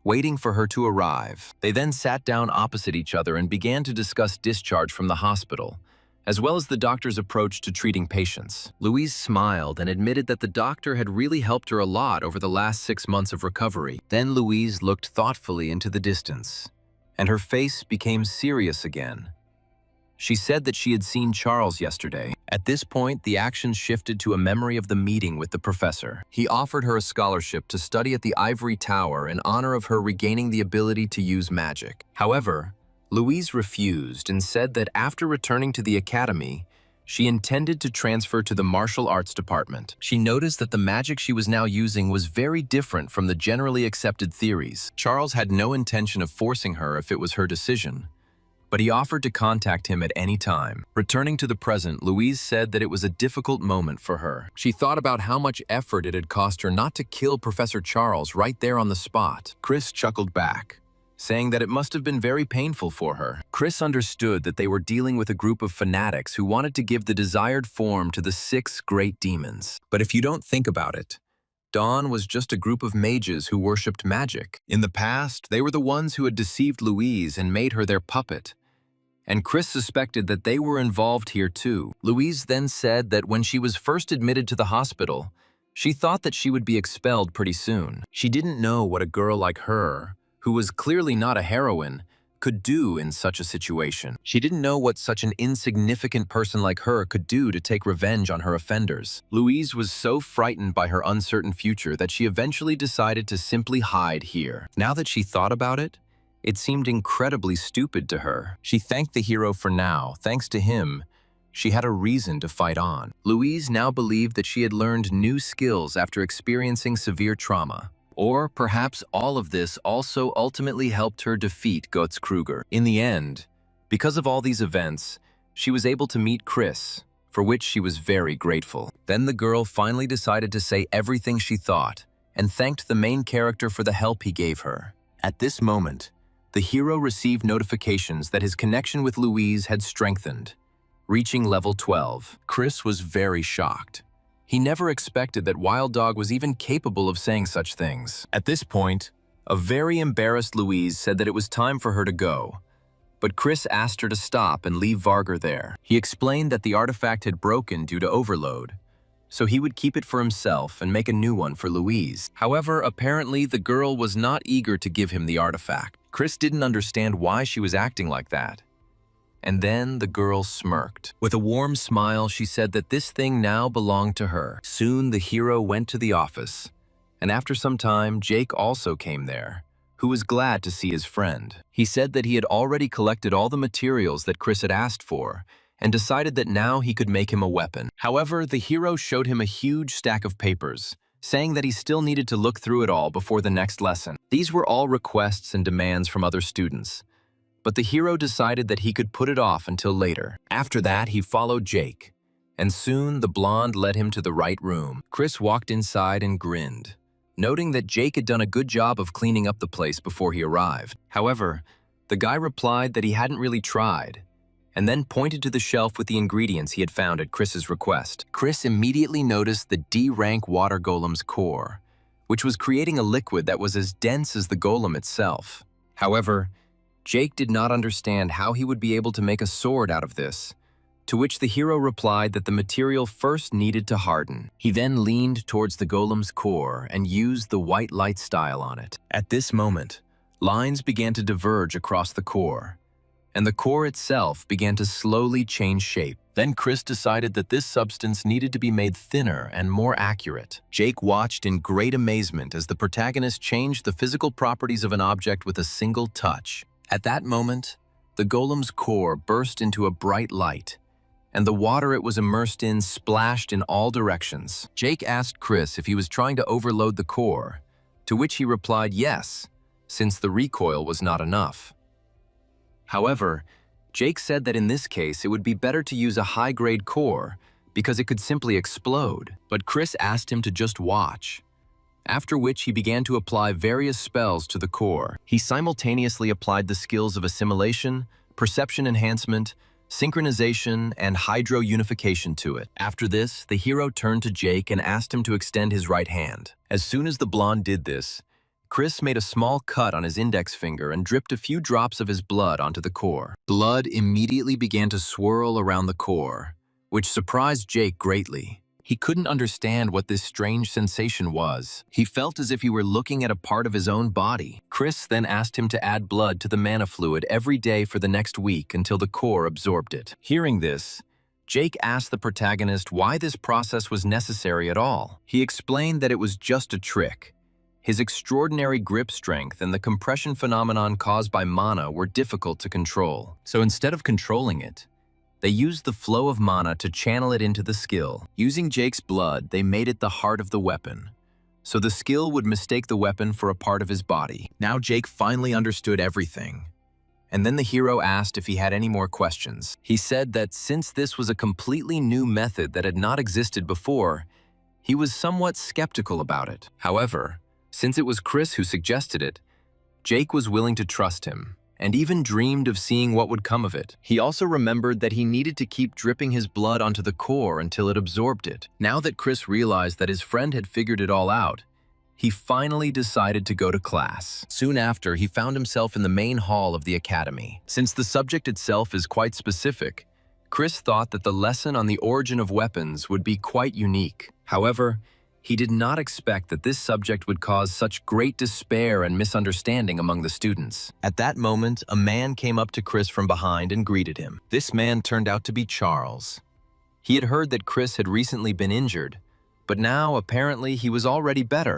waiting for her to arrive. They then sat down opposite each other and began to discuss discharge from the hospital, as well as the doctor's approach to treating patients. Louise smiled and admitted that the doctor had really helped her a lot over the last 6 months of recovery. Then Louise looked thoughtfully into the distance, and her face became serious again. She said that she had seen Charles yesterday. At this point, the action shifted to a memory of the meeting with the professor. He offered her a scholarship to study at the Ivory Tower in honor of her regaining the ability to use magic. However, Louise refused and said that after returning to the academy, she intended to transfer to the martial arts department. She noticed that the magic she was now using was very different from the generally accepted theories. Charles had no intention of forcing her if it was her decision, but he offered to contact him at any time. Returning to the present, Louise said that it was a difficult moment for her. She thought about how much effort it had cost her not to kill Professor Charles right there on the spot. Chris chuckled back, saying that it must have been very painful for her. Chris understood that they were dealing with a group of fanatics who wanted to give the desired form to the 6 great demons. But if you don't think about it, Dawn was just a group of mages who worshipped magic. In the past, they were the ones who had deceived Louise and made her their puppet, and Chris suspected that they were involved here too. Louise then said that when she was first admitted to the hospital, she thought that she would be expelled pretty soon. She didn't know what a girl like her, who was clearly not a heroine, could do in such a situation. She didn't know what such an insignificant person like her could do to take revenge on her offenders. Louise was so frightened by her uncertain future that she eventually decided to simply hide here. Now that she thought about it, it seemed incredibly stupid to her. She thanked the hero for now. Thanks to him, she had a reason to fight on. Louise now believed that she had learned new skills after experiencing severe trauma. Or perhaps all of this also ultimately helped her defeat Götz Kruger. In the end, because of all these events, she was able to meet Chris, for which she was very grateful. Then the girl finally decided to say everything she thought and thanked the main character for the help he gave her. At this moment, the hero received notifications that his connection with Louise had strengthened, reaching level 12. Chris was very shocked. He never expected that Wild Dog was even capable of saying such things. At this point, a very embarrassed Louise said that it was time for her to go, but Chris asked her to stop and leave Vargar there. He explained that the artifact had broken due to overload, so he would keep it for himself and make a new one for Louise. However, apparently the girl was not eager to give him the artifact. Chris didn't understand why she was acting like that. And then the girl smirked. With a warm smile, she said that this thing now belonged to her. Soon the hero went to the office, and after some time, Jake also came there, who was glad to see his friend. He said that he had already collected all the materials that Chris had asked for, and decided that now he could make him a weapon. However, the hero showed him a huge stack of papers, saying that he still needed to look through it all before the next lesson. These were all requests and demands from other students, but the hero decided that he could put it off until later. After that, he followed Jake, and soon the blonde led him to the right room. Chris walked inside and grinned, noting that Jake had done a good job of cleaning up the place before he arrived. However, the guy replied that he hadn't really tried, and then pointed to the shelf with the ingredients he had found at Chris's request. Chris immediately noticed the D-rank water golem's core, which was creating a liquid that was as dense as the golem itself. However, Jake did not understand how he would be able to make a sword out of this, to which the hero replied that the material first needed to harden. He then leaned towards the golem's core and used the white light style on it. At this moment, lines began to diverge across the core, and the core itself began to slowly change shape. Then Chris decided that this substance needed to be made thinner and more accurate. Jake watched in great amazement as the protagonist changed the physical properties of an object with a single touch. At that moment, the golem's core burst into a bright light, and the water it was immersed in splashed in all directions. Jake asked Chris if he was trying to overload the core, to which he replied yes, since the recoil was not enough. However, Jake said that in this case it would be better to use a high-grade core because it could simply explode, but Chris asked him to just watch, after which he began to apply various spells to the core. He simultaneously applied the skills of assimilation, perception enhancement, synchronization, and hydro-unification to it. After this, the hero turned to Jake and asked him to extend his right hand. As soon as the blonde did this, Chris made a small cut on his index finger and dripped a few drops of his blood onto the core. Blood immediately began to swirl around the core, which surprised Jake greatly. He couldn't understand what this strange sensation was. He felt as if he were looking at a part of his own body. Chris then asked him to add blood to the mana fluid every day for the next week until the core absorbed it. Hearing this, Jake asked the protagonist why this process was necessary at all. He explained that it was just a trick. His extraordinary grip strength and the compression phenomenon caused by mana were difficult to control. So instead of controlling it, they used the flow of mana to channel it into the skill. Using Jake's blood, they made it the heart of the weapon, so the skill would mistake the weapon for a part of his body. Now Jake finally understood everything, and then the hero asked if he had any more questions. He said that since this was a completely new method that had not existed before, he was somewhat skeptical about it. However, since it was Chris who suggested it, Jake was willing to trust him, and even dreamed of seeing what would come of it. He also remembered that he needed to keep dripping his blood onto the core until it absorbed it. Now that Chris realized that his friend had figured it all out, he finally decided to go to class. Soon after, he found himself in the main hall of the academy. Since the subject itself is quite specific, Chris thought that the lesson on the origin of weapons would be quite unique. However, he did not expect that this subject would cause such great despair and misunderstanding among the students. At that moment, a man came up to Chris from behind and greeted him. This man turned out to be Charles. He had heard that Chris had recently been injured, but now apparently he was already better.